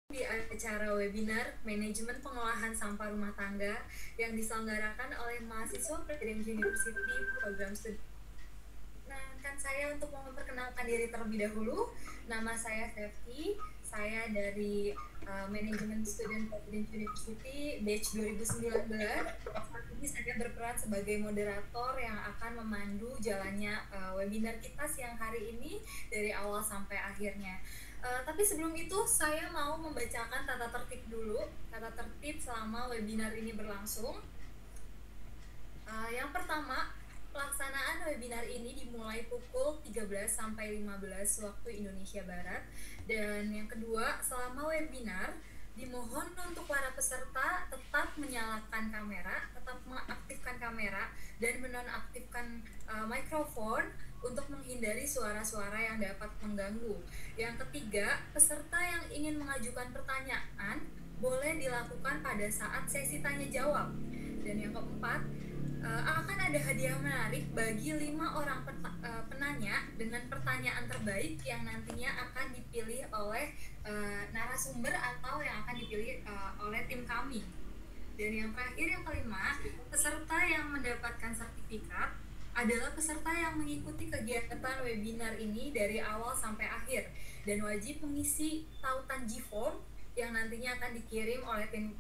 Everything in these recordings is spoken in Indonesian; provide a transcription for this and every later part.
Di acara webinar Manajemen Pengolahan Sampah Rumah Tangga yang diselenggarakan oleh mahasiswa Presiden University Program Studi. Nah, kan saya untuk memperkenalkan diri terlebih dahulu. Nama saya Sevti, saya dari Manajemen Student Presiden University batch 2019. Saat ini saya berperan sebagai moderator yang akan memandu jalannya webinar kita siang hari ini dari awal sampai akhirnya. Tapi sebelum itu saya mau membacakan tata tertib dulu, tata tertib selama webinar ini berlangsung. Yang pertama, pelaksanaan webinar ini dimulai pukul 13 sampai 15 waktu Indonesia Barat. Dan yang kedua, selama webinar dimohon untuk para peserta tetap menyalakan kamera, tetap mengaktifkan kamera dan menonaktifkan mikrofon untuk menghindari suara-suara yang dapat mengganggu. Yang ketiga, peserta yang ingin mengajukan pertanyaan boleh dilakukan pada saat sesi tanya jawab. Dan yang keempat, akan ada hadiah menarik bagi 5 orang penanya dengan pertanyaan terbaik yang nantinya akan dipilih oleh narasumber atau yang akan dipilih oleh tim kami. Dan yang terakhir, yang kelima, peserta yang mendapatkan sertifikat adalah peserta yang mengikuti kegiatan webinar ini dari awal sampai akhir dan wajib mengisi tautan G-form yang nantinya akan dikirim oleh tim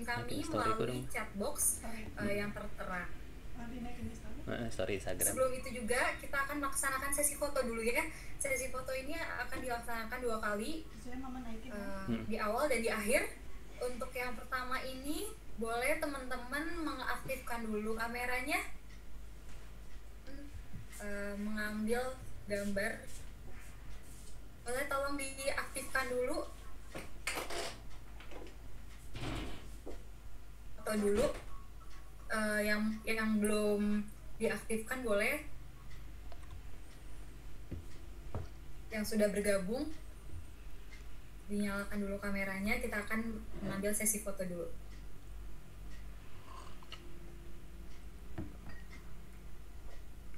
kami melalui chat box yang tertera. Story Instagram. Sebelum itu juga kita akan melaksanakan sesi foto dulu ya. Sesi foto ini akan dilaksanakan 2 kali, di awal dan di akhir. Untuk yang pertama ini boleh teman-teman mengaktifkan dulu kameranya, mengambil gambar. Boleh tolong diaktifkan dulu atau dulu. Yang belum diaktifkan boleh, yang sudah bergabung dinyalakan dulu kameranya. Kita akan mengambil sesi foto dulu.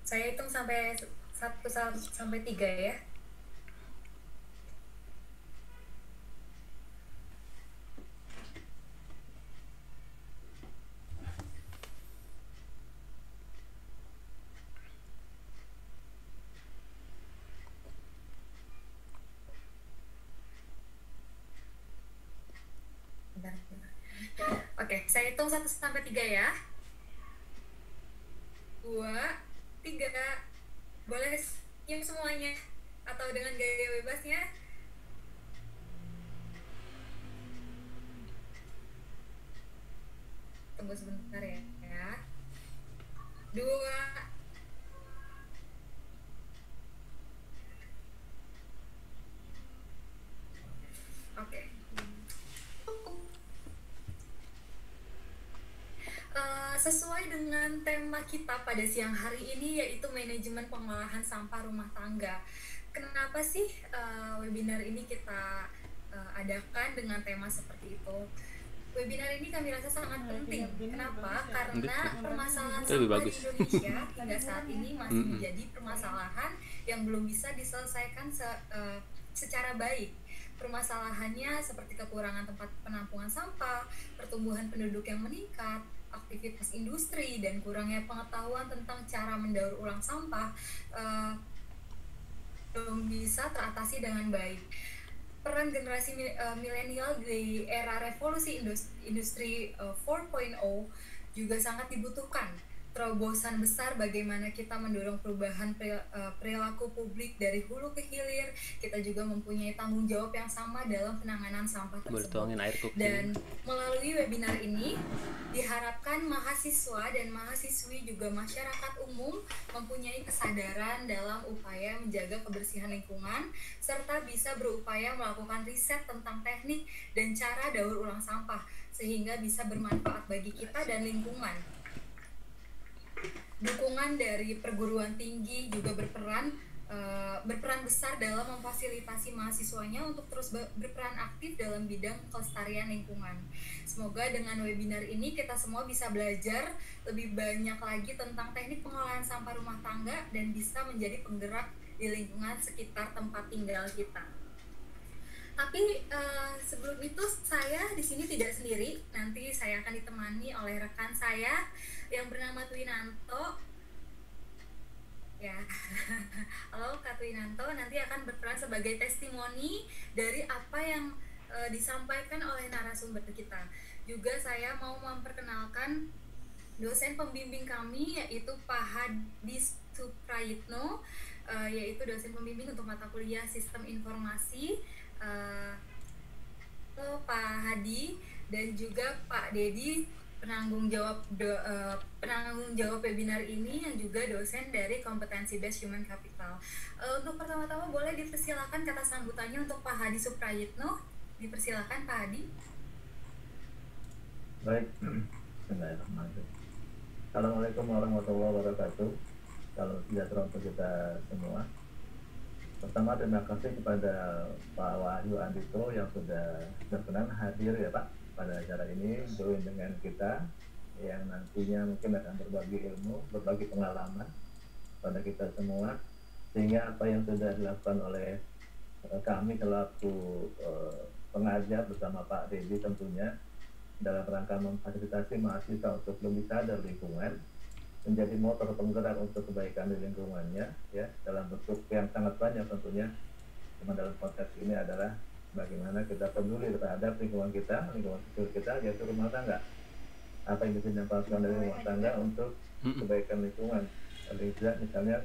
Saya hitung sampai 1 sampai 3 ya. Oke, saya hitung 1 sampai 3 ya. 2, 3. Boleh senyum semuanya atau dengan gaya bebasnya. Tunggu sebentar ya. 2. Oke. Sesuai dengan tema kita pada siang hari ini, yaitu manajemen pengolahan sampah rumah tangga. Kenapa sih webinar ini kita adakan dengan tema seperti itu? Webinar ini kami rasa sangat penting. Kenapa? Karena permasalahan sampah di Indonesia hingga saat ini masih menjadi permasalahan yang belum bisa diselesaikan secara baik. Permasalahannya seperti kekurangan tempat penampungan sampah, pertumbuhan penduduk yang meningkat, aktivitas industri, dan kurangnya pengetahuan tentang cara mendaur ulang sampah belum bisa teratasi dengan baik. Peran generasi milenial di era revolusi industri 4.0 juga sangat dibutuhkan. Terobosan besar bagaimana kita mendorong perubahan perilaku publik dari hulu ke hilir. Kita juga mempunyai tanggung jawab yang sama dalam penanganan sampah tersebut. Dan melalui webinar ini diharapkan mahasiswa dan mahasiswi juga masyarakat umum mempunyai kesadaran dalam upaya menjaga kebersihan lingkungan serta bisa berupaya melakukan riset tentang teknik dan cara daur ulang sampah sehingga bisa bermanfaat bagi kita dan lingkungan. Dukungan dari perguruan tinggi juga berperan besar dalam memfasilitasi mahasiswanya untuk terus berperan aktif dalam bidang kelestarian lingkungan. Semoga dengan webinar ini kita semua bisa belajar lebih banyak lagi tentang teknik pengolahan sampah rumah tangga dan bisa menjadi penggerak di lingkungan sekitar tempat tinggal kita. Tapi sebelum itu saya di sini tidak sendiri. Nanti saya akan ditemani oleh rekan saya yang bernama Twinanto. Ya, halo Kak Twinanto. Nanti akan berperan sebagai testimoni dari apa yang disampaikan oleh narasumber kita. Juga saya mau memperkenalkan dosen pembimbing kami, yaitu Pak Hadi Suprayitno, yaitu dosen pembimbing untuk mata kuliah Sistem Informasi. Pak Hadi, dan juga Pak Dedi, penanggung jawab webinar ini, yang juga dosen dari Kompetensi Based Human Capital. Untuk pertama-tama boleh dipersilakan kata sambutannya untuk Pak Hadi Suprayitno. Dipersilakan Pak Hadi. Baik, bismillahirrahmanirrahim. Assalamualaikum warahmatullahi wabarakatuh. Salam sejahtera untuk kita semua. Pertama, terima kasih kepada Pak Wahyu Andito yang sudah berkenan hadir ya Pak pada acara ini, join dengan kita yang nantinya mungkin akan berbagi ilmu, berbagi pengalaman pada kita semua, sehingga apa yang sudah dilakukan oleh kami selaku pengajar bersama Pak Dedi tentunya dalam rangka memfasilitasi mahasiswa untuk lebih sadar lingkungan, menjadi motor penggerak untuk kebaikan di lingkungannya ya, dalam bentuk yang sangat banyak tentunya. Cuma dalam konteks ini adalah bagaimana kita peduli terhadap lingkungan kita, lingkungan sekitar kita, yaitu rumah tangga. Apa yang bisa dimanfaatkan dari rumah tangga untuk kebaikan lingkungan. Misalnya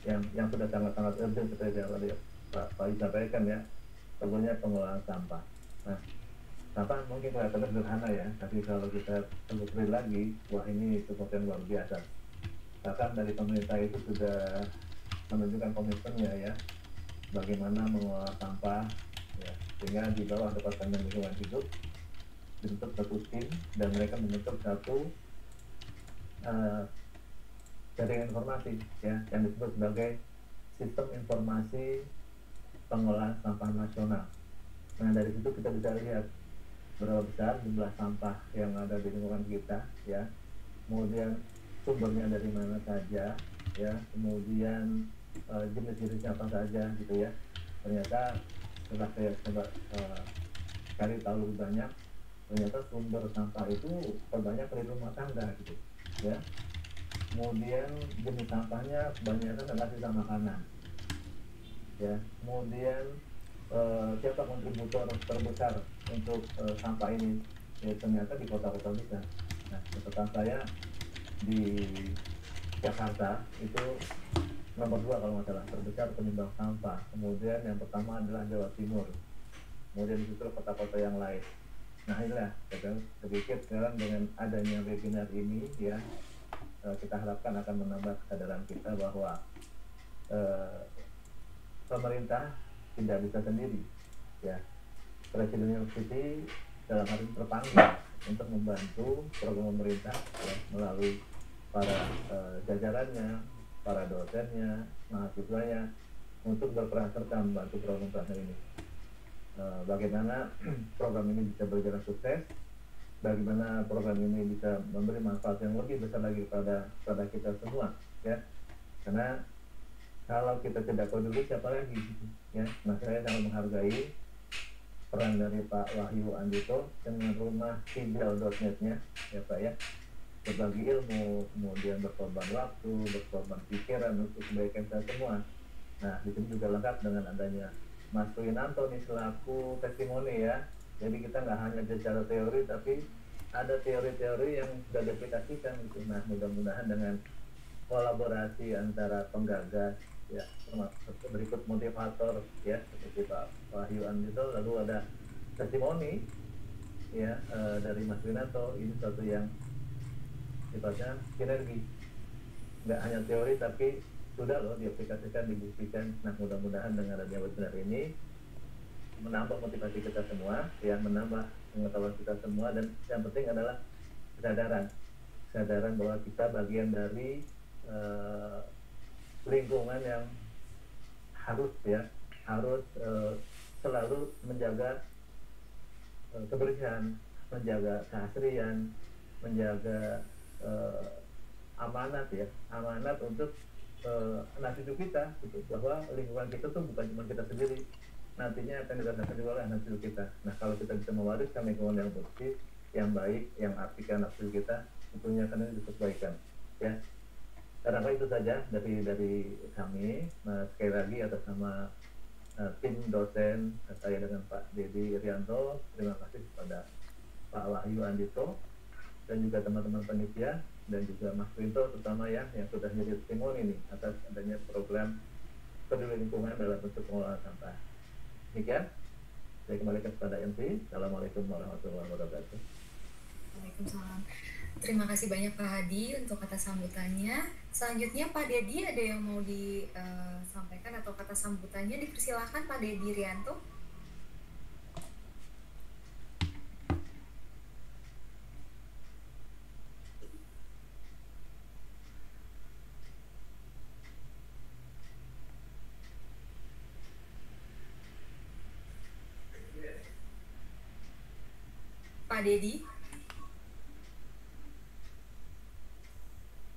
yang sudah sangat-sangat urgent seperti yang tadi Pak sampaikan ya, tentunya pengolahan sampah. Nah, sampah mungkin kelihatan sederhana ya, tapi kalau kita telusuri lagi, wah ini sesuatu yang luar biasa. Bahkan dari pemerintah itu sudah menunjukkan komitmennya ya, bagaimana mengolah sampah ya, sehingga di bawah Departemen Lingkungan Hidup dibentuk satu tim dan mereka membentuk satu jaringan informasi ya, yang disebut sebagai Sistem Informasi Pengolahan Sampah Nasional. Nah, dari situ kita bisa lihat berapa besar jumlah sampah yang ada di lingkungan kita ya, kemudian sumbernya dari mana saja ya, kemudian jenis-jenisnya apa saja gitu ya. Ternyata setelah saya coba cari tahu lebih banyak, ternyata sumber sampah itu terbanyak dari rumah tangga gitu ya. Kemudian jenis sampahnya kebanyakan adalah sisa makanan ya. Kemudian siapa kontributor terbesar untuk sampah ini ya, ternyata di kota-kota besar. Nah, catatan saya di Jakarta itu nomor 2 kalau nggak salah terbesar penyumbang sampah. Kemudian yang pertama adalah Jawa Timur, kemudian disusul kota-kota yang lain. Nah, inilah sedikit sekarang dengan adanya webinar ini ya, kita harapkan akan menambah kesadaran kita bahwa pemerintah tidak bisa sendiri ya. Presiden University dalam hal ini terpanggil untuk membantu program pemerintah ya, melalui para jajarannya, para dosennya, mahasiswanya untuk berperan serta membantu program ini. Bagaimana program ini bisa berjalan sukses, bagaimana program ini bisa memberi manfaat yang lebih besar lagi pada kita semua ya. Karena kalau kita tidak peduli siapa lagi ya. Nah, saya sangat menghargai peran dari Pak Wahyu Andito dengan rumah hijau.net-nya ya Pak ya, berbagi ilmu, kemudian berkorban waktu, berkorban pikiran untuk kebaikan kita semua. Nah, di sini juga lengkap dengan adanya Mas Twinanto nih selaku testimoni ya. Jadi kita nggak hanya bicara teori, tapi ada teori-teori yang sudah diaplikasikan gitu. Nah, mudah-mudahan dengan kolaborasi antara penggagas ya, berikut motivator ya seperti Pak Wahyu Andito, lalu ada testimoni ya dari Mas Twinanto, ini satu yang sifatnya sinergi, nggak hanya teori tapi sudah loh diaplikasikan, dibuktikan. Nah, mudah-mudahan dengan adanya webinar ini menambah motivasi kita semua ya, menambah pengetahuan kita semua, dan yang penting adalah kesadaran bahwa kita bagian dari lingkungan yang harus selalu menjaga kebersihan, menjaga keasrian, menjaga amanat untuk nasib hidup kita gitu, bahwa lingkungan kita tuh bukan cuma kita sendiri nantinya akan dirasakan juga oleh anak cucu kita. Nah, kalau kita bisa mewariskan lingkungan yang bersih, yang baik, yang artikan anak cucu kita, tentunya akan ada kebaikan. Ya, barangkali itu saja dari kami. Nah, sekali lagi atas nama tim dosen saya dengan Pak Dedi Irianto, terima kasih kepada Pak Wahyu Andito dan juga teman-teman panitia dan juga Mas Winto terutama ya yang sudah menjadi testimoni ini atas adanya program peduli lingkungan dalam bentuk pengelolaan sampah. Demikian, saya kembalikan kepada MC. Assalamualaikum warahmatullahi wabarakatuh. Waalaikumsalam. Terima kasih banyak Pak Hadi untuk kata sambutannya. Selanjutnya Pak Dedi ada yang mau disampaikan atau kata sambutannya, dipersilahkan Pak Dedi Rianto. Pak Dedi.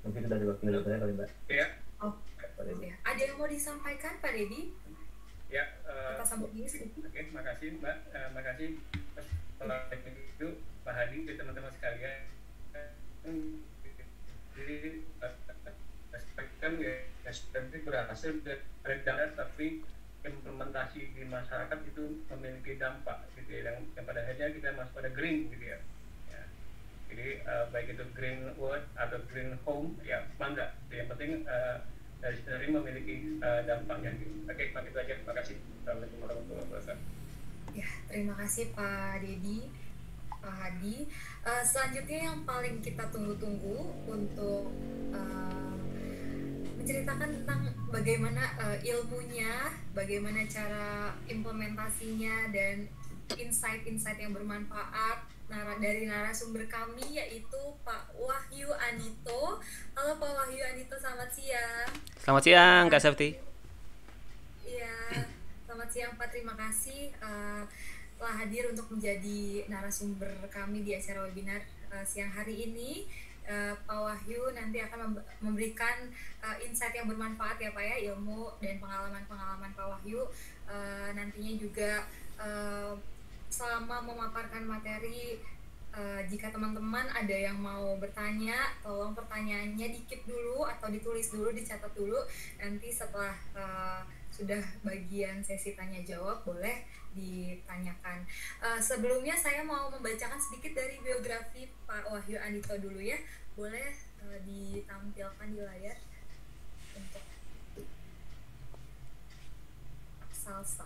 Mungkin sudah diwakili saya kali Mbak. Ya. Oh, ya. Ada yang mau disampaikan Pak Dedi? Ya. Kata sambutannya sedikit. Oke, makasih Mbak. Makasih setelah itu Pak Hadi dan teman-teman sekalian. Jadi kan ya seperti berhasil dari darat, tapi implementasi di masyarakat itu memiliki dampak gitu ya, yang pada akhirnya kita masuk pada green gitu ya. Jadi baik itu green world atau green home ya bangga. Yang penting dari sendiri memiliki dampaknya. Oke, itu aja. Terima kasih. Assalamualaikum warahmatullahi wabarakatuh. Ya, terima kasih Pak Dedi, Pak Hadi. Selanjutnya yang paling kita tunggu-tunggu untuk menceritakan tentang bagaimana ilmunya, bagaimana cara implementasinya dan insight-insight yang bermanfaat dari narasumber kami, yaitu Pak Wahyu Andito. Halo Pak Wahyu Andito, selamat siang. Selamat siang Kak Septi. Iya, selamat siang Pak. Terima kasih telah hadir untuk menjadi narasumber kami di acara webinar siang hari ini. Pak Wahyu nanti akan memberikan insight yang bermanfaat ya Pak ya, ilmu dan pengalaman-pengalaman Pak Wahyu. Nantinya juga selama memaparkan materi, jika teman-teman ada yang mau bertanya, tolong pertanyaannya dikit dulu atau ditulis dulu, dicatat dulu. Nanti setelah sudah bagian sesi tanya jawab boleh ditanyakan. Sebelumnya saya mau membacakan sedikit dari biografi Pak Wahyu Andito dulu ya. Boleh ditampilkan di layar untuk salsa.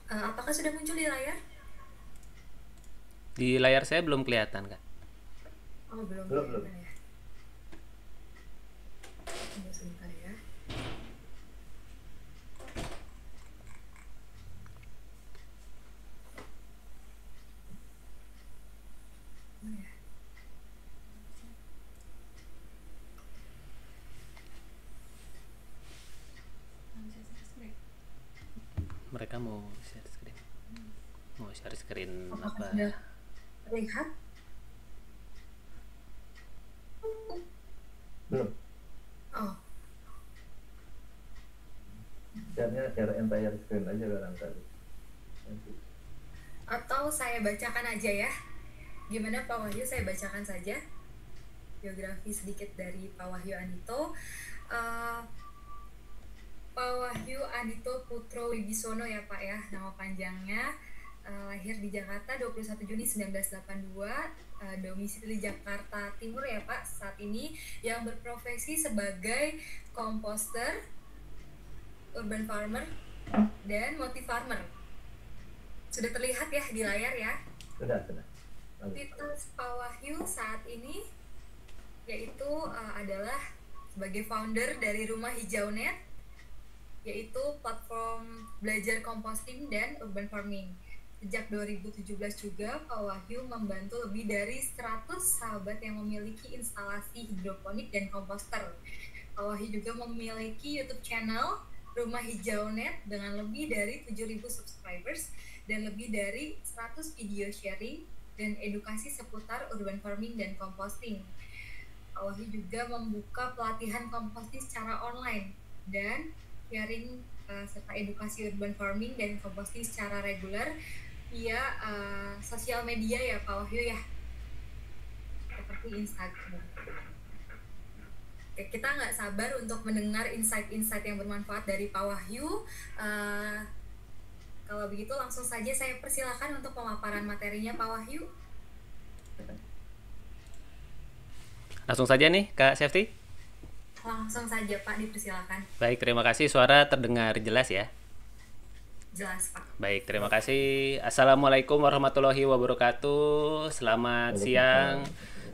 Apakah sudah muncul di layar? Di layar saya belum kelihatan Kak. Oh, belum. Ya. Tunggu sebentar ya. Mereka mau share screen. Mau share screen Apakah apa? Sudah terlihat? Belum. Oh. Share entire screen aja barangkali. Atau saya bacakan aja ya. Gimana Pak Wahyu, saya bacakan saja biografi sedikit dari Pak Wahyu Andito. Pak Wahyu Andito Putro Wibisono ya Pak ya, nama panjangnya. Lahir di Jakarta 21 Juni 1982, domisili Jakarta Timur ya Pak saat ini, yang berprofesi sebagai komposter, urban farmer, dan motif farmer. Sudah terlihat ya di layar ya? Sudah. Titel Pak Wahyu saat ini yaitu adalah sebagai founder dari Rumah Hijau Net, yaitu platform belajar composting dan urban farming. Sejak 2017 juga, Pak Wahyu membantu lebih dari 100 sahabat yang memiliki instalasi hidroponik dan komposter. Pak Wahyu juga memiliki YouTube channel Rumah Hijau Net dengan lebih dari 7.000 subscribers dan lebih dari 100 video sharing dan edukasi seputar urban farming dan composting. Pak Wahyu juga membuka pelatihan composting secara online dan sharing serta edukasi urban farming dan composting secara reguler via sosial media ya Pak Wahyu ya, seperti Instagram. Oke, kita nggak sabar untuk mendengar insight-insight yang bermanfaat dari Pak Wahyu. Kalau begitu langsung saja saya persilakan untuk pemaparan materinya Pak Wahyu. Langsung saja nih Kak Safety. Langsung saja Pak, dipersilakan. Baik, terima kasih. Suara terdengar jelas ya? Jelas Pak. Baik, terima kasih. Assalamualaikum warahmatullahi wabarakatuh. Selamat siang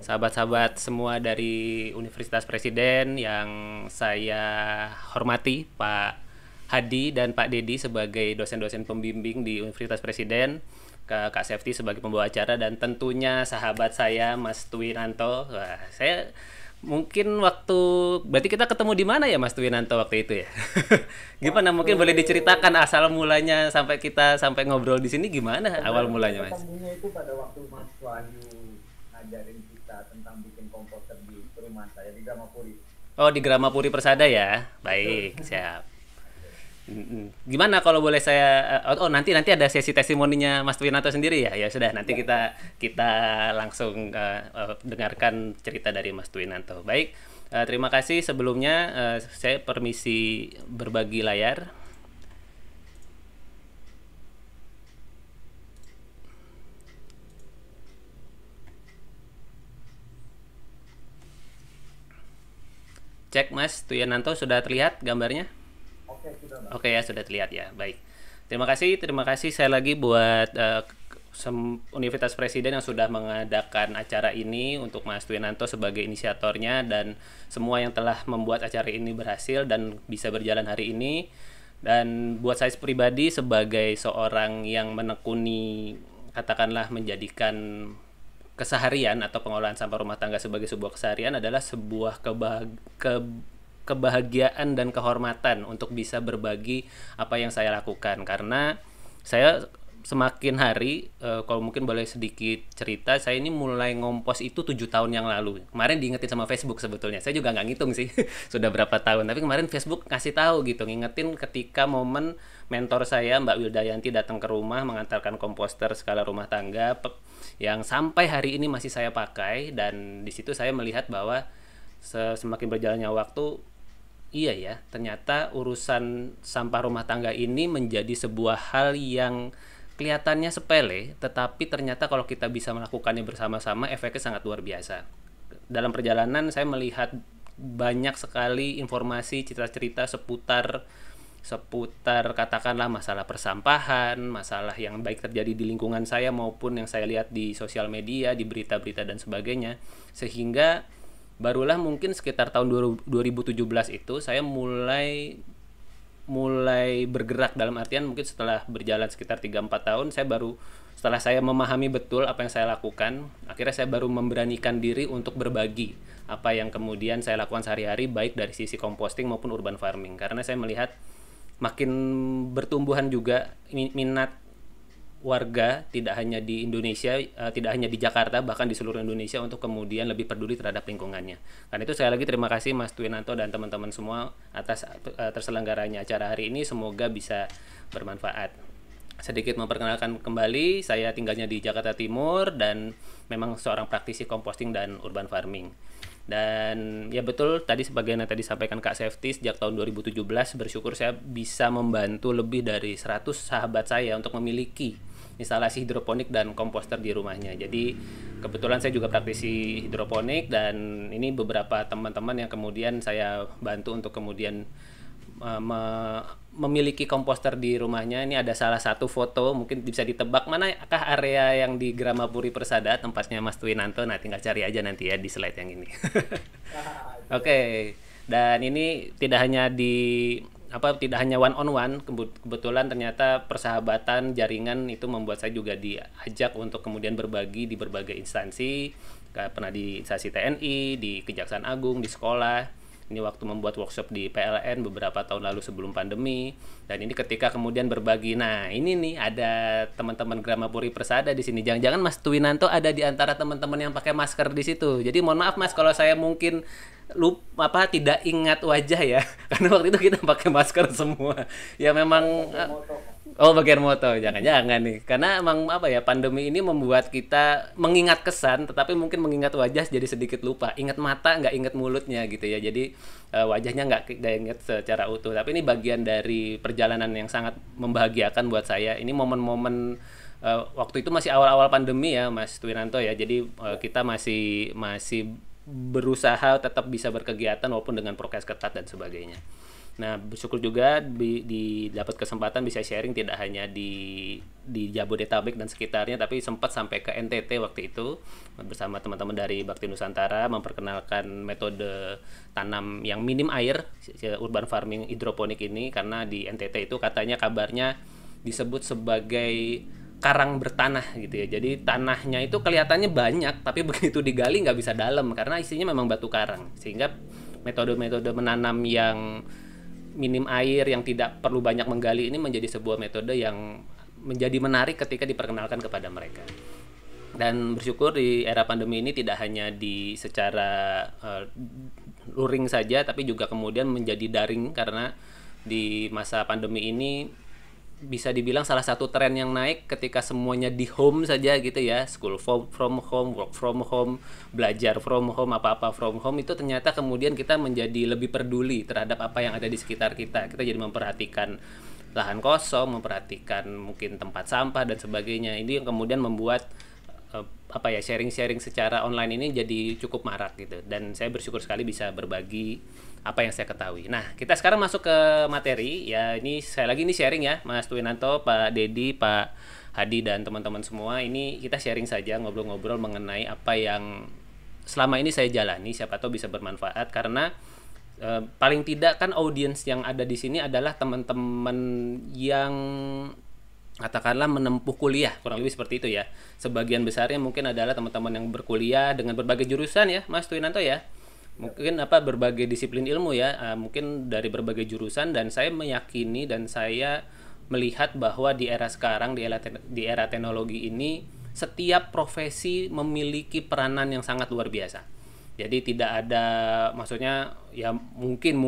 sahabat-sahabat semua dari Universitas Presiden yang saya hormati, Pak Hadi dan Pak Dedi sebagai dosen-dosen pembimbing di Universitas Presiden, Kak Safety sebagai pembawa acara, dan tentunya sahabat saya Mas Twinanto. Wah, saya mungkin berarti kita ketemu di mana ya Mas Twinanto waktu itu ya? Gimana, mungkin boleh diceritakan asal mulanya sampai kita ngobrol di sini gimana awal mulanya Mas? Ketemunya itu pada waktu Mas Wahyu ngajarin kita tentang bikin komposter di rumah saya di Gramapuri. Oh, di Gramapuri Persada ya. Baik, siap. Gimana kalau boleh saya nanti ada sesi testimoninya Mas Twinanto sendiri ya? Ya sudah, nanti kita langsung dengarkan cerita dari Mas Twinanto. Baik, terima kasih sebelumnya. Saya permisi berbagi layar. Cek Mas Twinanto, sudah terlihat gambarnya? Oke ya, sudah terlihat ya. Baik. Terima kasih saya lagi buat Universitas Presiden yang sudah mengadakan acara ini, untuk Mas Twinanto sebagai inisiatornya dan semua yang telah membuat acara ini berhasil dan bisa berjalan hari ini. Dan buat saya pribadi sebagai seorang yang menekuni, katakanlah menjadikan keseharian atau pengolahan sampah rumah tangga sebagai sebuah keseharian adalah sebuah kebahagiaan dan kehormatan untuk bisa berbagi apa yang saya lakukan, karena saya semakin hari, kalau mungkin boleh sedikit cerita, saya ini mulai ngompos itu 7 tahun yang lalu. Kemarin diingetin sama Facebook sebetulnya, saya juga nggak ngitung sih sudah berapa tahun, tapi kemarin Facebook ngasih tahu gitu, ngingetin ketika momen mentor saya Mbak Wildayanti datang ke rumah mengantarkan komposter skala rumah tangga yang sampai hari ini masih saya pakai. Dan di situ saya melihat bahwa semakin berjalannya waktu, iya ya, ternyata urusan sampah rumah tangga ini menjadi sebuah hal yang kelihatannya sepele, tetapi ternyata kalau kita bisa melakukannya bersama-sama, efeknya sangat luar biasa. Dalam perjalanan saya melihat banyak sekali informasi, cerita-cerita seputar katakanlah masalah persampahan, masalah yang baik terjadi di lingkungan saya maupun yang saya lihat di sosial media, di berita-berita dan sebagainya. Sehingga barulah mungkin sekitar tahun 2017 itu saya mulai bergerak, dalam artian mungkin setelah berjalan sekitar 3-4 tahun setelah saya memahami betul apa yang saya lakukan, akhirnya saya baru memberanikan diri untuk berbagi apa yang kemudian saya lakukan sehari-hari, baik dari sisi composting maupun urban farming, karena saya melihat makin bertumbuhan juga minat warga, tidak hanya di Indonesia, tidak hanya di Jakarta, bahkan di seluruh Indonesia, untuk kemudian lebih peduli terhadap lingkungannya. Karena itu saya lagi terima kasih Mas Twinanto dan teman-teman semua atas terselenggaranya acara hari ini, semoga bisa bermanfaat. Sedikit memperkenalkan kembali, saya tinggalnya di Jakarta Timur dan memang seorang praktisi composting dan urban farming. Dan ya betul, tadi sebagaimana tadi sampaikan Kak Safety, sejak tahun 2017 bersyukur saya bisa membantu lebih dari 100 sahabat saya untuk memiliki instalasi hidroponik dan komposter di rumahnya. Jadi kebetulan saya juga praktisi hidroponik, dan ini beberapa teman-teman yang kemudian saya bantu untuk kemudian memiliki komposter di rumahnya. Ini ada salah satu foto, mungkin bisa ditebak manakah area yang di Gramapuri Persada tempatnya Mas Twinanto. Nah, tinggal cari aja nanti ya di slide yang ini. Oke. Dan ini tidak hanya di tidak hanya one on one, kebetulan ternyata persahabatan jaringan itu membuat saya juga diajak untuk kemudian berbagi di berbagai instansi, pernah di instansi TNI, di Kejaksaan Agung, di sekolah. Ini waktu membuat workshop di PLN beberapa tahun lalu sebelum pandemi. Dan ini ketika kemudian berbagi, nah ini nih ada teman-teman Gramapuri Persada di sini. Jangan-jangan Mas Twinanto ada di antara teman-teman yang pakai masker di situ. Jadi mohon maaf Mas kalau saya mungkin tidak ingat wajah ya, karena waktu itu kita pakai masker semua. Ya memang bagian moto, jangan-jangan nih, karena emang pandemi ini membuat kita mengingat kesan, tetapi mungkin mengingat wajah jadi sedikit lupa, ingat mata nggak ingat mulutnya gitu ya, jadi wajahnya nggak ingat secara utuh. Tapi ini bagian dari perjalanan yang sangat membahagiakan buat saya. Ini momen-momen waktu itu masih awal-awal pandemi ya Mas Twinanto ya, jadi kita masih berusaha tetap bisa berkegiatan walaupun dengan prokes ketat dan sebagainya. Nah, bersyukur juga dapat kesempatan bisa sharing tidak hanya di Jabodetabek dan sekitarnya, tapi sempat sampai ke NTT waktu itu bersama teman-teman dari Bakti Nusantara memperkenalkan metode tanam yang minim air, urban farming hidroponik ini, karena di NTT itu katanya kabarnya disebut sebagai karang bertanah gitu ya. Jadi tanahnya itu kelihatannya banyak, tapi begitu digali nggak bisa dalam karena isinya memang batu karang. Sehingga metode-metode menanam yang minim air, yang tidak perlu banyak menggali ini menjadi sebuah metode yang menjadi menarik ketika diperkenalkan kepada mereka. Dan bersyukur di era pandemi ini tidak hanya di secara luring saja, tapi juga kemudian menjadi daring, karena di masa pandemi ini bisa dibilang salah satu tren yang naik ketika semuanya di home saja gitu ya, school from home, work from home, belajar from home, apa-apa from home, itu ternyata kemudian kita menjadi lebih peduli terhadap apa yang ada di sekitar kita. Kita jadi memperhatikan lahan kosong, memperhatikan mungkin tempat sampah dan sebagainya. Ini yang kemudian membuat sharing-sharing secara online ini jadi cukup marak gitu. Dan saya bersyukur sekali bisa berbagi apa yang saya ketahui. Nah, kita sekarang masuk ke materi. Ya, ini saya lagi sharing ya, Mas Twinanto, Pak Dedi, Pak Hadi, dan teman-teman semua. Ini kita sharing saja, ngobrol-ngobrol mengenai apa yang selama ini saya jalani. Siapa tahu bisa bermanfaat, karena paling tidak kan audiens yang ada di sini adalah teman-teman yang katakanlah menempuh kuliah, kurang lebih seperti itu ya. Sebagian besarnya mungkin adalah teman-teman yang berkuliah dengan berbagai jurusan ya, Mas Twinanto ya. Mungkin berbagai disiplin ilmu ya, mungkin dari berbagai jurusan. Dan saya meyakini dan saya melihat bahwa di era sekarang, di era teknologi ini, setiap profesi memiliki peranan yang sangat luar biasa. Jadi tidak ada, maksudnya ya mungkin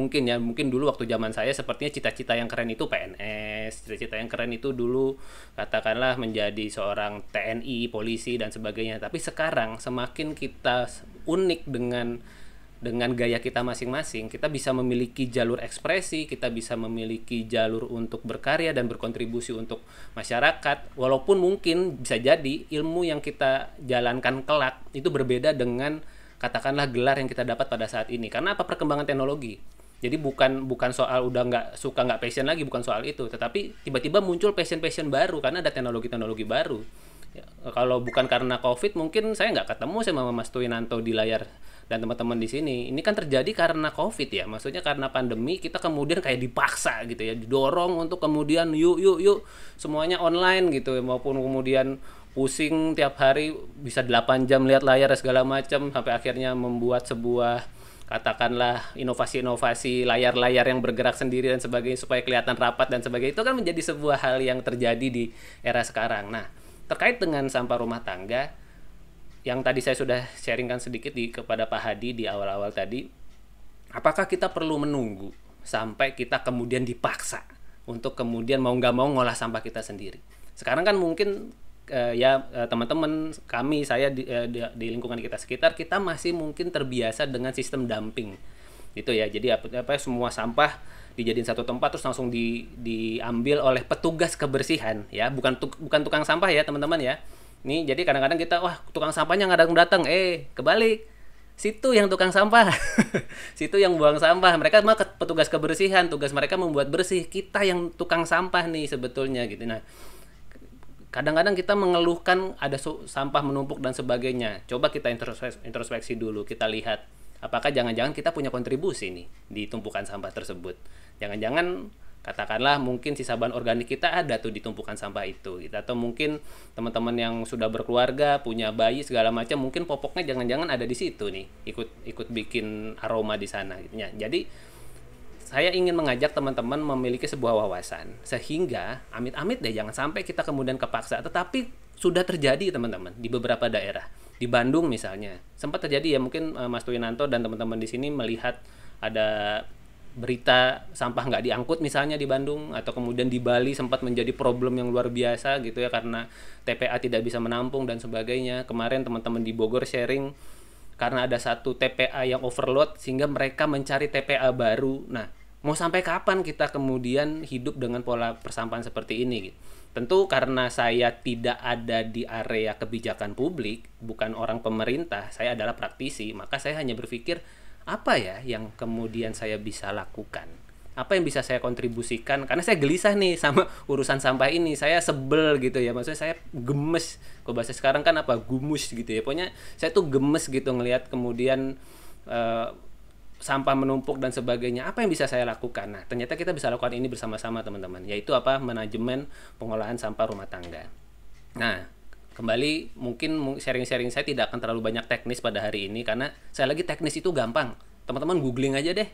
dulu waktu zaman saya sepertinya cita-cita yang keren itu PNS, cita-cita yang keren itu dulu katakanlah menjadi seorang TNI, polisi dan sebagainya. Tapi sekarang semakin kita unik dengan gaya kita masing-masing, kita bisa memiliki jalur ekspresi, kita bisa memiliki jalur untuk berkarya dan berkontribusi untuk masyarakat, walaupun mungkin bisa jadi ilmu yang kita jalankan kelak itu berbeda dengan katakanlah gelar yang kita dapat pada saat ini. Karena perkembangan teknologi. Jadi bukan soal udah nggak passion lagi, bukan soal itu, tetapi tiba-tiba muncul passion baru karena ada teknologi baru. Ya, kalau bukan karena COVID mungkin saya nggak ketemu sama Mas Twinanto di layar dan teman-teman di sini. Ini kan terjadi karena COVID ya, maksudnya karena pandemi kita kemudian kayak dipaksa gitu ya, didorong untuk kemudian yuk semuanya online gitu, maupun kemudian pusing tiap hari bisa 8 jam lihat layar segala macam, sampai akhirnya membuat sebuah katakanlah inovasi-inovasi layar-layar yang bergerak sendiri dan sebagainya supaya kelihatan rapat dan sebagainya. Itu kan menjadi sebuah hal yang terjadi di era sekarang. Nah, terkait dengan sampah rumah tangga yang tadi saya sudah sharingkan sedikit kepada Pak Hadi di awal-awal tadi, apakah kita perlu menunggu sampai kita kemudian dipaksa untuk kemudian mau nggak mau ngolah sampah kita sendiri? Sekarang kan mungkin teman-teman kami, saya di lingkungan kita sekitar, kita masih mungkin terbiasa dengan sistem dumping gitu ya. Jadi semua sampah dijadiin satu tempat terus langsung diambil oleh petugas kebersihan ya, bukan tukang sampah ya teman-teman ya. Nih, jadi kadang-kadang kita tukang sampahnya nggak datang, kebalik, situ yang tukang sampah situ yang buang sampah. Mereka mah petugas kebersihan, tugas mereka membuat bersih, kita yang tukang sampah nih sebetulnya gitu. Nah, kadang-kadang kita mengeluhkan ada sampah menumpuk dan sebagainya. Coba kita introspeksi dulu, kita lihat apakah jangan-jangan kita punya kontribusi nih di tumpukan sampah tersebut. Jangan-jangan katakanlah mungkin sisa bahan organik kita ada tuh di tumpukan sampah itu gitu. Atau mungkin teman-teman yang sudah berkeluarga, punya bayi segala macam, mungkin popoknya jangan-jangan ada di situ nih, ikut bikin aroma di sana gitu ya. Jadi saya ingin mengajak teman-teman memiliki sebuah wawasan sehingga amit-amit deh jangan sampai kita kemudian kepaksa, tetapi sudah terjadi teman-teman di beberapa daerah. Di Bandung misalnya sempat terjadi ya, mungkin Mas Tuinanto dan teman-teman di sini melihat ada berita sampah nggak diangkut misalnya di Bandung, atau kemudian di Bali sempat menjadi problem yang luar biasa gitu ya karena TPA tidak bisa menampung dan sebagainya. Kemarin teman-teman di Bogor sharing karena ada satu TPA yang overload sehingga mereka mencari TPA baru. Nah, mau sampai kapan kita kemudian hidup dengan pola persampahan seperti ini gitu? Tentu karena saya tidak ada di area kebijakan publik, bukan orang pemerintah, saya adalah praktisi, maka saya hanya berpikir apa ya yang kemudian saya bisa lakukan, apa yang bisa saya kontribusikan, karena saya gelisah nih sama urusan sampah ini, saya sebel gitu ya, maksudnya saya gemes, kalau bahasa sekarang kan apa, gumus gitu ya, pokoknya saya tuh gemes gitu ngelihat kemudian sampah menumpuk dan sebagainya. Apa yang bisa saya lakukan? Nah, ternyata kita bisa lakukan ini bersama-sama teman-teman, yaitu apa, manajemen pengolahan sampah rumah tangga. Nah, kembali mungkin sharing-sharing saya tidak akan terlalu banyak teknis pada hari ini, karena saya lagi teknis itu gampang. Teman-teman googling aja deh.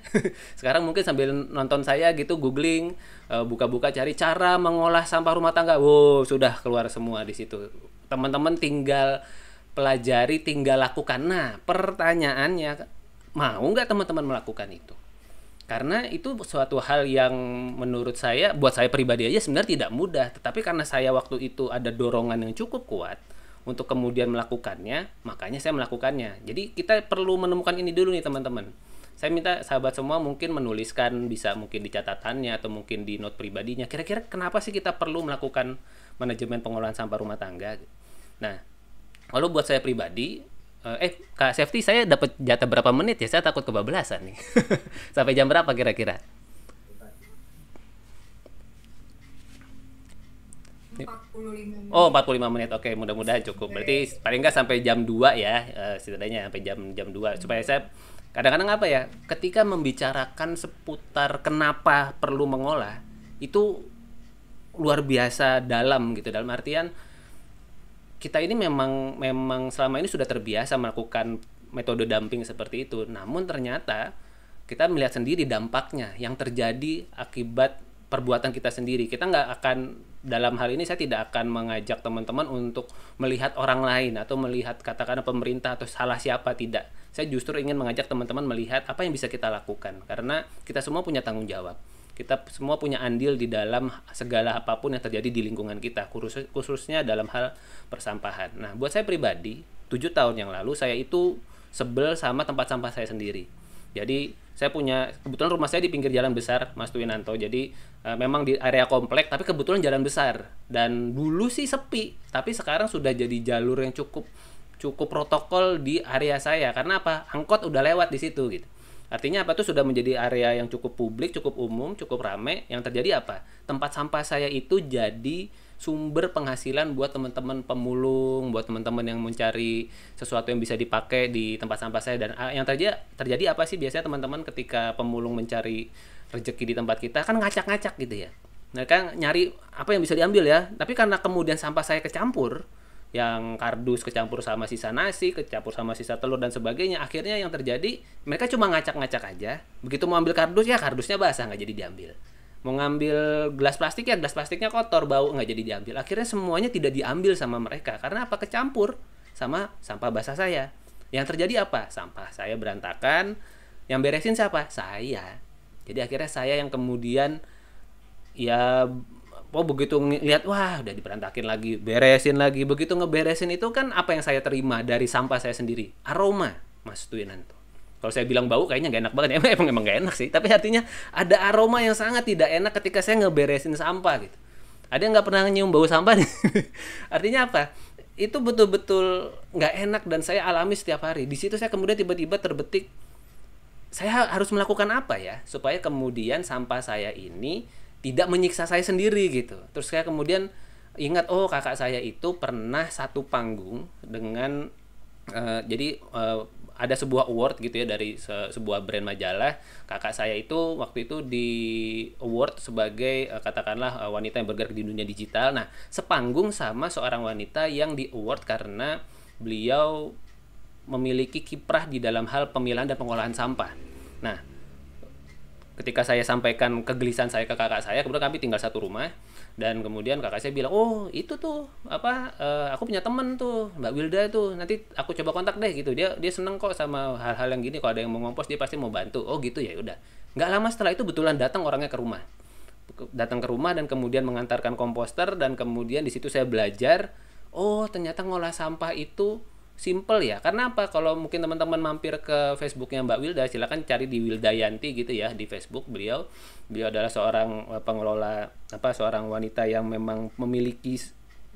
Sekarang mungkin sambil nonton saya gitu, googling, buka-buka cari cara mengolah sampah rumah tangga. Wow, sudah keluar semua di situ. Teman-teman tinggal pelajari, tinggal lakukan. Nah, pertanyaannya, mau nggak teman-teman melakukan itu? Karena itu suatu hal yang menurut saya, buat saya pribadi aja sebenarnya tidak mudah. Tetapi karena saya waktu itu ada dorongan yang cukup kuat untuk kemudian melakukannya, makanya saya melakukannya. Jadi kita perlu menemukan ini dulu nih teman-teman. Saya minta sahabat semua mungkin menuliskan, bisa mungkin di catatannya atau mungkin di note pribadinya. Kira-kira kenapa sih kita perlu melakukan manajemen pengolahan sampah rumah tangga? Nah, kalau buat saya pribadi, Kak Safety, saya dapat jatah berapa menit ya? Saya takut kebablasan nih. Sampai jam berapa kira-kira? 45 menit. Oh, 45 menit. Oke, mudah-mudahan cukup. Berarti paling nggak sampai jam 2 ya, setidaknya sampai jam 2 supaya saya kadang-kadang apa ya, ketika membicarakan seputar kenapa perlu mengolah, itu luar biasa dalam gitu. Dalam artian kita ini memang selama ini sudah terbiasa melakukan metode dumping seperti itu. Namun ternyata kita melihat sendiri dampaknya yang terjadi akibat perbuatan kita sendiri. Kita nggak akan, dalam hal ini saya tidak akan mengajak teman-teman untuk melihat orang lain atau melihat katakanlah pemerintah atau salah siapa, tidak. Saya justru ingin mengajak teman-teman melihat apa yang bisa kita lakukan, karena kita semua punya tanggung jawab. Kita semua punya andil di dalam segala apapun yang terjadi di lingkungan kita, khususnya dalam hal persampahan. Nah, buat saya pribadi, 7 tahun yang lalu saya itu sebel sama tempat sampah saya sendiri. Jadi, saya punya, kebetulan rumah saya di pinggir jalan besar, Mas Tuinanto. Jadi, memang di area komplek, tapi kebetulan jalan besar. Dan dulu sih sepi, tapi sekarang sudah jadi jalur yang cukup protokol di area saya. Karena apa? Angkot udah lewat di situ gitu. Artinya apa, tuh sudah menjadi area yang cukup publik, cukup umum, cukup ramai. Yang terjadi apa? Tempat sampah saya itu jadi sumber penghasilan buat teman-teman pemulung, buat teman-teman yang mencari sesuatu yang bisa dipakai di tempat sampah saya. Dan yang terjadi apa sih biasanya teman-teman ketika pemulung mencari rezeki di tempat kita, kan ngacak-ngacak gitu ya. Nah, kan nyari apa yang bisa diambil ya. Tapi karena kemudian sampah saya kecampur, yang kardus kecampur sama sisa nasi, kecampur sama sisa telur dan sebagainya, akhirnya yang terjadi mereka cuma ngacak-ngacak aja. Begitu mau ambil kardus, ya kardusnya basah, nggak jadi diambil. Mau ngambil gelas plastik, ya gelas plastiknya kotor, bau, nggak jadi diambil. Akhirnya semuanya tidak diambil sama mereka. Karena apa? Kecampur sama sampah basah saya. Yang terjadi apa? Sampah saya berantakan. Yang beresin siapa? Saya. Jadi akhirnya saya yang kemudian ya, begitu ngeliat, wah udah diberantakin lagi, beresin lagi. Begitu ngeberesin itu kan apa yang saya terima dari sampah saya sendiri? Aroma, Mas Tuinanto. Kalau saya bilang bau kayaknya gak enak banget. Emang gak enak sih. Tapi artinya ada aroma yang sangat tidak enak ketika saya ngeberesin sampah gitu. Ada yang gak pernah nyium bau sampah nih? Artinya apa? Itu betul-betul gak enak dan saya alami setiap hari. Di situ saya kemudian tiba-tiba terbetik, saya harus melakukan apa ya supaya kemudian sampah saya ini tidak menyiksa saya sendiri gitu. Terus saya kemudian ingat, oh kakak saya itu pernah satu panggung dengan ada sebuah award gitu ya dari sebuah brand majalah. Kakak saya itu waktu itu di award sebagai katakanlah wanita yang bergerak di dunia digital. Nah, sepanggung sama seorang wanita yang di award karena beliau memiliki kiprah di dalam hal pemilahan dan pengolahan sampah. Nah, ketika saya sampaikan kegelisahan saya ke kakak saya, kemudian kami tinggal satu rumah, dan kemudian kakak saya bilang, oh itu tuh aku punya temen tuh, Mbak Wilda tuh, nanti aku coba kontak deh gitu, dia seneng kok sama hal-hal yang gini, kalau ada yang mau ngompos dia pasti mau bantu. Oh gitu, ya udah. Nggak lama setelah itu betulan datang orangnya ke rumah, dan kemudian mengantarkan komposter, dan kemudian di situ saya belajar, oh ternyata ngolah sampah itu simple ya. Karena apa? Kalau mungkin teman-teman mampir ke Facebooknya Mbak Wilda, silakan cari di Wildayanti gitu ya di Facebook. Beliau adalah seorang pengelola seorang wanita yang memang memiliki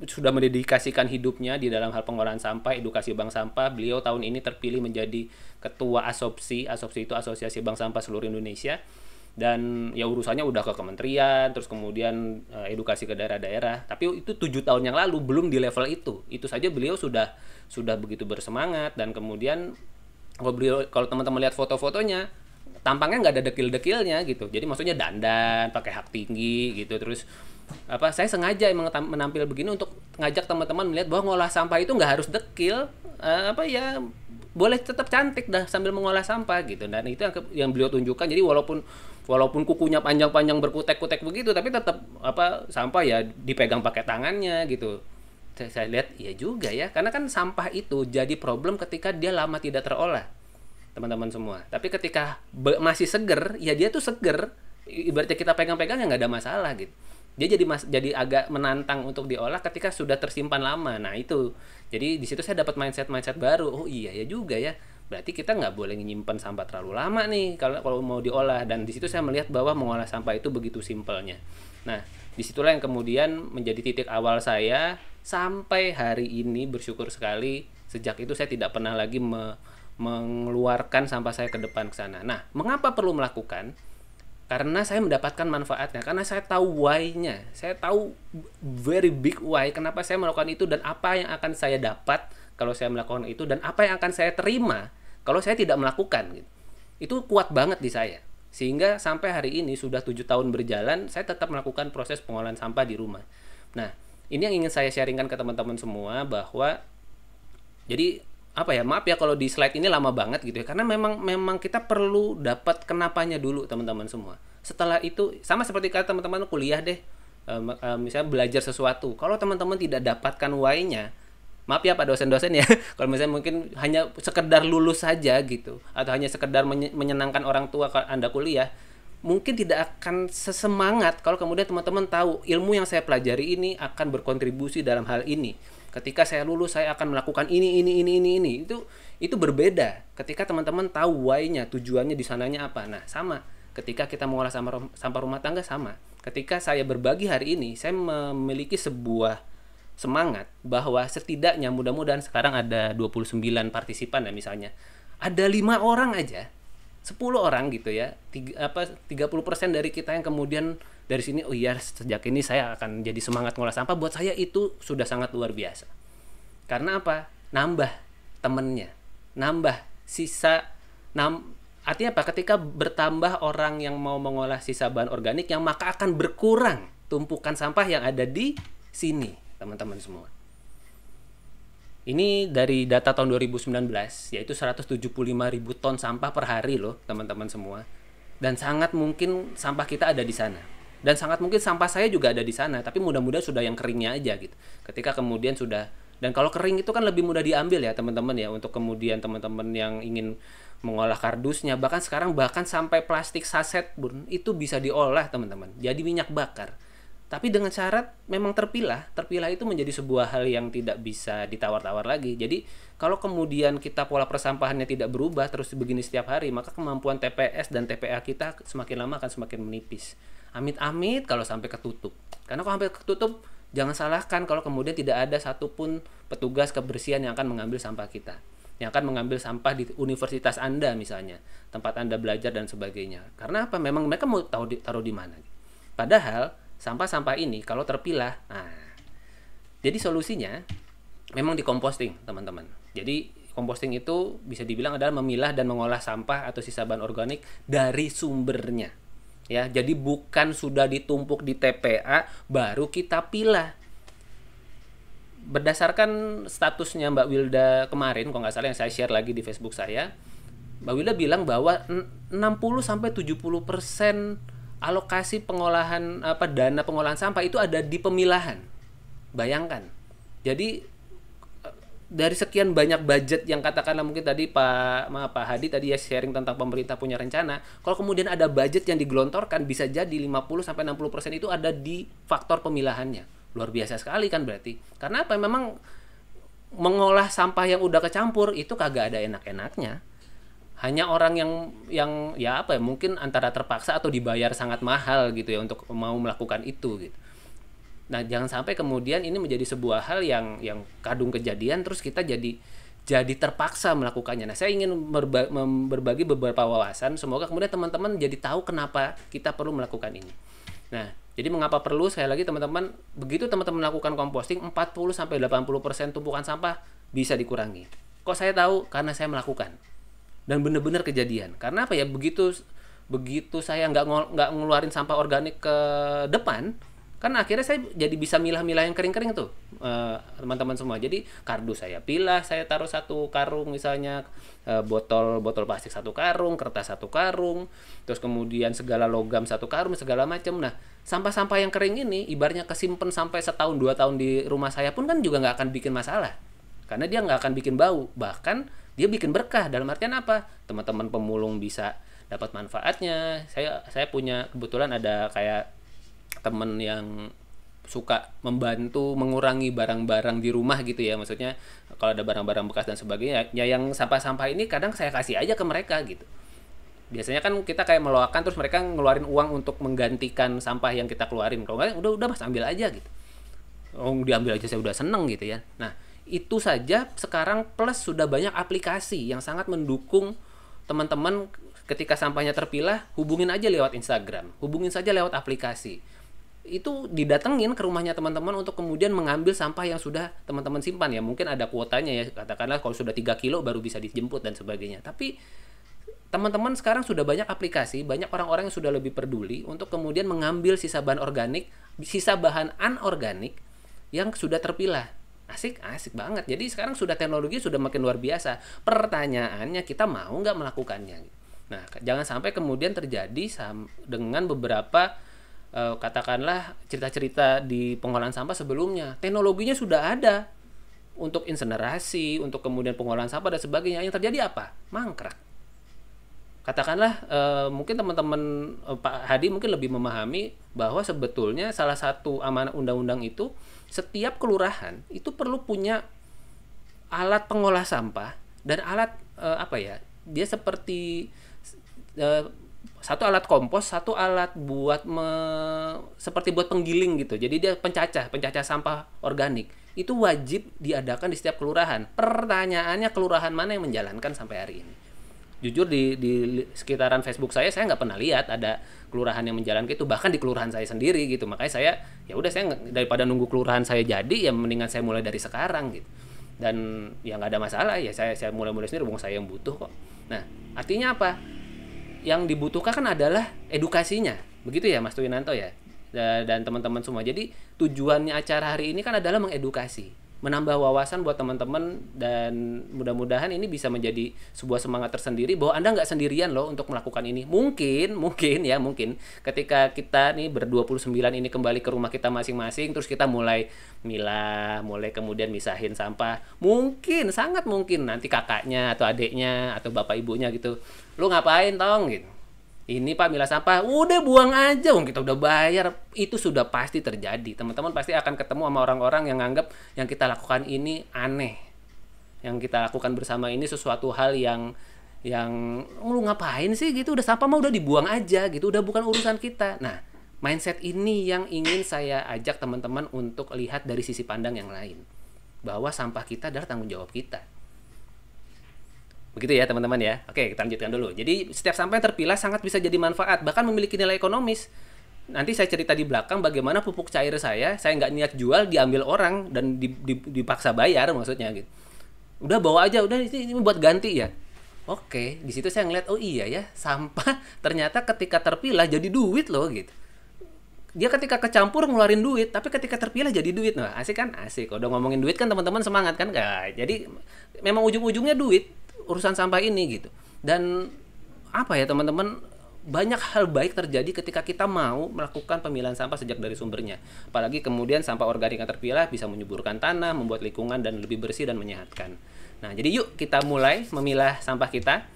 sudah mendedikasikan hidupnya di dalam hal pengolahan sampah, edukasi bank sampah. Beliau tahun ini terpilih menjadi ketua ASOPSI itu Asosiasi Bank Sampah Seluruh Indonesia. Dan ya urusannya udah ke kementerian, terus kemudian edukasi ke daerah-daerah. Tapi itu 7 tahun yang lalu, belum di level itu. Itu saja beliau sudah begitu bersemangat. Dan kemudian kalau teman-teman lihat foto-fotonya, tampangnya nggak ada dekil-dekilnya gitu. Jadi maksudnya dandan, pakai hak tinggi gitu. Terus saya sengaja menampil begini untuk ngajak teman-teman melihat bahwa ngolah sampah itu nggak harus dekil, boleh tetap cantik dah sambil mengolah sampah gitu. Dan itu yang beliau tunjukkan. Jadi walaupun kukunya panjang-panjang berkutek-kutek begitu, tapi tetap sampah ya dipegang pakai tangannya gitu. Saya lihat iya juga ya, karena kan sampah itu jadi problem ketika dia lama tidak terolah, teman-teman semua. Tapi ketika masih seger, ya dia tuh seger, ibaratnya kita pegang-pegang ya nggak ada masalah gitu. Dia jadi agak menantang untuk diolah ketika sudah tersimpan lama. Nah itu, jadi di situ saya dapat mindset baru. Oh iya ya juga ya. Berarti kita nggak boleh nyimpen sampah terlalu lama nih kalau mau diolah. Dan di situ saya melihat bahwa mengolah sampah itu begitu simpelnya. Nah, disitulah yang kemudian menjadi titik awal saya sampai hari ini. Bersyukur sekali sejak itu saya tidak pernah lagi mengeluarkan sampah saya ke depan ke sana. Nah, mengapa perlu melakukan? Karena saya mendapatkan manfaatnya, karena saya tahu why-nya. Saya tahu very big why kenapa saya melakukan itu, dan apa yang akan saya dapat kalau saya melakukan itu, dan apa yang akan saya terima kalau saya tidak melakukan gitu. Itu kuat banget di saya. Sehingga sampai hari ini sudah 7 tahun berjalan, saya tetap melakukan proses pengolahan sampah di rumah. Nah, ini yang ingin saya sharingkan ke teman-teman semua, bahwa jadi maaf ya kalau di slide ini lama banget gitu ya, karena memang kita perlu dapat kenapanya dulu teman-teman semua. Setelah itu sama seperti kata teman-teman kuliah deh, misalnya belajar sesuatu, kalau teman-teman tidak dapatkan why-nya, maaf ya Pak dosen-dosen ya, kalau misalnya mungkin hanya sekedar lulus saja gitu, atau hanya sekedar menyenangkan orang tua Anda kuliah, mungkin tidak akan sesemangat kalau kemudian teman-teman tahu ilmu yang saya pelajari ini akan berkontribusi dalam hal ini. Ketika saya lulus saya akan melakukan ini. Itu berbeda ketika teman-teman tahu why-nya, tujuannya di sananya apa. Nah, sama ketika kita mengolah sampah rumah tangga, sama. Ketika saya berbagi hari ini, saya memiliki sebuah semangat bahwa setidaknya, mudah-mudahan sekarang ada 29 partisipan ya misalnya. Ada 5 orang aja, 10 orang gitu ya. 30% dari kita yang kemudian dari sini, oh iya sejak ini saya akan jadi semangat ngolah sampah, buat saya itu sudah sangat luar biasa. Karena apa? Nambah temennya, nambah sisa. Artinya apa? Ketika bertambah orang yang mau mengolah sisa bahan organik, yang maka akan berkurang tumpukan sampah yang ada di sini, teman-teman semua. Ini dari data tahun 2019, yaitu 175.000 ton sampah per hari loh, teman-teman semua. Dan sangat mungkin sampah kita ada di sana. Dan sangat mungkin sampah saya juga ada di sana, tapi mudah-mudahan sudah yang keringnya aja gitu. Ketika kemudian sudah, dan kalau kering itu kan lebih mudah diambil ya teman-teman ya, untuk kemudian teman-teman yang ingin mengolah kardusnya, bahkan sekarang sampai plastik saset pun itu bisa diolah teman-teman, jadi minyak bakar. Tapi dengan syarat memang terpilah itu menjadi sebuah hal yang tidak bisa ditawar-tawar lagi. Jadi kalau kemudian kita pola persampahannya tidak berubah terus begini setiap hari, maka kemampuan TPS dan TPA kita semakin lama akan semakin menipis. Amit-amit kalau sampai ketutup. Karena kalau sampai ketutup, jangan salahkan kalau kemudian tidak ada satupun petugas kebersihan yang akan mengambil sampah kita, yang akan mengambil sampah di universitas Anda misalnya, tempat Anda belajar dan sebagainya. Karena apa? Memang mereka mau taruh di mana. Padahal sampah-sampah ini kalau terpilah, jadi solusinya memang dikomposting teman-teman. Jadi Composting itu bisa dibilang adalah memilah dan mengolah sampah atau sisa bahan organik dari sumbernya. Ya, jadi bukan sudah ditumpuk di TPA baru kita pilah. Berdasarkan statusnya Mbak Wilda kemarin, kalau nggak salah yang saya share lagi di Facebook saya, Mbak Wilda bilang bahwa 60-70% alokasi pengolahan dana pengolahan sampah itu ada di pemilahan. Bayangkan. Jadi dari sekian banyak budget yang katakanlah mungkin tadi Pak Hadi tadi ya sharing tentang pemerintah punya rencana, kalau kemudian ada budget yang digelontorkan bisa jadi 50-60% itu ada di faktor pemilahannya. Luar biasa sekali kan berarti. Karena apa? Memang mengolah sampah yang udah kecampur itu kagak ada enak-enaknya. Hanya orang yang ya apa ya, mungkin antara terpaksa atau dibayar sangat mahal gitu ya untuk mau melakukan itu gitu. Nah, jangan sampai kemudian ini menjadi sebuah hal yang kadung kejadian terus kita jadi terpaksa melakukannya. Nah, saya ingin berbagi beberapa wawasan, semoga kemudian teman-teman jadi tahu kenapa kita perlu melakukan ini. Nah, jadi mengapa perlu, sekali lagi teman-teman, begitu teman-teman melakukan composting, 40-80% tumpukan sampah bisa dikurangi. Kok saya tahu? Karena saya melakukan. Dan benar-benar kejadian. Karena apa ya, begitu saya nggak ngeluarin sampah organik ke depan, kan akhirnya saya jadi bisa milah-milah yang kering-kering tuh, teman-teman semua. Jadi kardus saya pilah, saya taruh satu karung misalnya, botol plastik satu karung, kertas satu karung, terus kemudian segala logam satu karung, segala macam. Nah, sampah-sampah yang kering ini ibaratnya kesimpan sampai setahun 2 tahun di rumah saya pun kan juga nggak akan bikin masalah, karena dia nggak akan bikin bau, bahkan dia bikin berkah. Dalam artian apa? Teman-teman pemulung bisa dapat manfaatnya. Saya punya kebetulan ada kayak temen yang suka membantu mengurangi barang-barang di rumah gitu ya, maksudnya kalau ada barang-barang bekas dan sebagainya ya, yang sampah-sampah ini kadang saya kasih aja ke mereka gitu. Biasanya kan kita kayak meluakan terus mereka ngeluarin uang untuk menggantikan sampah yang kita keluarin. Kalau nggak, udah Mas ambil aja gitu. Oh, diambil aja saya udah seneng gitu ya. Nah, itu saja sekarang plus sudah banyak aplikasi yang sangat mendukung teman-teman ketika sampahnya terpilah, hubungin aja lewat Instagram, hubungin saja lewat aplikasi. Itu didatengin ke rumahnya teman-teman untuk kemudian mengambil sampah yang sudah teman-teman simpan ya. Mungkin ada kuotanya ya, katakanlah kalau sudah 3 kilo baru bisa dijemput dan sebagainya. Tapi teman-teman sekarang sudah banyak aplikasi, banyak orang-orang yang sudah lebih peduli untuk kemudian mengambil sisa bahan organik, sisa bahan anorganik yang sudah terpilah. Asik banget. Jadi sekarang sudah teknologi sudah makin luar biasa. Pertanyaannya kita mau nggak melakukannya? Nah, jangan sampai kemudian terjadi dengan beberapa katakanlah cerita-cerita di pengolahan sampah sebelumnya. Teknologinya sudah ada untuk insenerasi, untuk kemudian pengolahan sampah dan sebagainya. Yang terjadi apa? Mangkrak. Katakanlah mungkin teman-teman Pak Hadi mungkin lebih memahami bahwa sebetulnya salah satu amanat undang-undang itu setiap kelurahan itu perlu punya alat pengolah sampah dan alat dia seperti satu alat kompos, satu alat buat seperti buat penggiling gitu. Jadi dia pencacah sampah organik. Itu wajib diadakan di setiap kelurahan. Pertanyaannya kelurahan mana yang menjalankan sampai hari ini? Jujur di sekitaran Facebook saya nggak pernah lihat ada kelurahan yang menjalankan itu, bahkan di kelurahan saya sendiri gitu. Makanya saya daripada nunggu kelurahan saya jadi ya mendingan saya mulai dari sekarang gitu. Dan ya nggak ada masalah ya, saya mulai sendiri, wong saya yang butuh kok. Nah, artinya apa? Yang dibutuhkan kan adalah edukasinya. Begitu ya Mas Tuwinanto ya dan teman-teman semua. Jadi tujuannya acara hari ini kan adalah mengedukasi, menambah wawasan buat teman-teman, dan mudah-mudahan ini bisa menjadi sebuah semangat tersendiri bahwa Anda nggak sendirian loh untuk melakukan ini. Mungkin ketika kita nih ber-29 ini kembali ke rumah kita masing-masing, terus kita mulai milah, mulai kemudian misahin sampah, sangat mungkin nanti kakaknya atau adiknya atau bapak ibunya gitu, lu ngapain tong gitu, ini Pak milah sampah, udah buang aja, kita udah bayar. Itu sudah pasti terjadi. Teman-teman pasti akan ketemu sama orang-orang yang nganggap yang kita lakukan ini aneh, yang kita lakukan bersama ini sesuatu hal yang lu ngapain sih gitu, udah sampah mah udah dibuang aja gitu, udah bukan urusan kita. Nah, mindset ini yang ingin saya ajak teman-teman untuk lihat dari sisi pandang yang lain, bahwa sampah kita adalah tanggung jawab kita. Begitu ya teman-teman ya. Oke, kita lanjutkan dulu. Jadi setiap sampah yang terpilah sangat bisa jadi manfaat, bahkan memiliki nilai ekonomis. Nanti saya cerita di belakang bagaimana pupuk cair saya nggak niat jual, diambil orang dan dipaksa bayar maksudnya gitu. Udah bawa aja, udah ini buat ganti ya. Oke, di situ saya ngeliat, oh iya ya, sampah ternyata ketika terpilah jadi duit loh gitu. Dia ketika kecampur ngeluarin duit, tapi ketika terpilah jadi duit. Nah, asik kan? Asik. Udah ngomongin duit kan teman-teman semangat kan? Nah, jadi memang ujung-ujungnya duit urusan sampah ini gitu. Dan apa ya teman-teman, banyak hal baik terjadi ketika kita mau melakukan pemilahan sampah sejak dari sumbernya. Apalagi kemudian sampah organik yang terpilah bisa menyuburkan tanah, membuat lingkungan dan lebih bersih dan menyehatkan. Nah, jadi yuk kita mulai memilah sampah kita.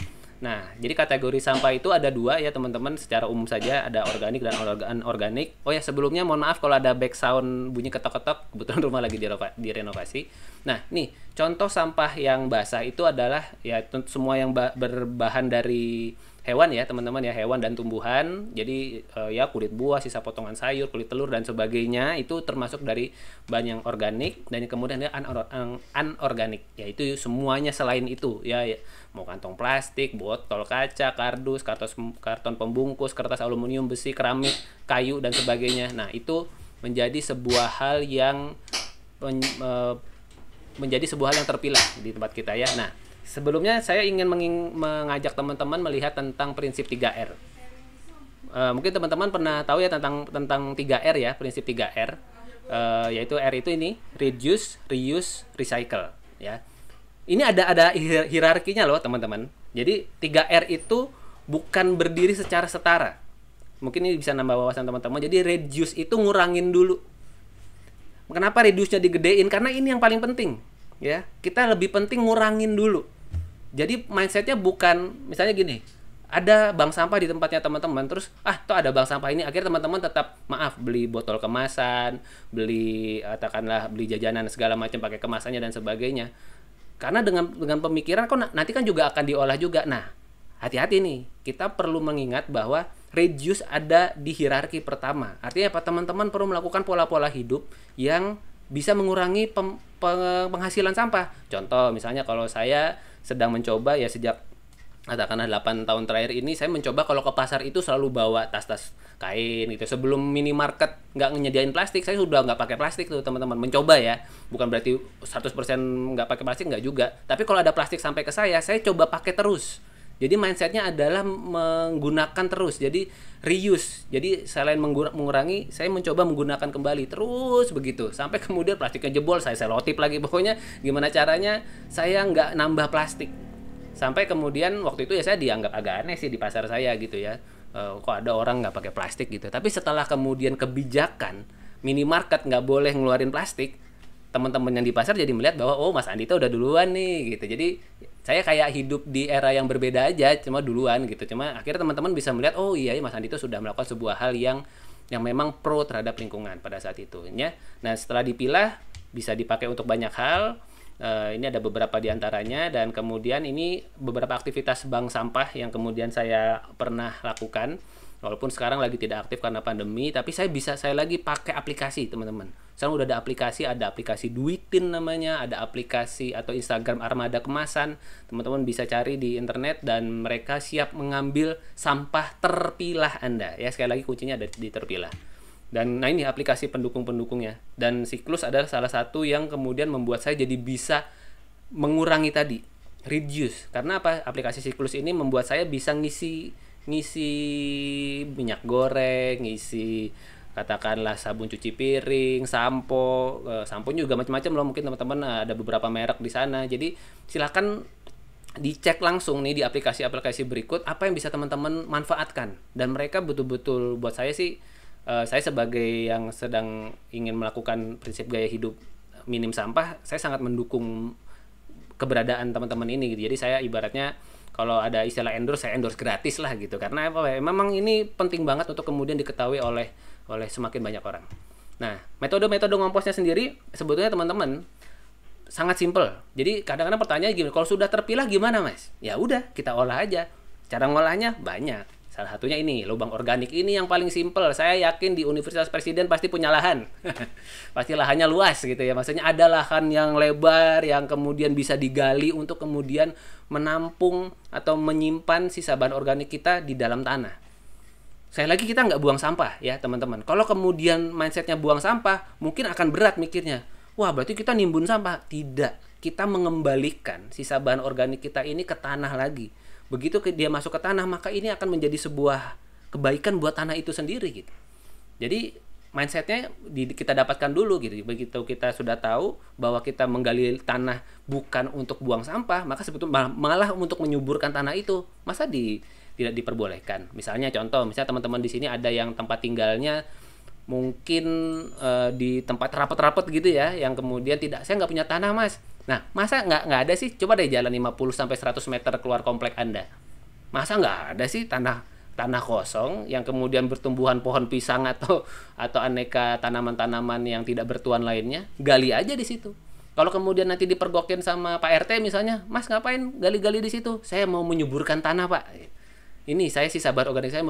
Nah, jadi kategori sampah itu ada dua ya teman-teman, secara umum saja ada organik dan anorganik. Oh ya, sebelumnya mohon maaf kalau ada back sound bunyi ketok-ketok, kebetulan rumah lagi direnovasi. Nah, nih contoh sampah yang basah itu adalah ya semua yang berbahan dari hewan ya teman-teman ya, hewan dan tumbuhan. Jadi ya kulit buah, sisa potongan sayur, kulit telur dan sebagainya itu termasuk dari bahan yang organik. Dan kemudian ada anorganik, yaitu semuanya selain itu ya, mau kantong plastik, botol kaca, kardus, karton pembungkus, kertas aluminium, besi, keramik, kayu dan sebagainya. Nah, itu menjadi sebuah hal yang terpilah di tempat kita ya. Nah, sebelumnya saya ingin mengajak teman-teman melihat tentang prinsip 3R. Mungkin teman-teman pernah tahu ya tentang 3R ya, prinsip 3R. Yaitu R itu ini, reduce, reuse, recycle ya. Ini ada hierarkinya loh teman-teman. Jadi 3R itu bukan berdiri secara setara. Mungkin ini bisa nambah wawasan teman-teman. Jadi reduce itu ngurangin dulu. Kenapa reduce-nya digedein? Karena ini yang paling penting ya. Kita lebih penting ngurangin dulu. Jadi mindsetnya bukan misalnya gini, ada bank sampah di tempatnya teman-teman, terus toh ada bank sampah ini, akhirnya teman-teman tetap beli botol kemasan, beli katakanlah beli jajanan segala macam pakai kemasannya dan sebagainya. Karena dengan pemikiran kok nanti kan juga akan diolah juga. Nah, hati-hati nih, kita perlu mengingat bahwa reduce ada di hierarki pertama. Artinya apa? Teman-teman perlu melakukan pola-pola hidup yang bisa mengurangi penghasilan sampah. Contoh misalnya kalau saya sedang mencoba ya sejak katakanlah 8 tahun terakhir ini, saya mencoba kalau ke pasar itu selalu bawa tas-tas kain gitu. Sebelum minimarket nggak nyediain plastik, saya sudah nggak pakai plastik tuh teman-teman. Mencoba ya, bukan berarti 100% nggak pakai plastik, nggak juga. Tapi kalau ada plastik sampai ke saya coba pakai terus. Jadi mindsetnya adalah menggunakan terus. Jadi reuse. Jadi selain mengurangi, saya mencoba menggunakan kembali terus begitu. Sampai kemudian plastiknya jebol, saya selotip lagi. Pokoknya gimana caranya saya nggak nambah plastik. Sampai kemudian waktu itu ya saya dianggap agak aneh sih di pasar saya gitu ya. Kok ada orang nggak pakai plastik gitu. Tapi setelah kemudian kebijakan minimarket nggak boleh ngeluarin plastik, teman-teman yang di pasar jadi melihat bahwa oh Mas Andito udah duluan nih gitu. Jadi saya kayak hidup di era yang berbeda aja, cuma duluan gitu. Cuma akhirnya teman-teman bisa melihat oh iya Mas Andito sudah melakukan sebuah hal yang memang pro terhadap lingkungan pada saat itu ya. Nah, setelah dipilah bisa dipakai untuk banyak hal. Ini ada beberapa di antaranya, dan kemudian ini beberapa aktivitas bank sampah yang kemudian saya pernah lakukan. Walaupun sekarang lagi tidak aktif karena pandemi, tapi saya lagi pakai aplikasi teman-teman. Sekarang udah ada aplikasi Duitin namanya, ada aplikasi atau Instagram Armada Kemasan. Teman-teman bisa cari di internet dan mereka siap mengambil sampah terpilah Anda. Ya, sekali lagi kuncinya ada di terpilah. Dan nah ini aplikasi pendukung-pendukungnya. Dan Siklus adalah salah satu yang kemudian membuat saya jadi bisa mengurangi tadi, reduce. Karena apa? Aplikasi Siklus ini membuat saya bisa ngisi minyak goreng, ngisi katakanlah sabun cuci piring, sampo juga macam-macam loh. Mungkin teman-teman ada beberapa merek di sana. Jadi silakan dicek langsung nih di aplikasi-aplikasi berikut apa yang bisa teman-teman manfaatkan. Dan mereka betul-betul buat saya sih, saya sebagai yang sedang ingin melakukan prinsip gaya hidup minim sampah, saya sangat mendukung keberadaan teman-teman ini gitu. Jadi saya ibaratnya kalau ada istilah endorse, saya endorse gratis lah gitu. Karena apa ya? Memang ini penting banget untuk kemudian diketahui oleh semakin banyak orang. Nah, metode-metode ngomposnya sendiri sebetulnya teman-teman sangat simpel. Jadi kadang-kadang pertanyaan gini, kalau sudah terpilah gimana Mas? Ya udah, kita olah aja. Cara ngolahnya banyak. Salah satunya ini, lubang organik ini yang paling simpel. Saya yakin di Universitas Presiden pasti punya lahan. Pasti lahannya luas gitu ya. Maksudnya ada lahan yang lebar yang kemudian bisa digali untuk kemudian menampung atau menyimpan sisa bahan organik kita di dalam tanah. Sekali lagi kita nggak buang sampah ya teman-teman. Kalau kemudian mindsetnya buang sampah, mungkin akan berat mikirnya. Wah berarti kita nimbun sampah. Tidak. kita mengembalikan sisa bahan organik kita ini ke tanah lagi. Begitu dia masuk ke tanah, maka ini akan menjadi sebuah kebaikan buat tanah itu sendiri gitu. Jadi mindsetnya kita dapatkan dulu gitu. Begitu kita sudah tahu bahwa kita menggali tanah bukan untuk buang sampah, maka sebetulnya malah untuk menyuburkan tanah itu. Masa tidak diperbolehkan? Misalnya contoh, misalnya teman-teman di sini ada yang tempat tinggalnya mungkin di tempat rapet-rapet gitu ya, yang kemudian saya nggak punya tanah mas. Nah, masa nggak ada sih? Coba deh jalan 50-100 meter keluar komplek Anda. Masa nggak ada sih tanah kosong yang kemudian bertumbuhan pohon pisang atau aneka tanaman-tanaman yang tidak bertuan lainnya? Gali aja di situ. Kalau kemudian nanti dipergokin sama Pak RT misalnya, Mas ngapain gali-gali di situ? Saya mau menyuburkan tanah Pak. Ini saya sisa bahan organik saya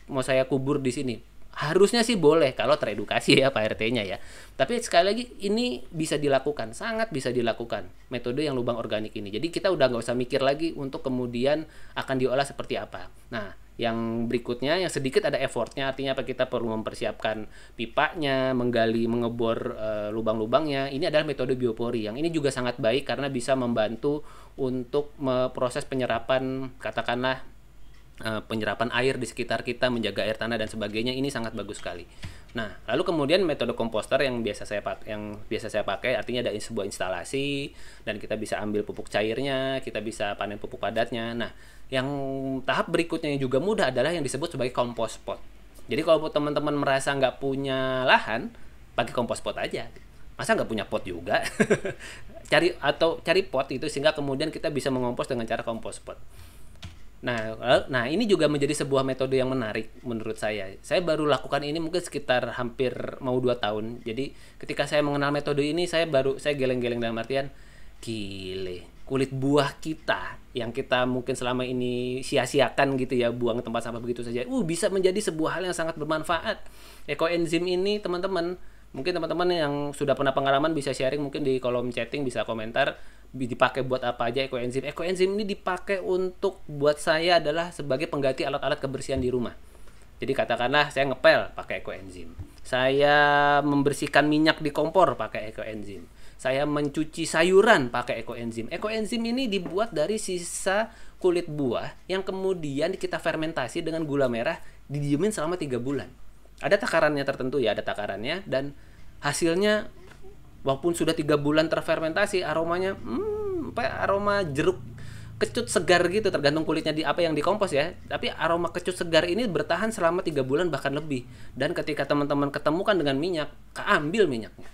mau saya kubur di sini. Harusnya sih boleh kalau teredukasi ya Pak RT-nya ya. Tapi sekali lagi ini bisa dilakukan, sangat bisa dilakukan metode yang lubang organik ini. Jadi kita udah nggak usah mikir lagi untuk kemudian akan diolah seperti apa. Nah, yang berikutnya yang sedikit ada effortnya, artinya apa, kita perlu mempersiapkan pipanya, mengebor lubang-lubangnya. Ini adalah metode biopori yang ini juga sangat baik karena bisa membantu untuk proses penyerapan, katakanlah penyerapan air di sekitar kita, menjaga air tanah dan sebagainya. Ini sangat bagus sekali. Nah, lalu kemudian metode komposter yang biasa saya pakai, artinya ada sebuah instalasi dan kita bisa ambil pupuk cairnya, kita bisa panen pupuk padatnya. Nah, yang tahap berikutnya yang juga mudah adalah yang disebut sebagai compost pot. Jadi kalau teman-teman merasa nggak punya lahan, pakai compost pot aja. Masa nggak punya pot juga? cari pot itu sehingga kemudian kita bisa mengompos dengan cara compost pot. Nah, ini juga menjadi sebuah metode yang menarik menurut saya. Saya baru lakukan ini mungkin sekitar hampir mau 2 tahun. Jadi ketika saya mengenal metode ini, saya geleng-geleng dalam artian, gile, kulit buah kita yang kita mungkin selama ini sia-siakan gitu ya, buang tempat sampah begitu saja. Bisa menjadi sebuah hal yang sangat bermanfaat. Ekoenzim ini teman-teman, mungkin teman-teman yang sudah pernah pengalaman bisa sharing, mungkin di kolom chatting bisa komentar dipakai buat apa aja ekoenzim. Ekoenzim ini dipakai untuk, buat saya adalah sebagai pengganti alat-alat kebersihan di rumah. Jadi katakanlah saya ngepel pakai ekoenzim. Saya membersihkan minyak di kompor pakai ekoenzim. Saya mencuci sayuran pakai ekoenzim. Ekoenzim ini dibuat dari sisa kulit buah yang kemudian kita fermentasi dengan gula merah, didiemin selama 3 bulan. Ada takarannya tertentu ya, ada takarannya, dan hasilnya walaupun sudah 3 bulan terfermentasi, aromanya aroma jeruk kecut segar gitu, tergantung kulitnya di apa yang dikompos ya. Tapi aroma kecut segar ini bertahan selama 3 bulan bahkan lebih. Dan ketika teman-teman ketemukan dengan minyak, keambil minyaknya.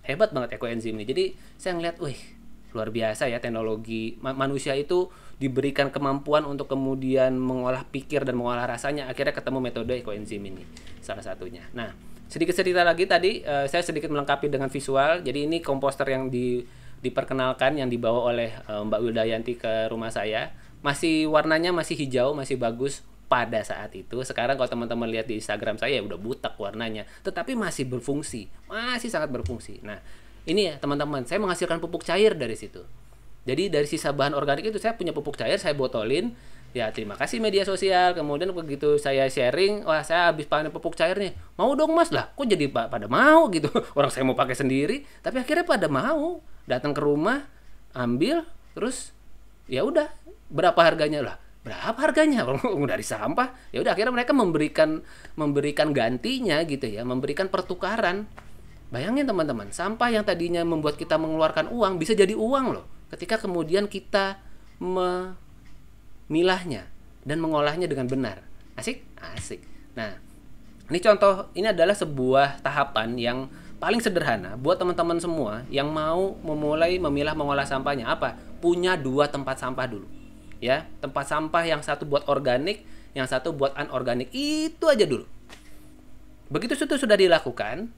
Hebat banget ekoenzim ini. Jadi saya ngeliat, luar biasa ya teknologi. Manusia itu diberikan kemampuan untuk kemudian mengolah pikir dan mengolah rasanya. Akhirnya ketemu metode ekoenzim ini salah satunya. Nah, sedikit cerita lagi tadi, saya sedikit melengkapi dengan visual. Jadi ini komposter yang diperkenalkan, yang dibawa oleh Mbak Wildayanti ke rumah saya. Warnanya masih hijau, masih bagus pada saat itu. Sekarang kalau teman-teman lihat di Instagram saya udah butak warnanya, tetapi masih berfungsi, masih sangat berfungsi. Nah, ini ya teman-teman, saya menghasilkan pupuk cair dari situ. Jadi dari sisa bahan organik itu saya punya pupuk cair, saya botolin. Ya terima kasih media sosial. Kemudian begitu saya sharing, wah saya habis panen pupuk cair nih, mau dong mas. Lah kok jadi pada mau gitu. Orang saya mau pakai sendiri, tapi akhirnya pada mau datang ke rumah, ambil, terus ya udah, berapa harganya? Lah berapa harganya? Dari sampah. Ya udah, akhirnya mereka memberikan gantinya gitu ya, memberikan pertukaran. Bayangin teman-teman, sampah yang tadinya membuat kita mengeluarkan uang bisa jadi uang loh, ketika kemudian kita memilahnya dan mengolahnya dengan benar. Asik? Asik. Nah, ini contoh, ini adalah sebuah tahapan yang paling sederhana buat teman-teman semua yang mau memulai memilah mengolah sampahnya. Apa? Punya 2 tempat sampah dulu. Ya, tempat sampah yang satu buat organik, yang satu buat anorganik. Itu aja dulu. Begitu itu sudah dilakukan,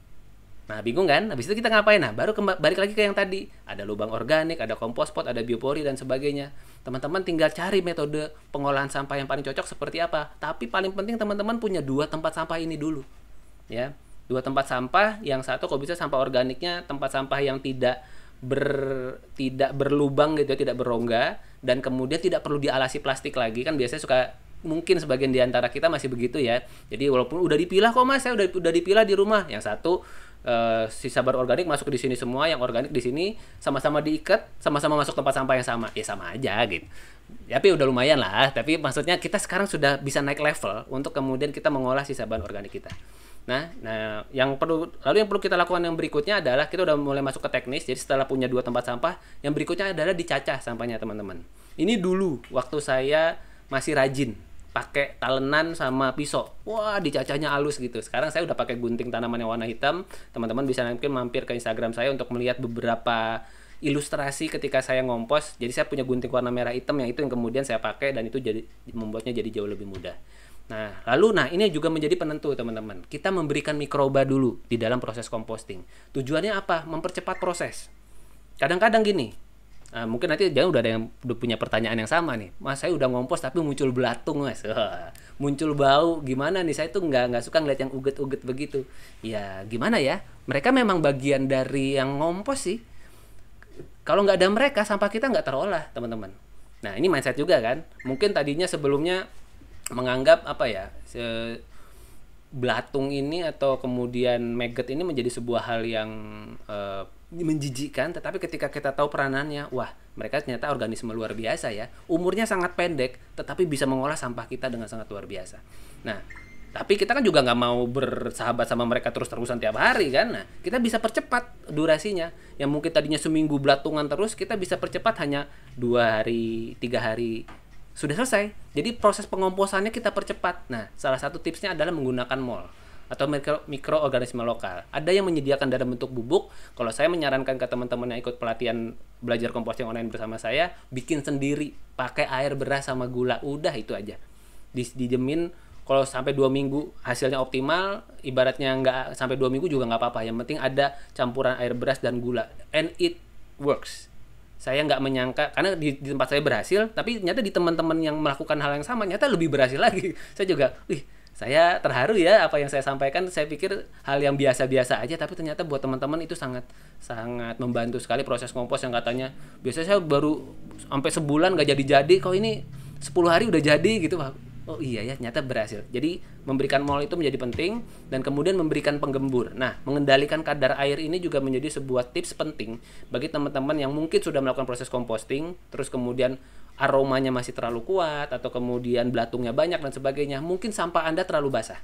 nah bingung kan? Habis itu kita ngapain? Nah, baru balik lagi ke yang tadi. Ada lubang organik, ada compost pot, ada biopori dan sebagainya. Teman-teman tinggal cari metode pengolahan sampah yang paling cocok seperti apa. Tapi paling penting teman-teman punya 2 tempat sampah ini dulu. Ya, 2 tempat sampah, yang satu kalau bisa sampah organiknya tempat sampah yang tidak berlubang gitu, tidak berongga, dan kemudian tidak perlu dialasi plastik lagi. Kan biasanya suka, mungkin sebagian di antara kita masih begitu ya. Jadi walaupun udah dipilah kok mas, saya udah dipilah di rumah. Yang satu sisa berorganik masuk di sini semua, yang organik di sini sama-sama diikat, sama-sama masuk tempat sampah yang sama, ya sama aja gitu. Tapi udah lumayan lah. Tapi maksudnya kita sekarang sudah bisa naik level untuk kemudian kita mengolah sisa bahan organik kita. Nah, yang perlu kita lakukan yang berikutnya adalah kita udah mulai masuk ke teknis. Jadi setelah punya 2 tempat sampah, yang berikutnya adalah dicacah sampahnya, teman-teman. Ini dulu waktu saya masih rajin pakai talenan sama pisau. Wah, dicacahnya halus gitu. Sekarang saya udah pakai gunting tanaman yang warna hitam. Teman-teman bisa nanti mampir ke Instagram saya untuk melihat beberapa ilustrasi ketika saya ngompos. Jadi saya punya gunting warna merah hitam yang itu yang kemudian saya pakai, dan itu jadi membuatnya jadi jauh lebih mudah. Nah, ini juga menjadi penentu, teman-teman. Kita memberikan mikroba dulu di dalam proses composting. Tujuannya apa? Mempercepat proses. Kadang-kadang gini, mungkin nanti jangan udah ada yang udah punya pertanyaan yang sama nih. Mas, saya udah ngompos tapi muncul belatung, Mas. Muncul bau, gimana nih? Saya tuh nggak suka ngeliat yang uget-uget begitu. Ya, gimana ya? Mereka memang bagian dari yang ngompos sih. Kalau nggak ada mereka, sampah kita nggak terolah, teman-teman. Nah, ini mindset juga kan. Mungkin tadinya sebelumnya menganggap belatung ini atau kemudian maggot ini menjadi sebuah hal yang menjijikkan, tetapi ketika kita tahu peranannya, wah, mereka ternyata organisme luar biasa ya. Umurnya sangat pendek, tetapi bisa mengolah sampah kita dengan sangat luar biasa. Nah, tapi kita kan juga nggak mau bersahabat sama mereka terus-terusan tiap hari kan. Nah, kita bisa percepat durasinya. Yang mungkin tadinya seminggu belatungan terus, kita bisa percepat hanya 2 hari, 3 hari. Sudah selesai. Jadi proses pengomposannya kita percepat. Nah, salah satu tipsnya adalah menggunakan mol atau mikroorganisme lokal. Ada yang menyediakan dalam bentuk bubuk. Kalau saya menyarankan ke teman-teman yang ikut pelatihan belajar composting online bersama saya, bikin sendiri, pakai air beras sama gula. Udah itu aja. Dijamin kalau sampai 2 minggu hasilnya optimal, ibaratnya nggak sampai 2 minggu juga nggak apa-apa. Yang penting ada campuran air beras dan gula. And it works. Saya nggak menyangka, karena di tempat saya berhasil, tapi ternyata di teman-teman yang melakukan hal yang sama, ternyata lebih berhasil lagi. Saya juga, saya terharu ya apa yang saya sampaikan. Saya pikir hal yang biasa-biasa aja, tapi ternyata buat teman-teman itu sangat membantu sekali proses kompos yang katanya, biasanya saya baru sampai sebulan nggak jadi-jadi, kok ini 10 hari udah jadi gitu. Oh iya ya, ternyata berhasil. Jadi memberikan mol itu menjadi penting, dan kemudian memberikan penggembur. Nah, mengendalikan kadar air ini juga menjadi sebuah tips penting bagi teman-teman yang mungkin sudah melakukan proses composting, terus kemudian aromanya masih terlalu kuat, atau kemudian belatungnya banyak dan sebagainya. Mungkin sampah Anda terlalu basah.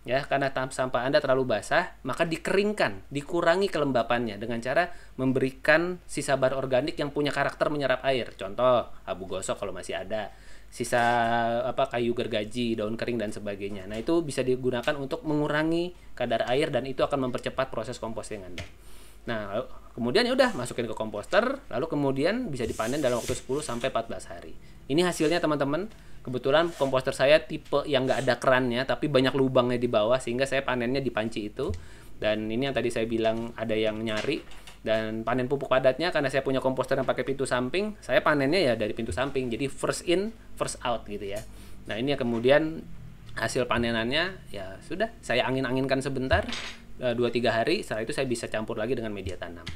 Ya, karena sampah Anda terlalu basah, maka dikeringkan, dikurangi kelembapannya dengan cara memberikan sisa bahan organik yang punya karakter menyerap air. Contoh, abu gosok kalau masih ada, sisa kayu gergaji, daun kering dan sebagainya. Nah, itu bisa digunakan untuk mengurangi kadar air, dan itu akan mempercepat proses composting Anda. Nah, kemudian ya udah masukin ke komposter, lalu kemudian bisa dipanen dalam waktu 10 sampai 14 hari. Ini hasilnya, teman-teman. Kebetulan komposter saya tipe yang nggak ada kerannya tapi banyak lubangnya di bawah, sehingga saya panennya di panci itu. Dan ini yang tadi saya bilang ada yang nyari. Dan panen pupuk padatnya, karena saya punya komposter yang pakai pintu samping, saya panennya ya dari pintu samping. Jadi first in, first out gitu ya. Nah, ini kemudian hasil panenannya ya sudah saya angin-anginkan sebentar, 2-3 hari. Setelah itu saya bisa campur lagi dengan media tanam.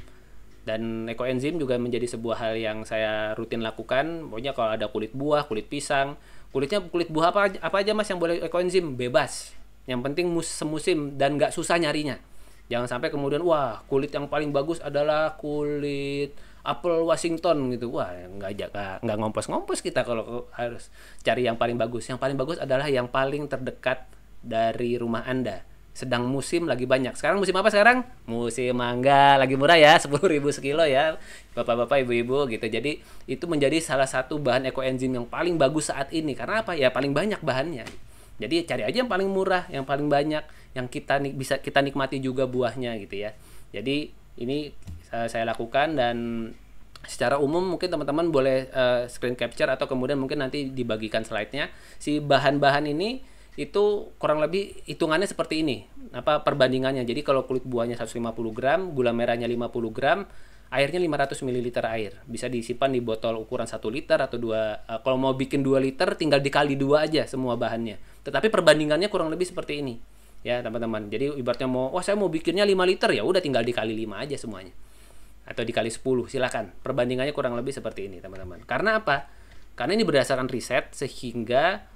Dan ekoenzim juga menjadi sebuah hal yang saya rutin lakukan. Pokoknya kalau ada kulit buah, kulit pisang, kulit buah apa aja Mas yang boleh ekoenzim, bebas. Yang penting semusim dan nggak susah nyarinya. Jangan sampai kemudian, wah, kulit yang paling bagus adalah kulit apel Washington gitu. Wah, nggak ngompos-ngompos kita kalau harus cari yang paling bagus. Yang paling bagus adalah yang paling terdekat dari rumah Anda. Sedang musim lagi banyak. Sekarang musim apa sekarang? Musim mangga, lagi murah ya, 10.000 sekilo ya. Bapak-bapak, ibu-ibu gitu. Jadi itu menjadi salah satu bahan ekoenzim yang paling bagus saat ini. Karena apa? Ya paling banyak bahannya. Jadi cari aja yang paling murah, yang paling banyak, yang bisa kita nikmati juga buahnya gitu ya. Jadi ini saya lakukan, dan secara umum mungkin teman-teman boleh screen capture atau kemudian mungkin nanti dibagikan slide-nya. Si bahan-bahan ini itu kurang lebih hitungannya seperti ini. Perbandingannya. Jadi kalau kulit buahnya 150 gram, gula merahnya 50 gram, airnya 500 ml air. Bisa disimpan di botol ukuran 1 liter atau 2. Kalau mau bikin 2 liter tinggal dikali 2 aja semua bahannya. Tetapi perbandingannya kurang lebih seperti ini. Ya, teman-teman. Jadi ibaratnya saya mau bikinnya 5 liter, ya udah tinggal dikali 5 aja semuanya. Atau dikali 10, silakan. Perbandingannya kurang lebih seperti ini, teman-teman. Karena apa? Karena ini berdasarkan riset, sehingga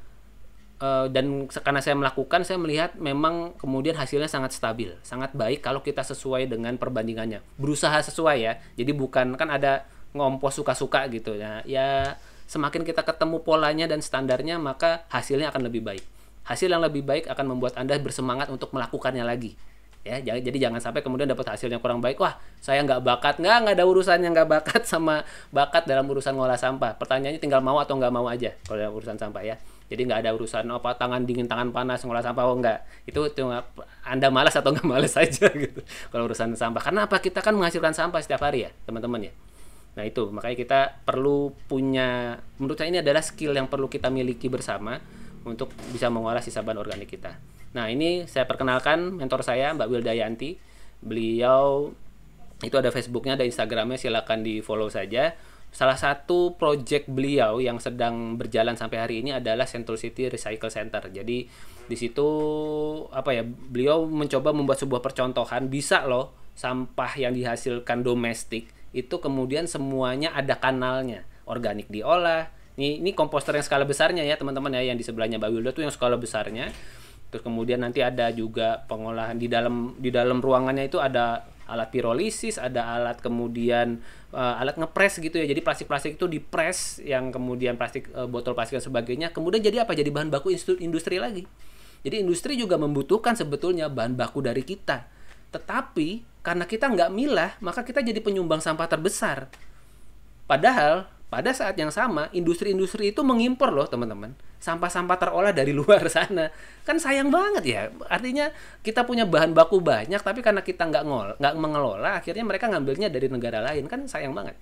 karena saya melakukan, saya melihat memang kemudian hasilnya sangat stabil, sangat baik kalau kita sesuai dengan perbandingannya, berusaha sesuai ya. Jadi bukan kan ada ngompos suka-suka gitu ya. Ya semakin kita ketemu polanya dan standarnya, maka hasilnya akan lebih baik. Hasil yang lebih baik akan membuat Anda bersemangat untuk melakukannya lagi. Ya, jadi jangan sampai kemudian dapat hasil yang kurang baik. Wah, saya nggak bakat. Nggak ada urusannya nggak bakat sama bakat dalam urusan ngolah sampah. Pertanyaannya tinggal mau atau nggak mau aja kalau dalam urusan sampah ya. Jadi nggak ada urusan apa tangan dingin, tangan panas ngolah sampah. Oh nggak. Itu Anda malas atau nggak malas aja gitu. Kalau urusan sampah. Karena apa? Kita kan menghasilkan sampah setiap hari ya, teman-teman ya. Nah itu, makanya kita perlu punya, menurut saya ini adalah skill yang perlu kita miliki bersama untuk bisa mengolah sisa bahan organik kita. Nah ini saya perkenalkan mentor saya Mbak Wildayanti. Beliau itu ada Facebooknya, ada Instagramnya, silakan di follow saja. Salah satu project beliau yang sedang berjalan sampai hari ini adalah Sentul City Recycle Center. Jadi di situ apa ya, beliau mencoba membuat sebuah percontohan, bisa loh sampah yang dihasilkan domestik itu kemudian semuanya ada kanalnya, organik diolah. Ini komposter yang skala besarnya ya teman-teman ya, yang di sebelahnya Mbak Wilda tuh yang skala besarnya. Terus kemudian nanti ada juga pengolahan di dalam ruangannya, itu ada alat pirolisis, ada alat kemudian alat ngepres gitu ya. Jadi plastik-plastik itu dipres, yang kemudian plastik botol plastik dan sebagainya. Kemudian jadi apa? Jadi bahan baku industri lagi. Jadi industri juga membutuhkan sebetulnya bahan baku dari kita. Tetapi karena kita nggak milah, maka kita jadi penyumbang sampah terbesar. Padahal pada saat yang sama, industri-industri itu mengimpor loh teman-teman. Sampah-sampah terolah dari luar sana. Kan sayang banget ya. Artinya kita punya bahan baku banyak, tapi karena kita nggak mengelola, akhirnya mereka ngambilnya dari negara lain. Kan sayang banget.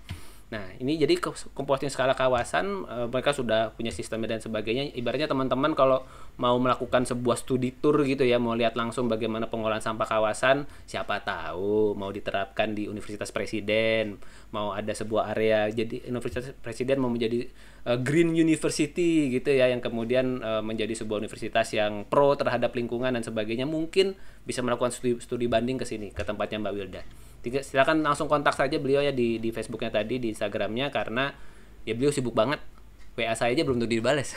Nah, ini jadi composting skala kawasan, mereka sudah punya sistemnya dan sebagainya. Ibaratnya teman-teman kalau mau melakukan sebuah studi tour gitu ya, mau lihat langsung bagaimana pengolahan sampah kawasan, siapa tahu mau diterapkan di Universitas Presiden, mau ada sebuah area, jadi Universitas Presiden mau menjadi Green University gitu ya, yang kemudian menjadi sebuah universitas yang pro terhadap lingkungan dan sebagainya, mungkin bisa melakukan studi banding ke sini, ke tempatnya Mbak Wilda. Silakan langsung kontak saja beliau ya di Facebooknya tadi, di Instagramnya, karena ya beliau sibuk banget. WA saya aja belum tentu dibalas.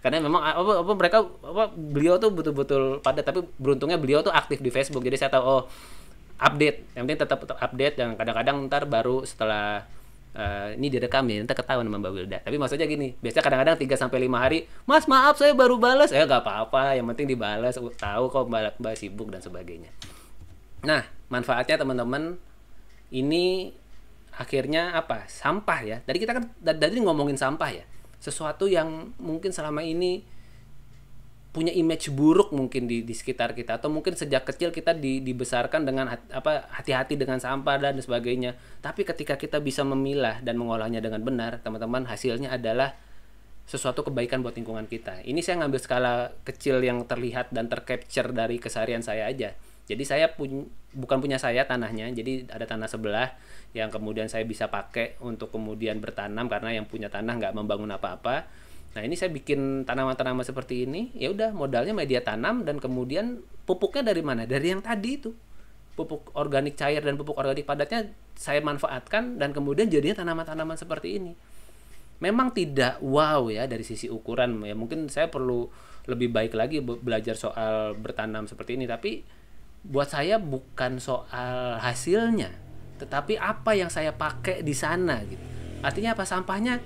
Karena memang beliau tuh betul-betul padat, tapi beruntungnya beliau tuh aktif di Facebook. Jadi saya tahu update. Yang penting tetap update, dan kadang-kadang ntar baru setelah ini direkam ya, nanti ketahuan sama Mbak Wilda. Tapi maksudnya gini, biasanya kadang-kadang 3-5 hari, "Mas, maaf saya baru balas." Gak apa-apa, yang penting dibalas, tahu kok Mbak sibuk dan sebagainya. Nah, manfaatnya teman-teman, ini akhirnya apa? Sampah ya. Tadi kita kan dari ngomongin sampah ya. Sesuatu yang mungkin selama ini punya image buruk mungkin di sekitar kita, atau mungkin sejak kecil kita dibesarkan dengan hati-hati dengan sampah dan sebagainya. Tapi ketika kita bisa memilah dan mengolahnya dengan benar, teman-teman, hasilnya adalah sesuatu kebaikan buat lingkungan kita. Ini saya ngambil skala kecil yang terlihat dan tercapture dari keseharian saya aja. Jadi saya bukan punya saya tanahnya, jadi ada tanah sebelah yang kemudian saya bisa pakai untuk kemudian bertanam, karena yang punya tanah nggak membangun apa-apa. Nah ini saya bikin tanaman-tanaman seperti ini, ya udah modalnya media tanam, dan kemudian pupuknya dari mana? Dari yang tadi itu, pupuk organik cair dan pupuk organik padatnya saya manfaatkan, dan kemudian jadinya tanaman-tanaman seperti ini. Memang tidak wow ya dari sisi ukuran, ya mungkin saya perlu lebih baik lagi belajar soal bertanam seperti ini, tapi buat saya bukan soal hasilnya, tetapi apa yang saya pakai di sana gitu. Artinya apa? Sampahnya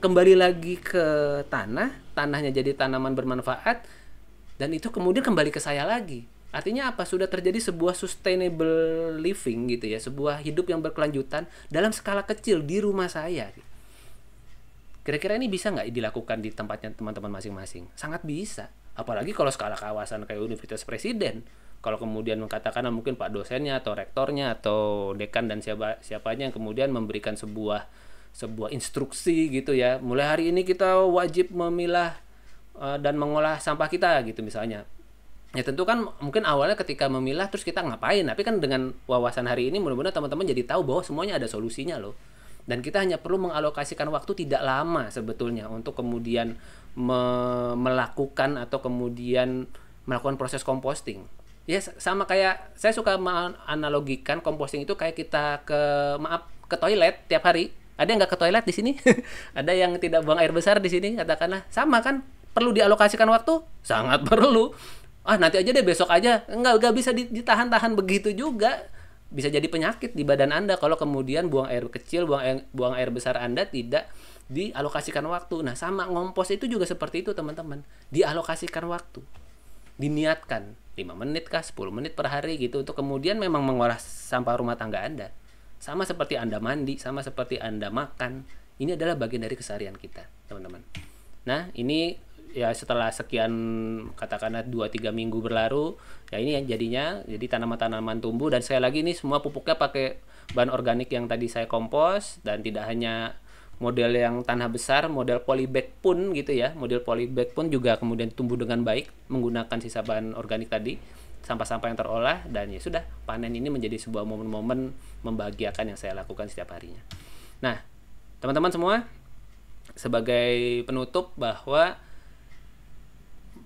kembali lagi ke tanahnya jadi tanaman bermanfaat, dan itu kemudian kembali ke saya lagi. Artinya apa? Sudah terjadi sebuah sustainable living gitu ya, sebuah hidup yang berkelanjutan dalam skala kecil di rumah saya. Kira-kira ini bisa nggak dilakukan di tempatnya teman-teman masing-masing? Sangat bisa. Apalagi kalau skala kawasan kayak Universitas Presiden. Kalau kemudian mengatakan mungkin Pak dosennya atau rektornya atau dekan dan siapanya yang kemudian memberikan sebuah instruksi gitu ya. Mulai hari ini kita wajib memilah dan mengolah sampah kita gitu misalnya. Ya tentu kan mungkin awalnya ketika memilah terus kita ngapain, tapi kan dengan wawasan hari ini mudah-mudahan teman-teman jadi tahu bahwa semuanya ada solusinya loh. Dan kita hanya perlu mengalokasikan waktu tidak lama sebetulnya untuk kemudian melakukan atau kemudian melakukan proses composting. Ya sama kayak saya suka menganalogikan composting itu kayak kita ke toilet tiap hari. Ada yang nggak ke toilet di sini? Ada yang tidak buang air besar di sini, katakanlah. Sama kan? perlu dialokasikan waktu? Sangat perlu. Ah, nanti aja deh, besok aja. Enggak bisa ditahan-tahan begitu juga. Bisa jadi penyakit di badan Anda kalau kemudian buang air kecil, buang air besar Anda tidak dialokasikan waktu. Nah, sama ngompos itu juga seperti itu, teman-teman. Dialokasikan waktu. Diniatkan 5 menit kah, 10 menit per hari gitu untuk kemudian memang mengolah sampah rumah tangga Anda. Sama seperti Anda mandi, sama seperti Anda makan. Ini adalah bagian dari keseharian kita, teman-teman. Nah, ini ya setelah sekian katakanlah 2-3 minggu berlalu, ya ini yang jadinya jadi tanaman-tanaman tumbuh, dan sekali lagi ini semua pupuknya pakai bahan organik yang tadi saya kompos, dan tidak hanya model yang tanah besar, model polybag pun gitu ya. Model polybag pun juga kemudian tumbuh dengan baik menggunakan sisa bahan organik tadi, sampah-sampah yang terolah, dan ya sudah, panen ini menjadi sebuah momen-momen membahagiakan yang saya lakukan setiap harinya. Nah, teman-teman semua, sebagai penutup bahwa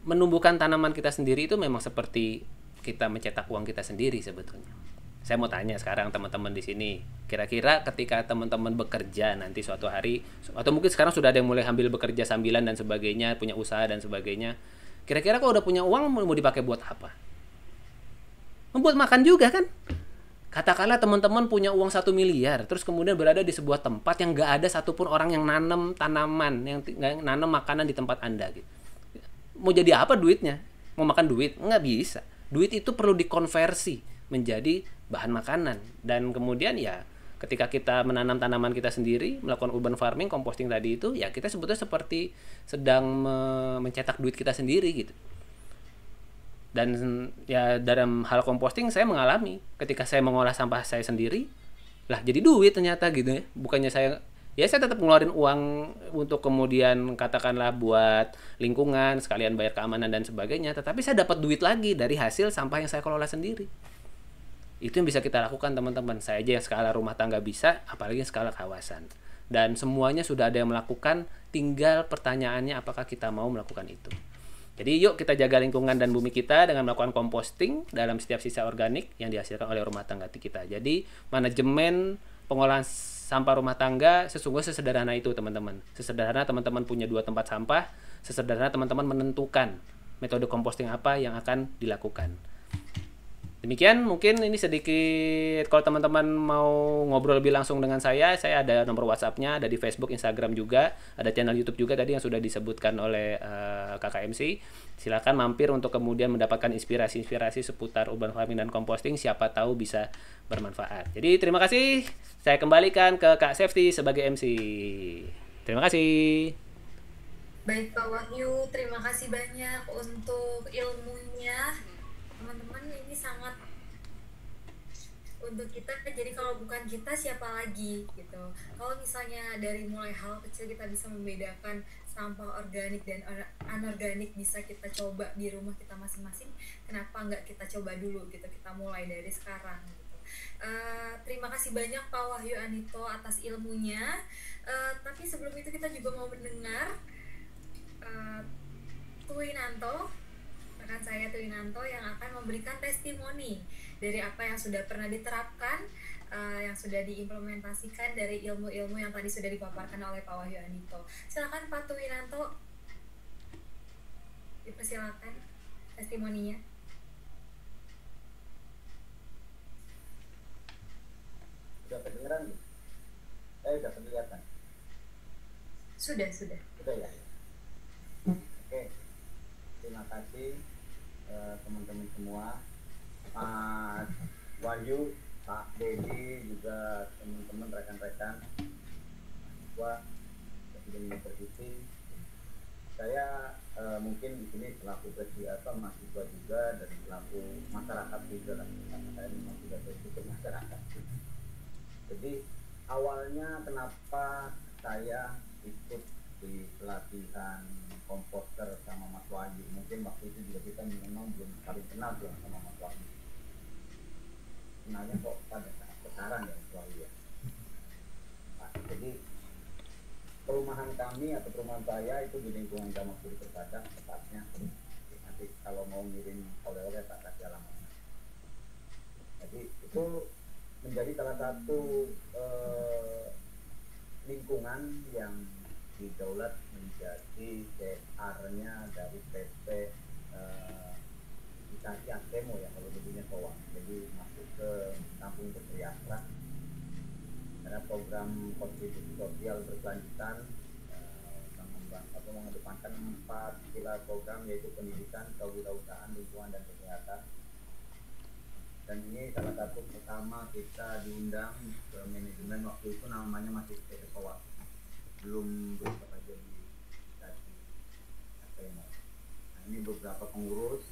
menumbuhkan tanaman kita sendiri itu memang seperti kita mencetak uang kita sendiri sebetulnya. Saya mau tanya sekarang teman-teman di sini, kira-kira ketika teman-teman bekerja nanti suatu hari, atau mungkin sekarang sudah ada yang mulai ambil bekerja sambilan dan sebagainya, punya usaha dan sebagainya, kira-kira kalau udah punya uang mau dipakai buat apa? Membuat makan juga kan? Katakanlah teman-teman punya uang 1 miliar, terus kemudian berada di sebuah tempat yang nggak ada satupun orang yang nanam tanaman, yang nanam makanan di tempat Anda gitu. Mau jadi apa duitnya? Mau makan duit? Nggak bisa. Duit itu perlu dikonversi menjadi bahan makanan. Dan kemudian ya ketika kita menanam tanaman kita sendiri, melakukan urban farming, composting tadi itu, ya kita sebetulnya seperti sedang mencetak duit kita sendiri gitu. Dan ya dalam hal composting saya mengalami ketika saya mengolah sampah saya sendiri, lah jadi duit ternyata gitu ya. Bukannya saya tetap ngeluarin uang untuk kemudian katakanlah buat lingkungan, sekalian bayar keamanan dan sebagainya, tetapi saya dapat duit lagi dari hasil sampah yang saya kelola sendiri. Itu yang bisa kita lakukan, teman-teman. Saya aja yang skala rumah tangga bisa, apalagi yang skala kawasan. Dan semuanya sudah ada yang melakukan, tinggal pertanyaannya apakah kita mau melakukan itu. Jadi yuk kita jaga lingkungan dan bumi kita dengan melakukan composting dalam setiap sisa organik yang dihasilkan oleh rumah tangga kita. Jadi manajemen pengolahan sampah rumah tangga sesungguhnya sesederhana itu, teman-teman. Sesederhana teman-teman punya 2 tempat sampah, sesederhana teman-teman menentukan metode composting apa yang akan dilakukan. Demikian mungkin ini sedikit, kalau teman-teman mau ngobrol lebih langsung dengan saya ada nomor WhatsApp-nya, ada di Facebook, Instagram juga, ada channel YouTube juga tadi yang sudah disebutkan oleh Kakak MC. Silakan mampir untuk kemudian mendapatkan inspirasi-inspirasi seputar urban farming dan composting, siapa tahu bisa bermanfaat. Jadi terima kasih, saya kembalikan ke Kak Safety sebagai MC. Terima kasih. Baik Pak Wahyu, terima kasih banyak untuk ilmunya. Teman-teman, ini sangat untuk kita, jadi kalau bukan kita siapa lagi gitu. Kalau misalnya dari mulai hal kecil kita bisa membedakan sampah organik dan anorganik, bisa kita coba di rumah kita masing-masing, kenapa nggak kita coba dulu gitu, kita mulai dari sekarang gitu. Terima kasih banyak Pak Wahyu Anito atas ilmunya. Tapi sebelum itu kita juga mau mendengar Tuinanto, rekan saya Tuinanto, yang akan memberikan testimoni dari apa yang sudah pernah diterapkan, yang sudah diimplementasikan dari ilmu-ilmu yang tadi sudah dipaparkan oleh Pak Wahyu Anito. Silakan Pak Tuinanto, dipersilakan testimoninya. Sudah kedengeran? Sudah kelihatan? Sudah ya. Oke, terima kasih teman-teman semua, Mas Wahyu, Pak Dedi, juga teman-teman rekan-rekan mahasiswa Presiden University. Saya mungkin di sini selaku mahasiswa juga dan selaku masyarakat juga, karena saya memang sudah berpikir masyarakat. Jadi awalnya kenapa saya ikut di pelatihan komposter sama Mas Wahyu, mungkin waktu itu juga kita memang belum saling kenal sama Mas Wahyu. Kenalnya kok pada saat sekarang ya Mas Wahyu ya. Nah, jadi perumahan kami atau perumahan saya itu di lingkungan Damas Budi Persada tepatnya. Nanti kalau mau ngirim oleh-oleh tak kasih alamatnya. Jadi itu menjadi salah satu lingkungan yang didaulat menjadi R-nya dari PT Hitachi Astemo ya, kalau dulunya Towa. Jadi masuk ke kampung bersejahtera. Ada program kontribusi sosial berkelanjutan, mengedepankan 4 pilar program, yaitu pendidikan, kewirausahaan, lingkungan, dan kesehatan. Dan ini salah satu pertama kita diundang ke manajemen, waktu itu namanya masih PT Towa, belum bekerja di Astemo. Nah, ini beberapa pengurus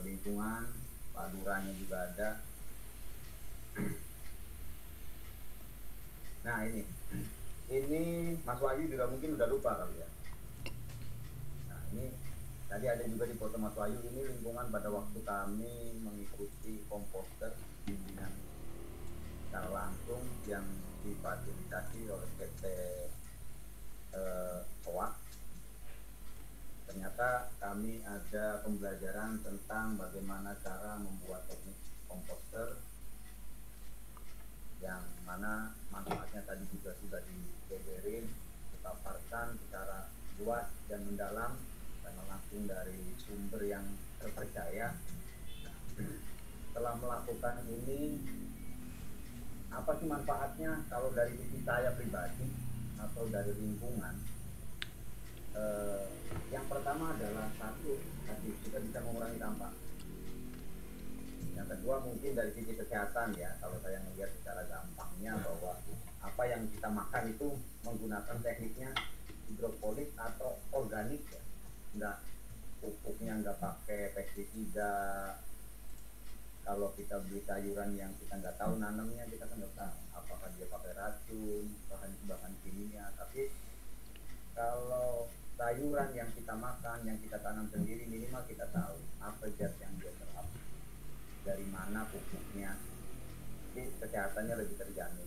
lingkungan, Pak Lurahnya juga ada. Nah ini Mas Wahyu juga mungkin udah lupa kali ya. Nah ini tadi ada juga di foto Mas Wahyu, ini lingkungan pada waktu kami mengikuti komposter bimbingan secara langsung yang difasilitasi oleh PT Towa. Ternyata kami ada pembelajaran tentang bagaimana cara membuat teknik komposter, yang mana manfaatnya tadi juga sudah dibeberin, dipaparkan secara luas dan mendalam karena langsung dari sumber yang terpercaya. Setelah melakukan ini, apa sih manfaatnya kalau dari sisi saya pribadi atau dari lingkungan? Yang pertama adalah satu, tadi kita bisa mengurangi dampak. Yang kedua mungkin dari sisi kesehatan ya, kalau saya melihat secara gampangnya bahwa apa yang kita makan itu menggunakan tekniknya hidroponik atau organik ya, nggak, pupuknya nggak pakai pestisida. Kalau kita beli sayuran yang kita nggak tahu nanamnya, kita kan nggak tahu apakah dia pakai racun, bahan kimia. Tapi kalau sayuran yang kita makan, yang kita tanam sendiri, minimal kita tahu apa zat yang dia serap, dari mana pupuknya, jadi kesehatannya lebih terjamin.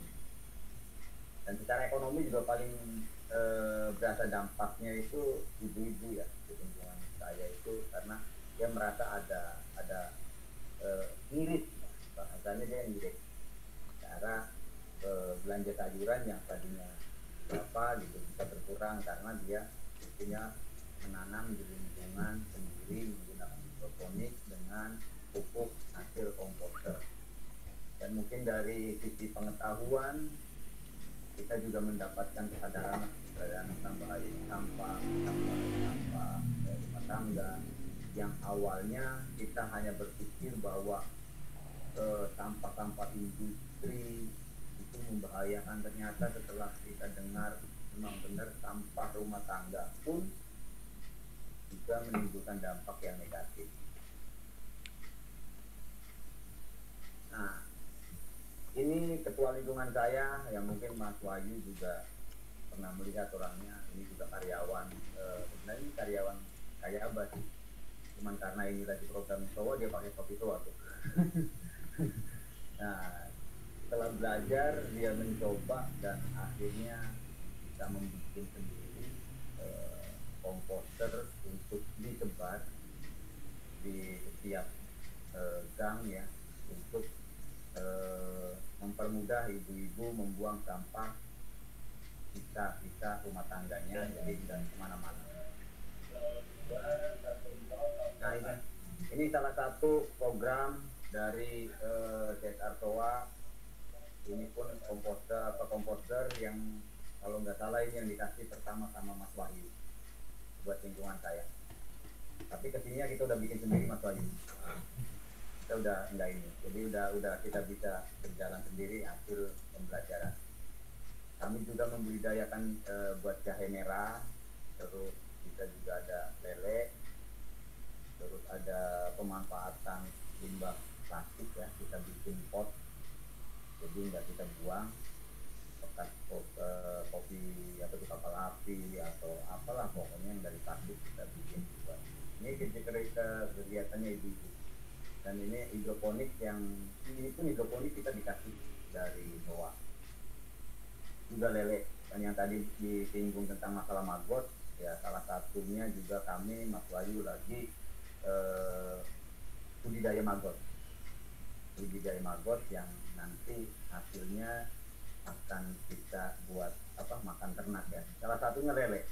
Dan secara ekonomi juga paling berasa dampaknya itu ibu-ibu ya, di lingkungan saya itu, karena dia merasa ada ngirit, bahasanya dia ngirit, cara belanja sayuran yang tadinya berapa gitu bisa berkurang karena dia punya menanam di lingkungan sendiri menggunakan hidroponik dengan pupuk hasil komposter. Dan mungkin dari sisi pengetahuan kita juga mendapatkan kesadaran tentang bahaya sampah rumah tangga, yang awalnya kita hanya berpikir bahwa sampah-sampah industri itu membahayakan. Ternyata setelah kita dengar memang benar sampah rumah tangga pun juga menimbulkan dampak yang negatif. Nah, ini ketua lingkungan saya yang mungkin Mas Wahyu juga pernah melihat orangnya. Ini juga karyawan, sebenarnya ini karyawan kaya abad, cuman karena ini lagi program Towa dia pakai kopi Towa tuh. Nah, setelah belajar dia mencoba dan akhirnya bisa membuat sendiri komposter untuk disebar di setiap gang ya, untuk mempermudah ibu-ibu membuang sampah sisa-sisa rumah tangganya, jadi tidak kemana-mana. Nah ini salah satu program dari CSR Towa. Ini pun komposter yang kalau nggak salah ini yang dikasih pertama sama Mas Wahyu buat lingkungan saya. Tapi kesininya kita udah bikin sendiri Mas Wahyu. Kita udah enggak ini. Jadi udah kita bisa berjalan sendiri hasil pembelajaran. Kami juga membudidayakan buat jahe merah, terus kita juga ada lele, terus ada pemanfaatan limbah plastik ya, kita bikin pot, jadi nggak kita buang bekas kopi atau di kapal api atau apalah pokoknya yang dari plastik kita bikin juga. Ini kegiatannya ibu-ibu. Dan ini hidroponik, yang ini pun hidroponik kita dikasih dari Towa. Juga lele, dan yang tadi disinggung tentang masalah maggot ya, salah satunya juga kami Mas Wahyu lagi budidaya maggot yang nanti hasilnya akan kita buat makan ternak ya. Salah satunya lele.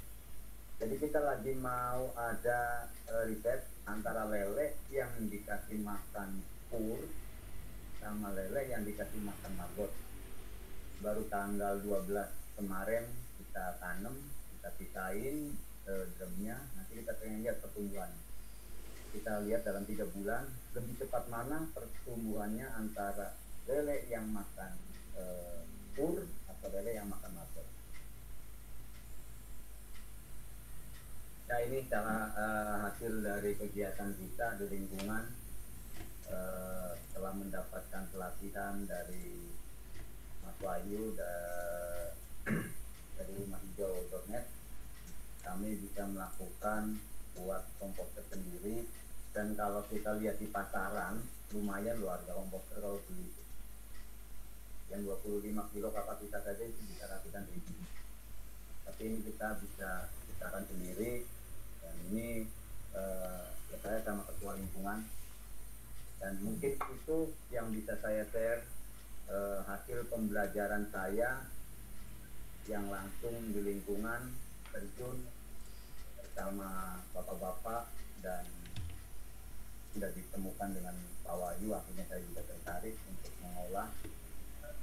Jadi kita lagi mau ada riset antara lele yang dikasih makan pur sama lele yang dikasih makan maggot. Baru tanggal 12 kemarin kita tanam, kita pisahin drumnya, nanti kita pengen lihat pertumbuhannya. Kita lihat dalam 3 bulan lebih cepat mana pertumbuhannya antara lele yang makan pur atau lele yang makan maggot. Nah ini cara hasil dari kegiatan kita di lingkungan telah mendapatkan pelatihan dari Mas Wahyu dari rumahhijau.net. Kami bisa melakukan buat komposter sendiri, dan kalau kita lihat di pasaran lumayan loh harga komposter kalau beli yang 25 kilo kapasitas saja itu bisa ratusan ribu. Tapi ini kita bisa ciptakan sendiri, dan ini ya saya sama ketua lingkungan, dan mungkin itu yang bisa saya share hasil pembelajaran saya yang langsung di lingkungan terjun bersama bapak-bapak, dan sudah ditemukan dengan Pak Wahyu. Akhirnya saya juga tertarik untuk mengolah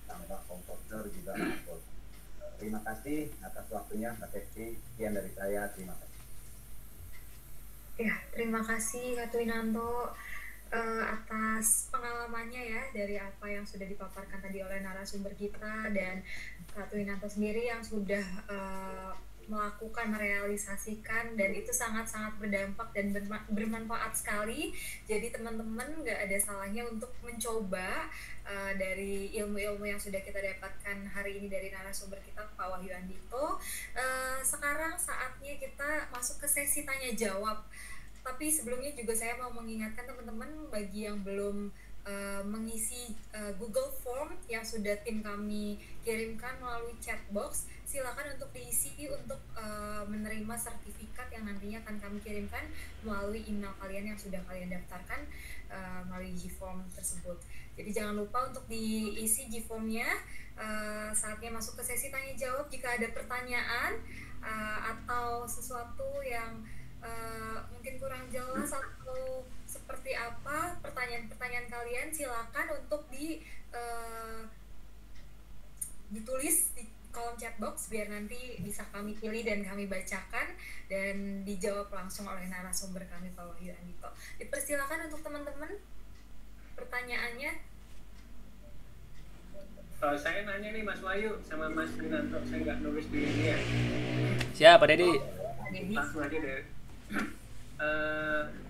sampah komposter juga maggot. Terima kasih atas waktunya Mbak Testi. Sekian dari saya, terima kasih. Ya, terima kasih Kak Twinanto atas pengalamannya ya, dari apa yang sudah dipaparkan tadi oleh narasumber kita, dan Kak Twinanto sendiri yang sudah melakukan, merealisasikan, dan itu sangat-sangat berdampak dan bermanfaat sekali. Jadi teman-teman nggak ada salahnya untuk mencoba dari ilmu-ilmu yang sudah kita dapatkan hari ini dari narasumber kita Pak Wahyu Andito. Sekarang saatnya kita masuk ke sesi tanya jawab. Tapi sebelumnya juga saya mau mengingatkan teman-teman bagi yang belum mengisi Google Form yang sudah tim kami kirimkan melalui chat box, silakan untuk diisi untuk menerima sertifikat yang nantinya akan kami kirimkan melalui email kalian yang sudah kalian daftarkan melalui G-Form tersebut. Jadi jangan lupa untuk diisi G-Formnya. Saatnya masuk ke sesi tanya jawab. Jika ada pertanyaan atau sesuatu yang mungkin kurang jelas atau seperti apa pertanyaan-pertanyaan kalian, silakan untuk ditulis di kolom chat box biar nanti bisa kami pilih dan kami bacakan dan dijawab langsung oleh narasumber kami Pak Wahyu Andito. Dipersilakan untuk teman-teman pertanyaannya. Saya nanya nih Mas Wahyu sama Mas Twinanto, saya nggak nulis di ini ya. Siap, Pak Dedi. Langsung aja deh.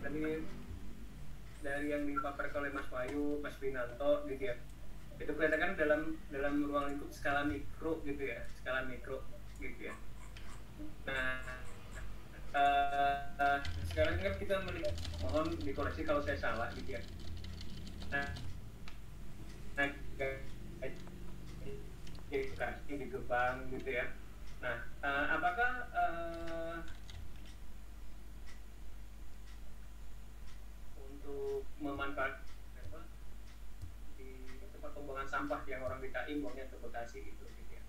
Tadi dari yang dipaparkan oleh Mas Wahyu, Mas Twinanto gitu ya, itu kelihatan kan dalam ruang lingkup skala mikro gitu ya, gitu ya. Nah sekarang kan kita melihat, mohon dikoreksi kalau saya salah gitu ya. Nah edukasi di Gebang gitu ya. Nah apakah untuk memanfaatkan di tempat pembuangan sampah yang orang DKI buangnya ke Bekasi gitu ya.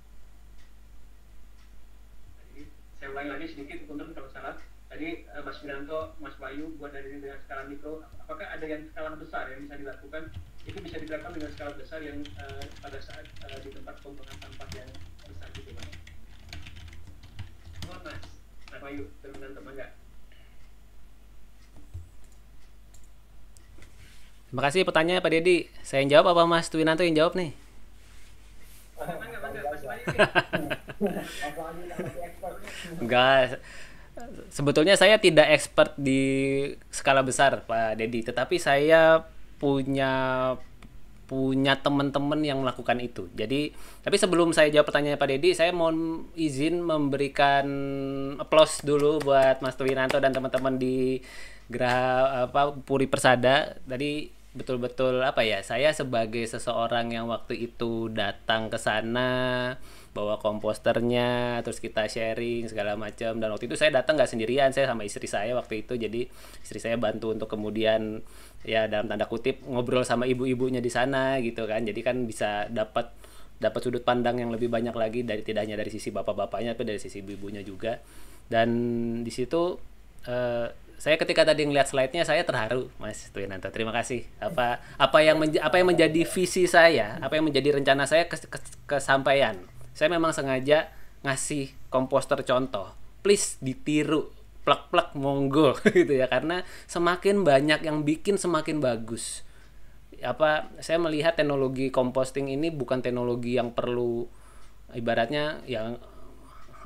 Nah, jadi saya ulangi lagi sedikit untuk kalau salah. Tadi Mas Twinanto, Mas Wahyu buat dari dengan skala mikro, apakah ada yang skala besar yang bisa dilakukan? Itu bisa dilakukan dengan skala besar yang pada saat di tempat pembuangan sampah yang besar gitu Mas. Mohon Mas Wahyu, Twinanto enggak? Terima kasih pertanyaannya Pak Dedi. Saya yang jawab apa Mas Twinanto yang jawab nih? Enggak. Sebetulnya saya tidak expert di skala besar Pak Dedi, tetapi saya punya teman-teman yang melakukan itu. Jadi, tapi sebelum saya jawab pertanyaan Pak Dedi, saya mohon izin memberikan applause dulu buat Mas Twinanto dan teman-teman di Puri Persada. Tadi betul-betul saya sebagai seseorang yang waktu itu datang ke sana bawa komposternya, terus kita sharing segala macam, dan waktu itu saya datang nggak sendirian, saya sama istri saya waktu itu. Jadi istri saya bantu untuk kemudian ya dalam tanda kutip ngobrol sama ibu-ibunya di sana gitu kan. Jadi kan bisa dapat dapat sudut pandang yang lebih banyak lagi, dari tidak hanya dari sisi bapak-bapaknya tapi dari sisi ibu-ibunya juga. Dan di situ saya ketika tadi ngeliat slide-nya saya terharu, Mas Tuinanto. Terima kasih. Apa yang menjadi visi saya, apa yang menjadi rencana saya kesampaian. Saya memang sengaja ngasih komposter contoh. Please ditiru, plek-plek monggo gitu ya, karena semakin banyak yang bikin semakin bagus. Saya melihat teknologi composting ini bukan teknologi yang perlu ibaratnya yang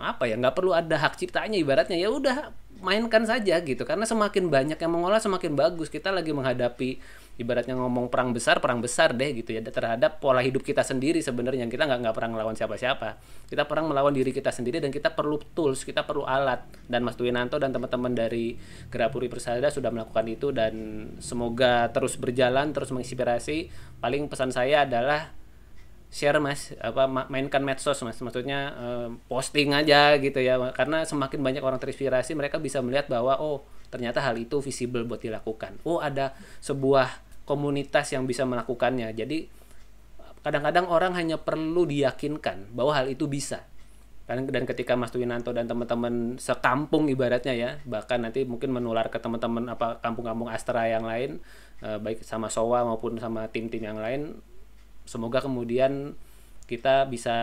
nggak perlu ada hak ciptanya, ibaratnya ya udah mainkan saja gitu, karena semakin banyak yang mengolah semakin bagus. Kita lagi menghadapi ibaratnya ngomong perang besar deh gitu ya, terhadap pola hidup kita sendiri. Sebenarnya kita nggak perang melawan siapa-siapa, kita perang melawan diri kita sendiri, dan kita perlu tools, kita perlu alat. Dan Mas Tuinanto dan teman-teman dari Gerapuri Persada sudah melakukan itu, dan semoga terus berjalan, terus menginspirasi. Paling pesan saya adalah share, Mas, mainkan medsos, Mas, maksudnya posting aja gitu ya, karena semakin banyak orang terinspirasi, mereka bisa melihat bahwa oh ternyata hal itu visible buat dilakukan, oh ada sebuah komunitas yang bisa melakukannya. Jadi kadang-kadang orang hanya perlu diyakinkan bahwa hal itu bisa. Dan ketika Mas Tuinanto dan teman-teman sekampung ibaratnya ya, bahkan nanti mungkin menular ke teman-teman kampung-kampung Astra yang lain, baik sama SOWA maupun sama tim-tim yang lain, semoga kemudian kita bisa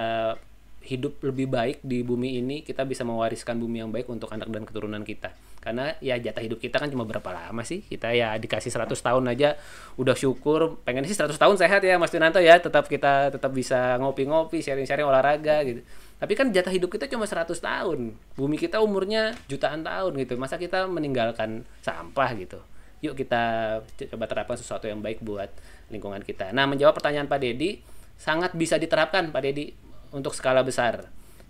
hidup lebih baik di bumi ini, kita bisa mewariskan bumi yang baik untuk anak dan keturunan kita. Karena ya jatah hidup kita kan cuma berapa lama sih? Kita ya dikasih 100 tahun aja udah syukur. Pengen sih 100 tahun sehat ya Mas Tuinanto ya, kita tetap bisa ngopi-ngopi, sharing-sharing olahraga gitu. Tapi kan jatah hidup kita cuma 100 tahun. Bumi kita umurnya jutaan tahun gitu. Masa kita meninggalkan sampah gitu? Yuk kita coba terapkan sesuatu yang baik buat lingkungan kita. Nah, menjawab pertanyaan Pak Dedi, sangat bisa diterapkan Pak Dedi untuk skala besar.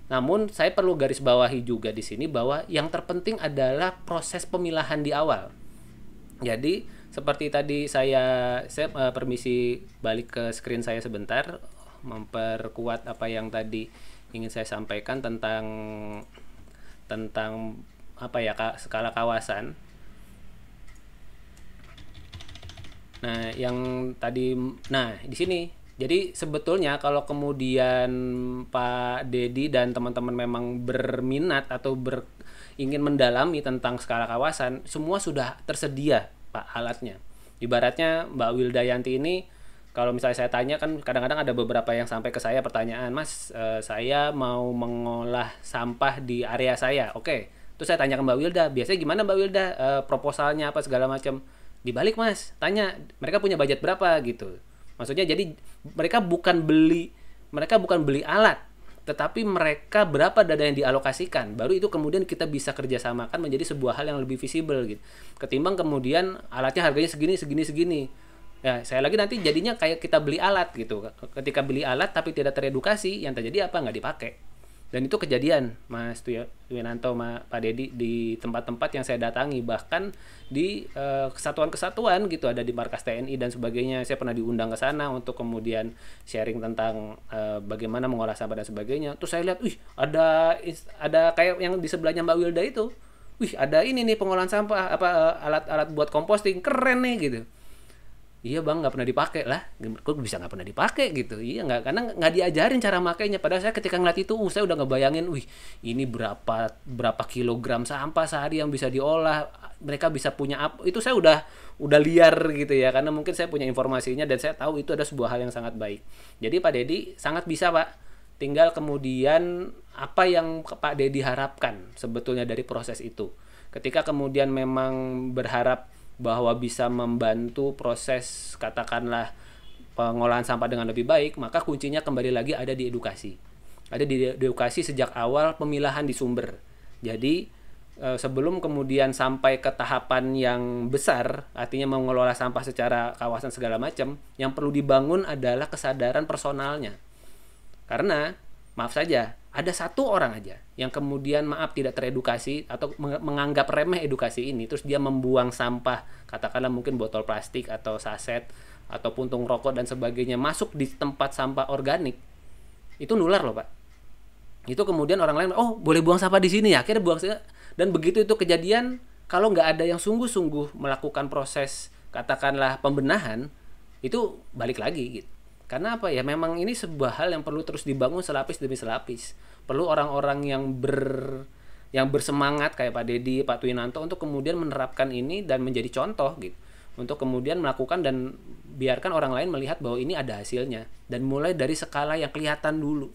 Namun saya perlu garis bawahi juga di sini bahwa yang terpenting adalah proses pemilahan di awal. Jadi seperti tadi saya permisi balik ke screen saya sebentar, memperkuat apa yang tadi ingin saya sampaikan tentang skala kawasan. Nah, di sini. Jadi sebetulnya kalau kemudian Pak Dedi dan teman-teman memang berminat atau ingin mendalami tentang skala kawasan, semua sudah tersedia Pak alatnya. Ibaratnya Mbak Wildayanti ini, kalau misalnya saya tanya kan kadang-kadang ada beberapa yang sampai ke saya pertanyaan, Mas, saya mau mengolah sampah di area saya. Oke, terus saya tanya ke Mbak Wilda, biasanya gimana Mbak Wilda, proposalnya apa segala macam. Dibalik, Mas, tanya mereka punya budget berapa gitu. Maksudnya jadi mereka bukan beli alat, tetapi mereka berapa dana yang dialokasikan. Baru itu kemudian kita bisa kerjasamakan menjadi sebuah hal yang lebih visible gitu. Ketimbang kemudian alatnya harganya segini. Ya, saya lagi nanti jadinya kayak kita beli alat gitu. Ketika beli alat tapi tidak teredukasi, yang terjadi apa? Nggak dipakai. Dan itu kejadian, Mas Tuinanto, Pak Dedi, di tempat-tempat yang saya datangi, bahkan di kesatuan-kesatuan gitu, ada di markas TNI dan sebagainya. Saya pernah diundang ke sana untuk kemudian sharing tentang bagaimana mengolah sampah dan sebagainya. Terus saya lihat, ada kayak yang di sebelahnya Mbak Wilda itu, ada ini nih pengolahan sampah, alat-alat buat composting, keren nih gitu. Iya bang, nggak pernah dipakai lah. Kok bisa nggak pernah dipakai gitu? Iya nggak, karena nggak diajarin cara makainya. Padahal saya ketika ngeliat itu, saya udah ngebayangin, ini berapa kilogram sampah sehari yang bisa diolah. Mereka bisa punya apa? Itu saya udah liar gitu ya, karena mungkin saya punya informasinya dan saya tahu itu ada sebuah hal yang sangat baik. Jadi Pak Dedi sangat bisa Pak. Tinggal kemudian apa yang Pak Dedi harapkan sebetulnya dari proses itu. Ketika kemudian memang berharap bahwa bisa membantu proses katakanlah pengolahan sampah dengan lebih baik, maka kuncinya kembali lagi ada di edukasi. Ada di edukasi sejak awal pemilahan di sumber. Jadi sebelum kemudian sampai ke tahapan yang besar, artinya mengelola sampah secara kawasan segala macam, yang perlu dibangun adalah kesadaran personalnya. Karena maaf saja, ada satu orang aja yang kemudian tidak teredukasi atau menganggap remeh edukasi ini, terus dia membuang sampah, katakanlah mungkin botol plastik atau saset atau puntung rokok dan sebagainya masuk di tempat sampah organik, itu nular loh Pak. Itu kemudian orang lain, boleh buang sampah di sini ya, akhirnya buang. Dan begitu itu kejadian, kalau nggak ada yang sungguh-sungguh melakukan proses katakanlah pembenahan, itu balik lagi gitu. Karena apa ya? Memang ini sebuah hal yang perlu terus dibangun selapis demi selapis. Perlu orang-orang yang bersemangat kayak Pak Dedi, Pak Twinanto untuk kemudian menerapkan ini dan menjadi contoh gitu. Untuk kemudian melakukan dan biarkan orang lain melihat bahwa ini ada hasilnya, dan mulai dari skala yang kelihatan dulu.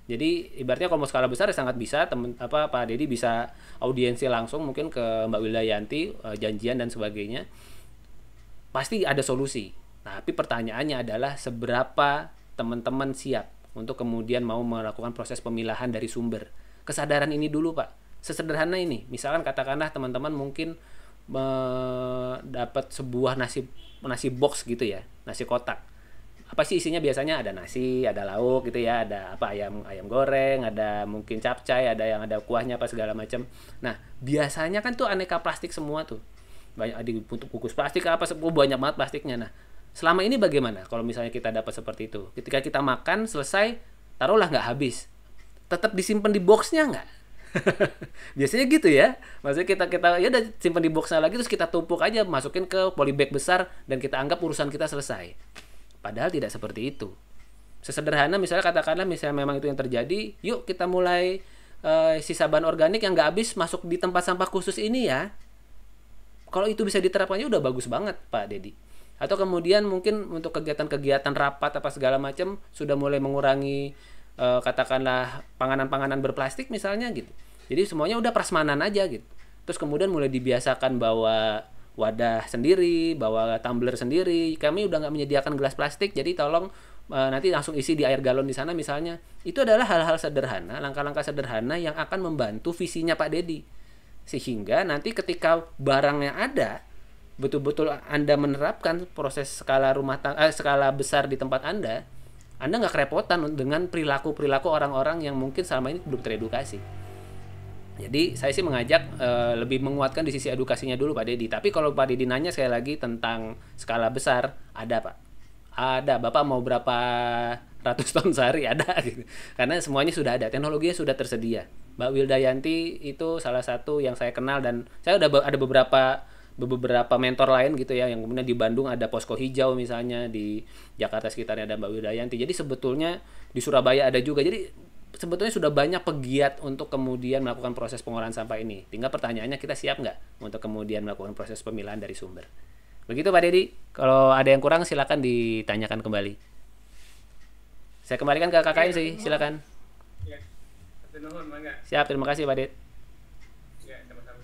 Jadi ibaratnya kalau mau skala besar ya sangat bisa Pak Dedi bisa audiensi langsung mungkin ke Mbak Wildayanti, janjian dan sebagainya. Pasti ada solusi. Tapi pertanyaannya adalah seberapa teman-teman siap untuk kemudian mau melakukan proses pemilahan dari sumber. Kesadaran ini dulu, Pak. Sesederhana ini. Misalkan katakanlah teman-teman mungkin dapat sebuah nasi box gitu ya, nasi kotak. Apa sih isinya? Biasanya ada nasi, ada lauk gitu ya, ada ayam goreng, ada mungkin capcay, ada yang ada kuahnya apa segala macam. Nah, biasanya kan tuh aneka plastik semua tuh. Banyak untuk bungkus plastik apa banyak banget plastiknya. Nah, selama ini bagaimana kalau misalnya kita dapat seperti itu? Ketika kita makan selesai, taruhlah nggak habis. Tetap disimpan di boxnya nggak? Biasanya gitu ya. Maksudnya kita ya udah simpan di boxnya lagi, terus kita tumpuk aja, masukin ke polybag besar dan kita anggap urusan kita selesai. Padahal tidak seperti itu. Sesederhana misalnya katakanlah misalnya memang itu yang terjadi, yuk kita mulai sisa bahan organik yang nggak habis masuk di tempat sampah khusus ini ya. Kalau itu bisa diterapkannya udah bagus banget Pak Dedi. Atau kemudian mungkin untuk kegiatan-kegiatan rapat apa segala macam sudah mulai mengurangi katakanlah panganan-panganan berplastik misalnya gitu. Jadi semuanya udah prasmanan aja gitu. Terus kemudian mulai dibiasakan bawa wadah sendiri, bawa tumbler sendiri. Kami udah nggak menyediakan gelas plastik, jadi tolong nanti langsung isi di air galon di sana misalnya. Itu adalah hal-hal sederhana, langkah-langkah sederhana yang akan membantu visinya Pak Dedi. Sehingga nanti ketika barangnya ada, betul-betul Anda menerapkan proses skala skala besar di tempat Anda nggak kerepotan dengan perilaku orang-orang yang mungkin selama ini belum teredukasi. Jadi saya sih mengajak lebih menguatkan di sisi edukasinya dulu Pak Dedi. Tapi kalau Pak Dedi nanya sekali lagi tentang skala besar, ada Pak. Ada. Bapak mau berapa ratus ton sehari? Ada gitu. Karena semuanya sudah ada, teknologinya sudah tersedia. Mbak Wildayanti itu salah satu yang saya kenal, dan saya udah ada beberapa mentor lain gitu ya, yang kemudian di Bandung ada Posko Hijau misalnya, di Jakarta sekitarnya ada Mbak Wildayanti. Jadi sebetulnya di Surabaya ada juga. Jadi sebetulnya sudah banyak pegiat untuk kemudian melakukan proses pengolahan sampah ini. Tinggal pertanyaannya, kita siap nggak untuk kemudian melakukan proses pemilahan dari sumber. Begitu Pak Dedi. Kalau ada yang kurang silakan ditanyakan kembali. Saya kembalikan ke KKN sih, silakan. Ya, siap, terima kasih Pak Dedi. Ya, sama-sama.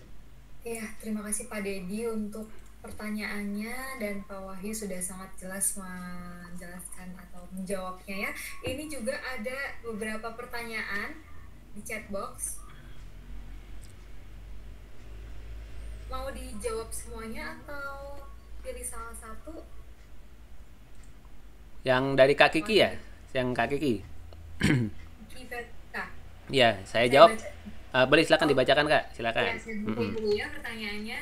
Ya, terima kasih Pak Dedi untuk pertanyaannya, dan Pak Wahyu sudah sangat jelas menjelaskan atau menjawabnya ya. Ini juga ada beberapa pertanyaan di chat box. Mau dijawab semuanya atau pilih salah satu? Yang dari Kak Kiki ya? Yang Kak Kiki? Kak. Ya, saya jawab. Boleh silakan dibacakan Kak, silakan. Ya, saya buka dulu ya pertanyaannya.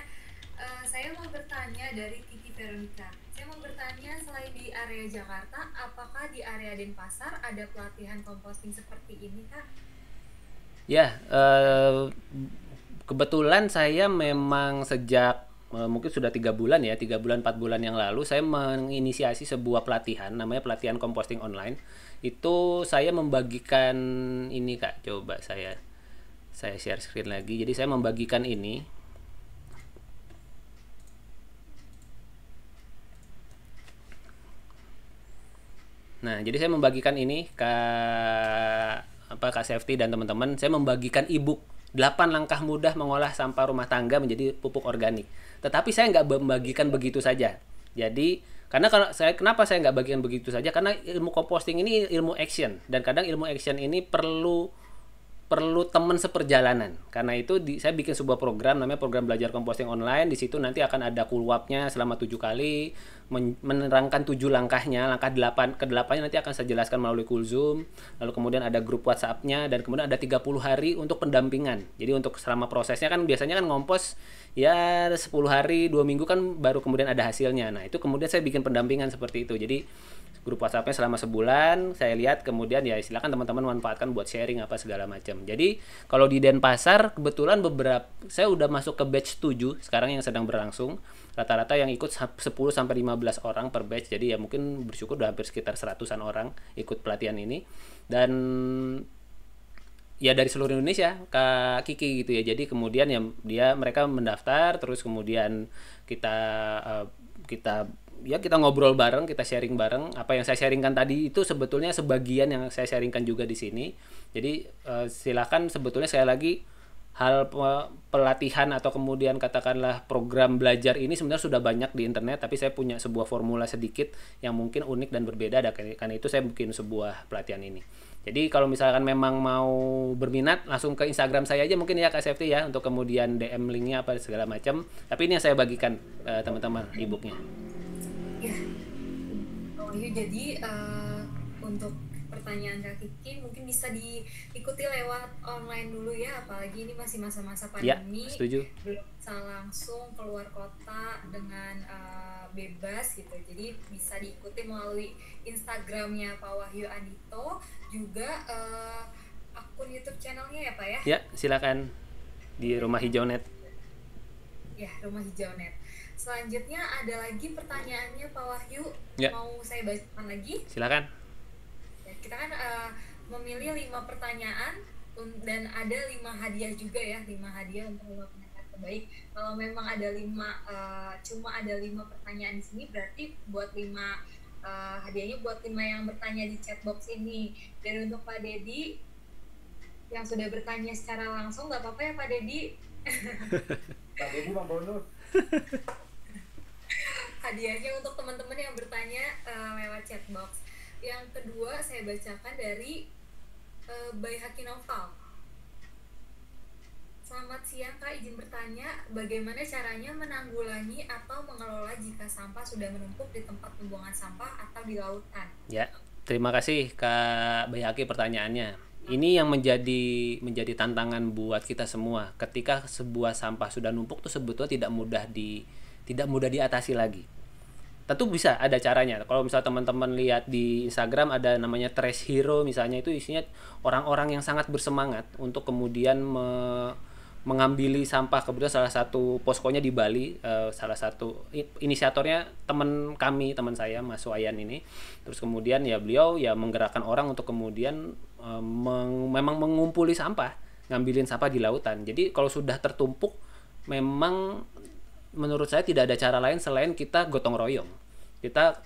Saya mau bertanya dari Kiki Veronica. Saya mau bertanya, selain di area Jakarta, apakah di area Denpasar ada pelatihan komposting seperti ini, Kak? Ya, kebetulan saya memang sejak mungkin sudah 3 bulan 4 bulan yang lalu saya menginisiasi sebuah pelatihan, namanya pelatihan composting online. Itu saya membagikan ini Kak, coba saya share screen lagi. Jadi saya membagikan ini. Nah, jadi saya membagikan ini Kak Safety dan teman-teman. Saya membagikan e-book 8 langkah mudah mengolah sampah rumah tangga menjadi pupuk organik. Tetapi saya nggak membagikan begitu saja. Jadi, kenapa saya nggak bagikan begitu saja? Karena ilmu composting ini ilmu action, dan kadang ilmu action ini perlu teman seperjalanan. Karena itu saya bikin sebuah program namanya program belajar composting online. Di situ nanti akan ada kulwapnya selama 7 kali, menerangkan 7 langkahnya. Langkah 8-nya nanti akan saya jelaskan melalui Zoom. Lalu kemudian ada grup WhatsApp-nya, dan kemudian ada 30 hari untuk pendampingan. Jadi untuk selama prosesnya kan biasanya kan ngompos ya 10 hari, 2 minggu kan baru kemudian ada hasilnya. Nah, itu kemudian saya bikin pendampingan seperti itu. Jadi grup WhatsApp-nya selama sebulan, saya lihat kemudian ya silakan teman-teman manfaatkan buat sharing apa segala macam. Jadi kalau di Denpasar kebetulan saya udah masuk ke batch 7 sekarang yang sedang berlangsung. Rata-rata yang ikut 10 sampai 15 orang per batch. Jadi ya mungkin bersyukur udah hampir sekitar 100-an orang ikut pelatihan ini. Dan ya dari seluruh Indonesia, Kak Kiki gitu ya. Jadi kemudian ya mereka mendaftar, terus kemudian kita ngobrol bareng, kita sharing bareng. Apa yang saya sharingkan tadi itu sebetulnya sebagian yang saya sharingkan juga di sini. Jadi silakan, sebetulnya saya lagi hal pelatihan atau kemudian katakanlah program belajar ini sebenarnya sudah banyak di internet, tapi saya punya sebuah formula sedikit yang mungkin unik dan berbeda, karena itu saya bikin sebuah pelatihan ini. Jadi kalau misalkan memang mau berminat, langsung ke Instagram saya aja mungkin ya Kak Safety ya, untuk kemudian DM linknya apa segala macam. Tapi ini yang saya bagikan teman-teman e-booknya. Ya, jadi untuk pertanyaan Kak Kiki mungkin bisa diikuti lewat online dulu ya, apalagi ini masih masa-masa pandemi, ya, setuju. Belum bisa langsung keluar kota dengan bebas gitu, jadi bisa diikuti melalui Instagramnya Pak Wahyu Andito, juga akun YouTube channelnya ya Pak ya? Ya, silakan di Rumah Hijau Net. Ya, Rumah Hijau Net. Selanjutnya ada lagi pertanyaannya Pak Wahyu, ya. Mau saya bacakan lagi? Silakan. Kita kan memilih 5 pertanyaan dan ada 5 hadiah juga ya, 5 hadiah untuk 5 pendengar terbaik. Kalau memang ada 5 cuma ada 5 pertanyaan di sini, berarti buat 5 hadiahnya buat 5 yang bertanya di chatbox ini. Dan untuk Pak Dedi yang sudah bertanya secara langsung, nggak apa-apa ya Pak Dedi? Pak Dedi mau bonus. Hadiahnya untuk teman-teman yang bertanya lewat chatbox. Yang kedua saya bacakan dari Baihaqi Noval. Selamat siang Kak, izin bertanya, bagaimana caranya menanggulangi atau mengelola jika sampah sudah menumpuk di tempat pembuangan sampah atau di lautan? Ya, terima kasih Kak Baihaqi pertanyaannya. Ini yang menjadi tantangan buat kita semua. Ketika sebuah sampah sudah numpuk tuh sebetulnya tidak mudah diatasi lagi. Tentu bisa ada caranya. Kalau misalnya teman-teman lihat di Instagram ada namanya Trash Hero misalnya, itu isinya orang-orang yang sangat bersemangat untuk kemudian mengambil sampah. Kemudian salah satu poskonya di Bali, salah satu inisiatornya teman saya Mas Wayan ini. Terus kemudian ya beliau ya menggerakkan orang untuk kemudian memang mengumpuli sampah, ngambilin sampah di lautan. Jadi kalau sudah tertumpuk, memang menurut saya tidak ada cara lain selain kita gotong royong, kita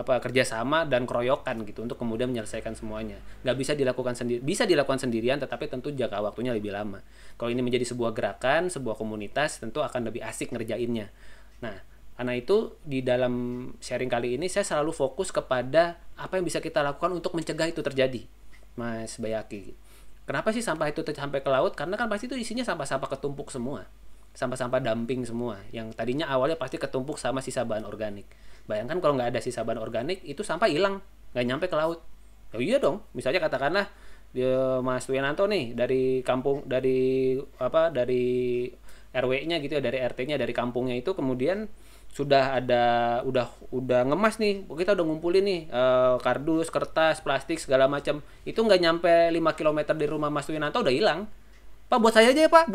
kerjasama dan keroyokan gitu untuk kemudian menyelesaikan semuanya. Nggak bisa dilakukan sendiri, bisa dilakukan sendirian, tetapi tentu jangka waktunya lebih lama. Kalau ini menjadi sebuah gerakan, sebuah komunitas, tentu akan lebih asik ngerjainnya. Nah, karena itu di dalam sharing kali ini saya selalu fokus kepada apa yang bisa kita lakukan untuk mencegah itu terjadi, Mas Baihaqi. Kenapa sih sampah itu sampai ke laut? Karena kan pasti itu isinya sampah-sampah ketumpuk semua. Sampah-sampah dumping semua, yang tadinya awalnya pasti ketumpuk sama sisa bahan organik. Bayangkan kalau nggak ada sisa bahan organik, itu sampah hilang, nggak nyampe ke laut. Oh iya dong, misalnya katakanlah Mas Wiananto nih dari kampung, dari RW-nya gitu ya, dari RT-nya, dari kampungnya itu kemudian sudah udah ngemas nih, kita udah ngumpulin nih kardus, kertas, plastik segala macam, itu nggak nyampe 5 km dari rumah Mas Wiananto udah hilang. Pak, buat saya aja ya Pak,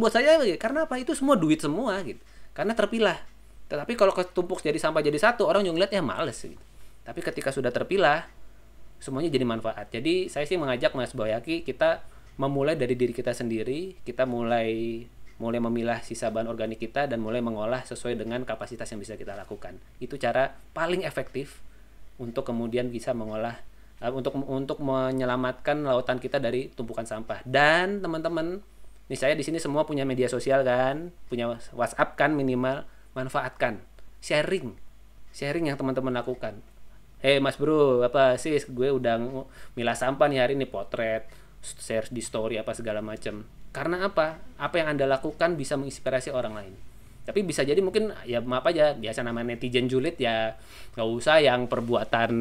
buat saya aja. Karena apa? Itu semua duit semua gitu. Karena terpilah. Tetapi kalau ketumpuk jadi sampah jadi satu, orang yang ngeliat ya males gitu. Tapi ketika sudah terpilah, semuanya jadi manfaat. Jadi saya sih mengajak Mas Baihaqi, kita memulai dari diri kita sendiri, kita mulai memilah sisa bahan organik kita dan mulai mengolah sesuai dengan kapasitas yang bisa kita lakukan. Itu cara paling efektif untuk kemudian bisa mengolah, untuk menyelamatkan lautan kita dari tumpukan sampah. Dan teman-teman, nih saya di sini semua punya media sosial kan, punya WhatsApp kan, minimal manfaatkan, sharing yang teman-teman lakukan. Mas bro, apa sih, gue udah milah sampah nih hari ini, potret, share di story apa segala macam. Karena apa yang Anda lakukan bisa menginspirasi orang lain. Tapi bisa jadi mungkin ya maaf aja, biasa namanya netizen julid ya, nggak usah yang perbuatan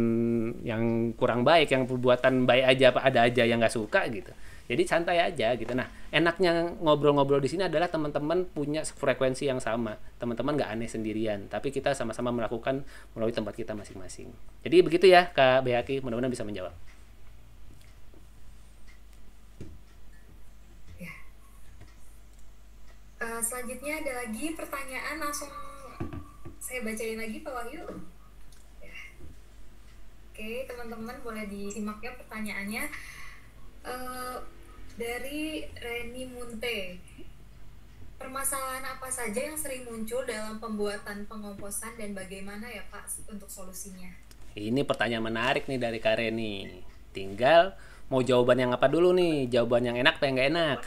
yang kurang baik, yang perbuatan baik aja ada aja yang nggak suka gitu. Jadi santai aja gitu. Nah, enaknya ngobrol-ngobrol di sini adalah teman-teman punya frekuensi yang sama. Teman-teman nggak aneh sendirian, tapi kita sama-sama melakukan melalui tempat kita masing-masing. Jadi begitu ya Kak Beyaki, mudah-mudahan bisa menjawab. Ya. Selanjutnya ada lagi pertanyaan, langsung saya bacain lagi Pak Wahyu. Ya. Oke, teman-teman boleh disimak ya pertanyaannya. Dari Reni Munte, permasalahan apa saja yang sering muncul dalam pembuatan pengomposan dan bagaimana ya Pak untuk solusinya? Ini pertanyaan menarik nih dari Kak Reni. Tinggal mau jawaban yang apa dulu nih? Jawaban yang enak apa yang nggak enak?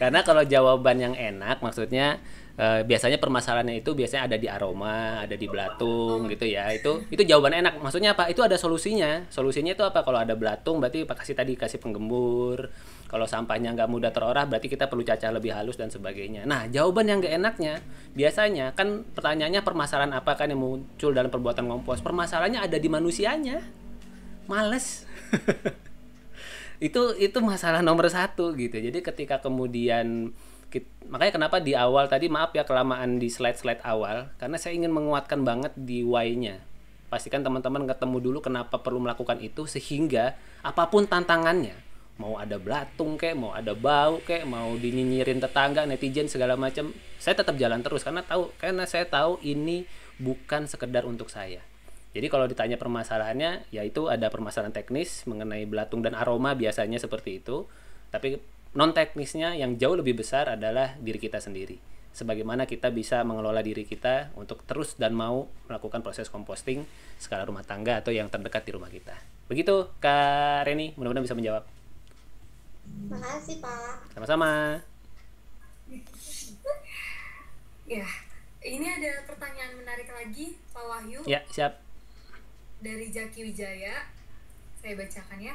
Karena kalau jawaban yang enak maksudnya biasanya permasalahannya itu biasanya ada di aroma, ada di belatung gitu ya. Itu jawaban enak. Maksudnya apa? Itu ada solusinya. Solusinya itu apa? Kalau ada belatung berarti kasih penggembur. Kalau sampahnya nggak mudah terorah berarti kita perlu cacah lebih halus dan sebagainya. Nah, jawaban yang nggak enaknya biasanya kan pertanyaannya permasalahan apa kan yang muncul dalam perbuatan kompos. Permasalahannya ada di manusianya. Males. itu masalah nomor 1 gitu. Jadi ketika kemudian makanya kenapa di awal tadi, maaf ya kelamaan di slide-slide awal, karena saya ingin menguatkan banget di why-nya. Pastikan teman-teman ketemu dulu kenapa perlu melakukan itu, sehingga apapun tantangannya, mau ada belatung kek, mau ada bau kek, mau dinyinyirin tetangga, netizen segala macam, saya tetap jalan terus karena saya tahu ini bukan sekedar untuk saya. Jadi kalau ditanya permasalahannya, yaitu ada permasalahan teknis mengenai belatung dan aroma biasanya seperti itu, tapi non teknisnya yang jauh lebih besar adalah diri kita sendiri. Sebagaimana kita bisa mengelola diri kita untuk terus dan mau melakukan proses composting skala rumah tangga atau yang terdekat di rumah kita. Begitu Kak Reni, mudah-mudahan bisa menjawab. Makasih Pak. Sama-sama. Ya, ini ada pertanyaan menarik lagi Pak Wahyu. Ya, siap. Dari Jaki Wijaya, saya bacakan ya.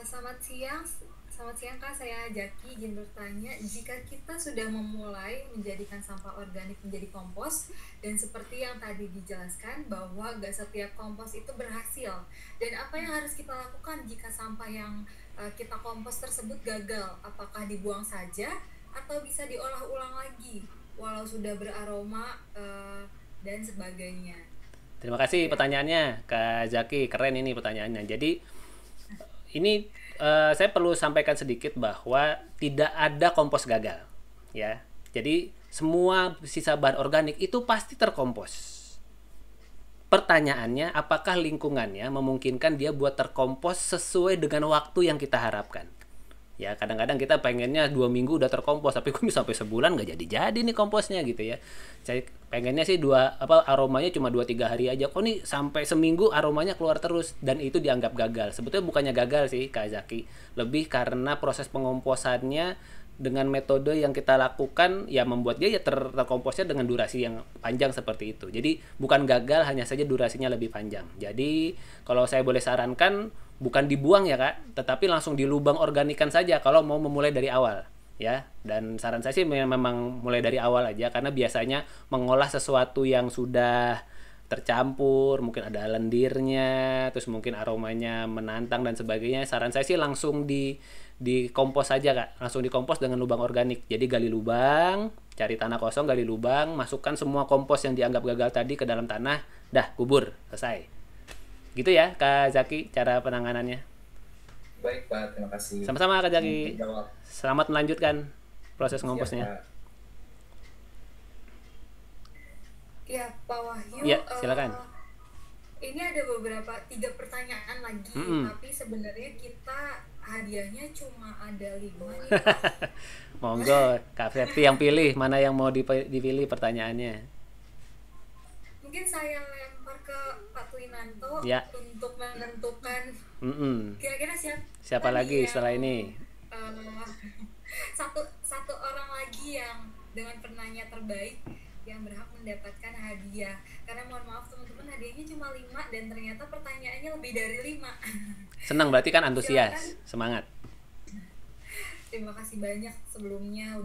Selamat siang Kak, saya Jaki izin bertanya, jika kita sudah memulai menjadikan sampah organik menjadi kompos, dan seperti yang tadi dijelaskan bahwa gak setiap kompos itu berhasil, dan apa yang harus kita lakukan jika sampah yang kita kompos tersebut gagal? Apakah dibuang saja atau bisa diolah ulang lagi walau sudah beraroma dan sebagainya? Terima kasih pertanyaannya Kak Zaki, keren ini pertanyaannya. Jadi ini saya perlu sampaikan sedikit bahwa tidak ada kompos gagal, ya. Jadi semua sisa bahan organik itu pasti terkompos. Pertanyaannya, apakah lingkungannya memungkinkan dia buat terkompos sesuai dengan waktu yang kita harapkan? Ya, kadang-kadang kita pengennya 2 minggu udah terkompos, tapi kok bisa sampai sebulan nggak jadi nih komposnya gitu ya. Saya pengennya sih aromanya cuma 2-3 hari aja. Kok nih sampai seminggu aromanya keluar terus, dan itu dianggap gagal. Sebetulnya bukannya gagal sih Kak Zaki, lebih karena proses pengomposannya dengan metode yang kita lakukan ya membuat dia ya terkomposnya dengan durasi yang panjang seperti itu. Jadi bukan gagal, hanya saja durasinya lebih panjang. Jadi kalau saya boleh sarankan, bukan dibuang ya Kak, tetapi langsung di lubang organikan saja kalau mau memulai dari awal ya. Dan saran saya sih memang mulai dari awal aja, karena biasanya mengolah sesuatu yang sudah tercampur, mungkin ada lendirnya, terus mungkin aromanya menantang dan sebagainya, saran saya sih langsung di kompos saja Kak, langsung dikompos dengan lubang organik. Jadi gali lubang, cari tanah kosong, gali lubang, masukkan semua kompos yang dianggap gagal tadi ke dalam tanah, dah kubur, selesai. Gitu ya Kak Zaki cara penanganannya. Baik Pak, terima kasih. Sama-sama Kak Zaki. Selamat melanjutkan proses ngomposnya. Ya Pak Wahyu. Ya, silakan. Ini ada 3 pertanyaan lagi, tapi sebenarnya kita hadiahnya cuma ada 5 nih Pak. Monggo Kak Ferti yang pilih mana yang mau dipilih pertanyaannya. Mungkin saya lempar ke Pak Twinanto ya, untuk menentukan kira-kira siapa lagi setelah ini. Satu orang lagi yang dengan penanya terbaik yang berhak mendapatkan hadiah. Karena mohon maaf teman-teman, hadiahnya cuma 5 dan ternyata pertanyaannya lebih dari 5. Senang berarti kan, antusias. Silakan. Semangat. Terima kasih banyak sebelumnya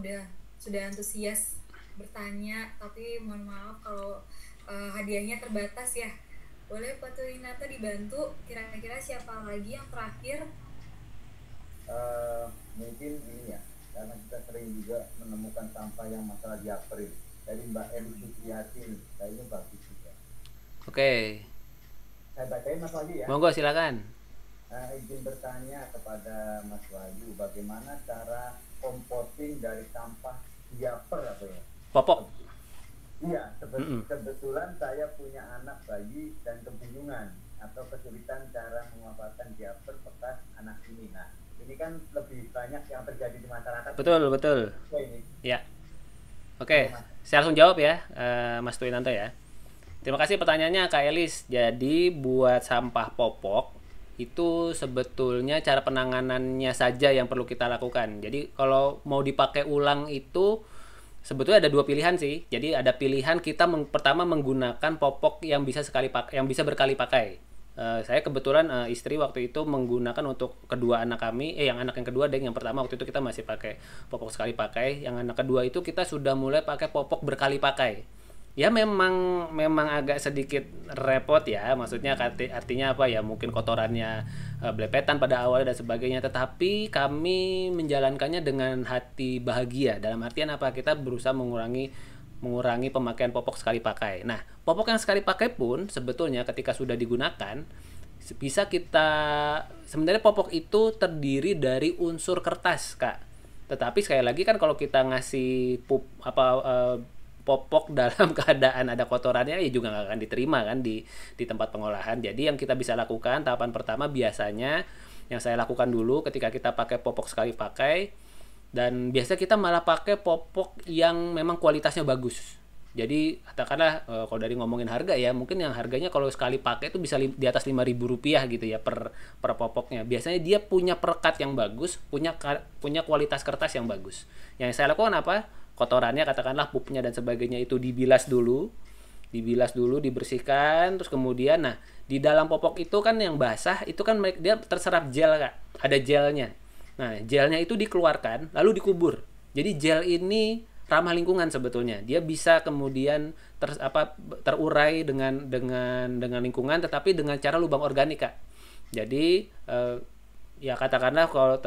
sudah antusias bertanya, tapi mohon maaf kalau hadiahnya terbatas ya. Boleh Pak Turinata dibantu, kira-kira siapa lagi yang terakhir? Mungkin ini ya, karena kita sering juga menemukan sampah yang masalah diaperi. Dari Mbak Emi Supriyati, kayaknya bagus juga. Oke, Saya bacain Mas Wahyu ya. monggo silakan. Izin bertanya kepada Mas Wahyu, bagaimana cara composting dari sampah diaper apa ya? Popok. Iya, Mm-mm. kebetulan saya punya anak bayi dan kebingungan atau kesulitan cara memanfaatkan diaper bekas anak ini. Nah, ini kan lebih banyak yang terjadi di masyarakat. Betul, betul. Ini. Ya. Oke, saya langsung jawab ya, Mas Tuinanto ya. Terima kasih pertanyaannya Kak Elis. Jadi buat sampah popok itu sebetulnya cara penanganannya saja yang perlu kita lakukan. Jadi kalau mau dipakai ulang itu sebetulnya ada dua pilihan sih. Jadi ada pilihan kita pertama menggunakan popok yang bisa yang bisa berkali pakai. Saya kebetulan istri waktu itu menggunakan untuk kedua anak kami, yang anak yang kedua dan yang pertama waktu itu kita masih pakai popok sekali pakai. Yang anak kedua itu kita sudah mulai pakai popok berkali pakai. Ya memang agak sedikit repot ya, maksudnya artinya apa ya, mungkin kotorannya belepetan pada awalnya dan sebagainya, tetapi kami menjalankannya dengan hati bahagia. Dalam artian apa, kita berusaha mengurangi pemakaian popok sekali pakai. Nah, popok yang sekali pakai pun sebetulnya ketika sudah digunakan bisa kita, sebenarnya popok itu terdiri dari unsur kertas Kak, tetapi sekali lagi kan kalau kita ngasih popok dalam keadaan ada kotorannya ya juga nggak akan diterima kan di tempat pengolahan. Jadi yang kita bisa lakukan, tahapan pertama biasanya yang saya lakukan dulu ketika kita pakai popok sekali pakai, dan biasa kita malah pakai popok yang memang kualitasnya bagus. Jadi katakanlah kalau dari ngomongin harga ya, mungkin yang harganya kalau sekali pakai itu bisa di atas Rp5.000 gitu ya per popoknya. Biasanya dia punya perekat yang bagus, punya kualitas kertas yang bagus. Yang saya lakukan apa? Kotorannya katakanlah pupnya dan sebagainya itu dibilas dulu, dibersihkan, terus kemudian nah di dalam popok itu kan yang basah itu kan dia terserap gel Kak, ada gelnya. Nah gelnya itu dikeluarkan lalu dikubur. Jadi gel ini ramah lingkungan sebetulnya, dia bisa kemudian terurai dengan lingkungan, tetapi dengan cara lubang organik Kak. Jadi ya katakanlah kalau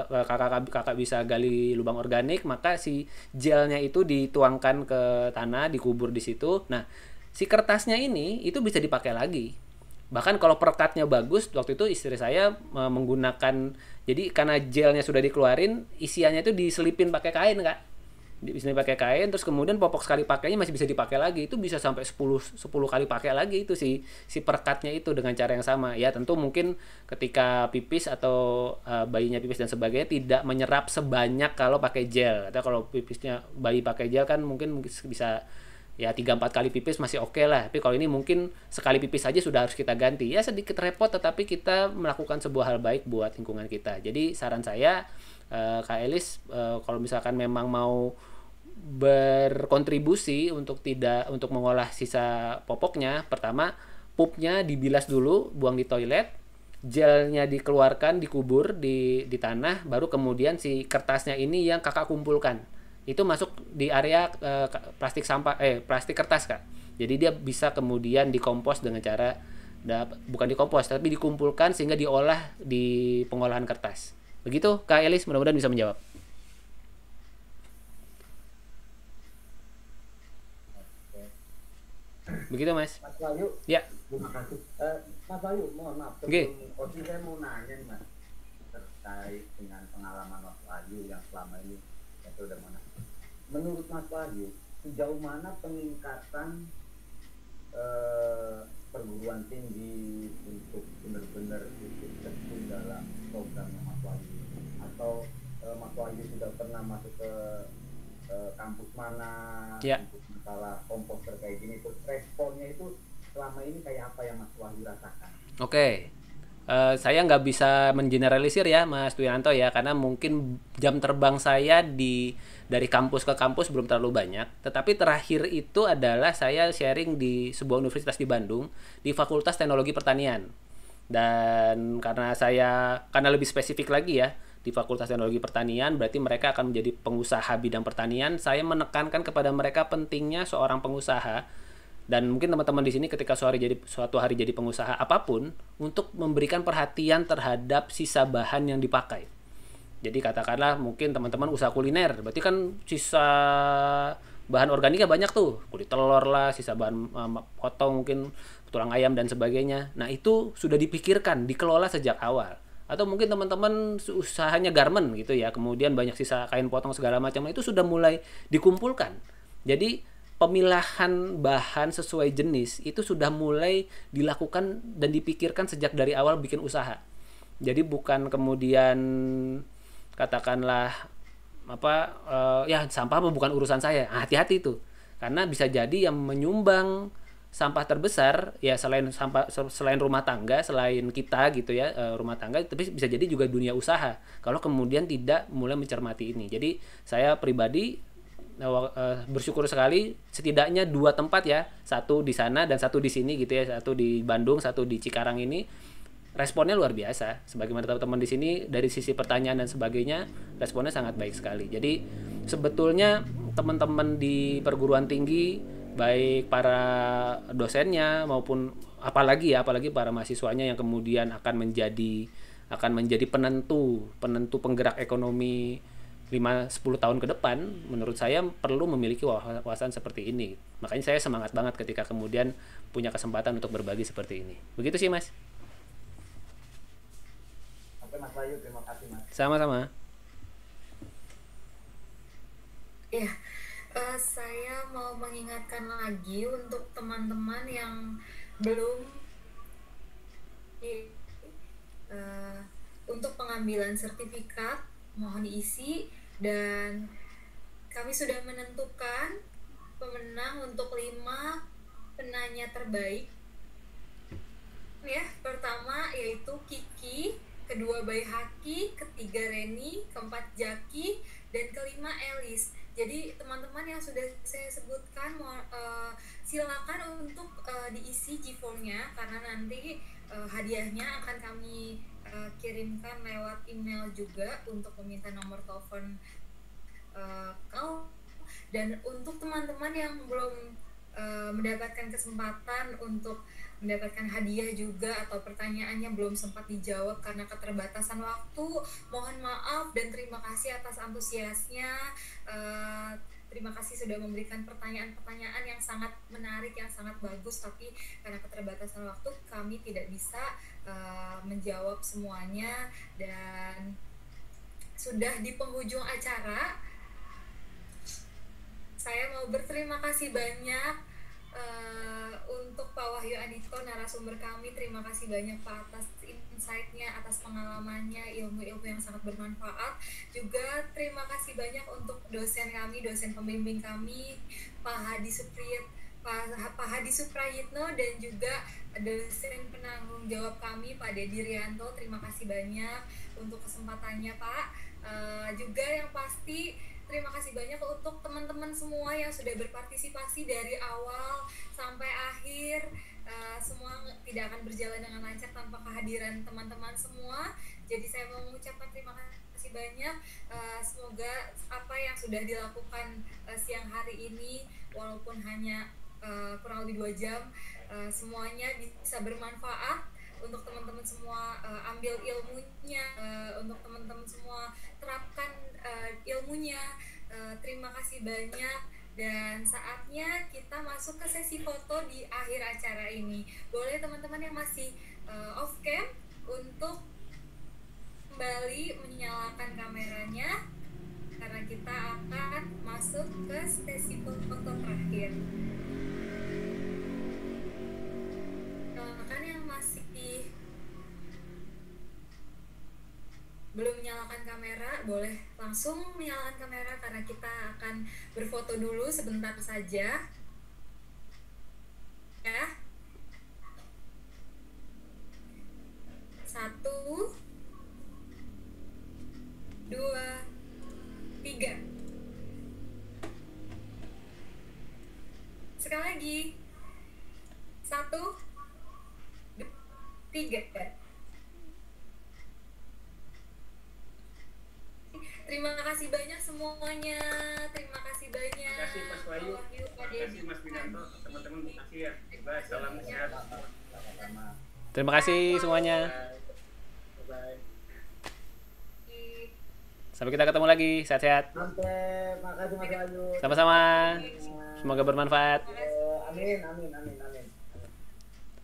kakak bisa gali lubang organik, maka si gelnya itu dituangkan ke tanah, dikubur di situ. Nah, si kertasnya ini itu bisa dipakai lagi. Bahkan kalau perekatnya bagus, waktu itu istri saya menggunakan, jadi karena gelnya sudah dikeluarin, isiannya itu diselipin pakai kain Kak. Bisa pakai kain, terus kemudian popok sekali pakainya masih bisa dipakai lagi, itu bisa sampai 10 kali pakai lagi itu si perekatnya itu dengan cara yang sama. Ya tentu mungkin ketika pipis atau bayinya pipis dan sebagainya tidak menyerap sebanyak kalau pakai gel. Atau kalau pipisnya bayi pakai gel kan mungkin bisa ya 3-4 kali pipis masih oke lah. Tapi kalau ini mungkin sekali pipis saja sudah harus kita ganti. Ya sedikit repot, tetapi kita melakukan sebuah hal baik buat lingkungan kita. Jadi saran saya Kak Elis, kalau misalkan memang mau berkontribusi untuk mengolah sisa popoknya, pertama pupnya dibilas dulu, buang di toilet, gelnya dikeluarkan, dikubur di tanah, baru kemudian si kertasnya ini yang kakak kumpulkan itu masuk di area plastik kertas Kak. Jadi dia bisa kemudian dikompos dengan cara bukan dikompos tapi dikumpulkan sehingga diolah di pengolahan kertas. Begitu Kak Elis, mudah-mudahan bisa menjawab. Begitu Mas. Mas Wahyu. Ya. Terima kasih. Mas Wahyu, mohon maaf. Saya mau nanya nih Mas, terkait dengan pengalaman Mas Wahyu yang selama ini yang sudah mana. Menurut Mas Wahyu, sejauh mana peningkatan perguruan tinggi untuk benar-benar ikut terjun dalam programnya Mas Wahyu, atau Mas Wahyu sudah pernah masuk ke kampus mana untuk masalah komposter kayak gini, terus responnya itu selama ini kayak apa yang Mas Wahyu rasakan? Oke. Saya nggak bisa mengeneralisir ya Mas Tuyanto ya, karena mungkin jam terbang saya dari kampus ke kampus belum terlalu banyak. Tetapi terakhir itu adalah saya sharing di sebuah universitas di Bandung di Fakultas Teknologi Pertanian. Dan karena lebih spesifik lagi ya, di Fakultas Teknologi Pertanian berarti mereka akan menjadi pengusaha bidang pertanian. Saya menekankan kepada mereka pentingnya seorang pengusaha Dan mungkin teman-teman di sini ketika suatu hari jadi pengusaha apapun, untuk memberikan perhatian terhadap sisa bahan yang dipakai. Jadi katakanlah mungkin teman-teman usaha kuliner, berarti kan sisa bahan organiknya banyak tuh, kulit telur lah, sisa bahan potong mungkin tulang ayam dan sebagainya. Nah itu sudah dipikirkan, dikelola sejak awal. Atau mungkin teman-teman usahanya garment gitu ya, kemudian banyak sisa kain potong segala macam, itu sudah mulai dikumpulkan. Jadi pemilahan bahan sesuai jenis itu sudah mulai dilakukan dan dipikirkan sejak dari awal bikin usaha. Jadi bukan kemudian katakanlah ya sampah bukan urusan saya. Hati-hati itu. Karena bisa jadi yang menyumbang sampah terbesar ya selain rumah tangga, selain kita gitu ya, rumah tangga, tapi bisa jadi juga dunia usaha kalau kemudian tidak mulai mencermati ini. Jadi saya pribadi bersyukur sekali setidaknya 2 tempat ya, satu di sana dan satu di sini gitu ya, satu di Bandung, satu di Cikarang ini, responnya luar biasa. Sebagaimana teman-teman di sini dari sisi pertanyaan dan sebagainya, responnya sangat baik sekali. Jadi sebetulnya teman-teman di perguruan tinggi, baik para dosennya maupun apalagi para mahasiswanya yang kemudian akan menjadi penentu penggerak ekonomi 5-10 tahun ke depan, menurut saya perlu memiliki wawasan seperti ini. Makanya saya semangat banget ketika kemudian punya kesempatan untuk berbagi seperti ini. Begitu sih Mas. Oke Mas Bayu, terima kasih Mas. Sama-sama. Ya, saya mau mengingatkan lagi untuk teman-teman yang belum untuk pengambilan sertifikat mohon diisi, dan kami sudah menentukan pemenang untuk 5 penanya terbaik ya. Pertama yaitu Kiki, kedua Baihaki, ketiga Reni, keempat Jaki, dan kelima Elis. Jadi teman-teman yang sudah saya sebutkan silakan untuk diisi G-form-nya, karena nanti hadiahnya akan kami kirimkan lewat email juga untuk meminta nomor telepon kau. Dan untuk teman-teman yang belum mendapatkan kesempatan untuk mendapatkan hadiah juga, atau pertanyaannya belum sempat dijawab karena keterbatasan waktu, mohon maaf dan terima kasih atas antusiasnya. Terima kasih sudah memberikan pertanyaan-pertanyaan yang sangat menarik, yang sangat bagus, tapi karena keterbatasan waktu kami tidak bisa menjawab semuanya. Dan sudah di penghujung acara, saya mau berterima kasih banyak untuk Pak Wahyu Andiko, narasumber kami. Terima kasih banyak Pak atas insight-nya, atas pengalamannya, ilmu-ilmu yang sangat bermanfaat. Juga terima kasih banyak untuk dosen kami, dosen pembimbing kami, Pak Hadi Suprayitno, dan juga dosen penanggung jawab kami, Pak Dedi Rianto. Terima kasih banyak untuk kesempatannya Pak. Juga yang pasti terima kasih banyak untuk teman-teman semua yang sudah berpartisipasi dari awal sampai akhir. Semua tidak akan berjalan dengan lancar tanpa kehadiran teman-teman semua. Jadi saya mau mengucapkan terima kasih banyak. Semoga apa yang sudah dilakukan siang hari ini, walaupun hanya kurang lebih 2 jam, semuanya bisa bermanfaat untuk teman-teman semua. Ambil ilmunya, untuk teman-teman semua terapkan ilmunya. Terima kasih banyak, dan saatnya kita masuk ke sesi foto di akhir acara ini. Boleh teman-teman yang masih off cam untuk kembali menyalakan kameranya, karena kita akan masuk ke sesi foto terakhir. Kan yang masih belum menyalakan kamera, boleh langsung menyalakan kamera, karena kita akan berfoto dulu sebentar saja ya. 1, 2, 3. Sekali lagi. 1, 2, 3. Terima kasih banyak semuanya. Terima kasih banyak. Terima kasih Mas Wahyu. Pak Dedi, kasih Mas Winanto, teman-teman makasih ya. Bye, salam sehat. Sama-sama. Terima kasih semuanya. Bye. Sampai kita ketemu lagi. Sehat-sehat. Sampai, makasih Mas Ayu. Sama-sama. Semoga bermanfaat. Amin.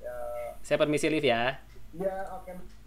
Ya, Saya permisi live ya. ya oke.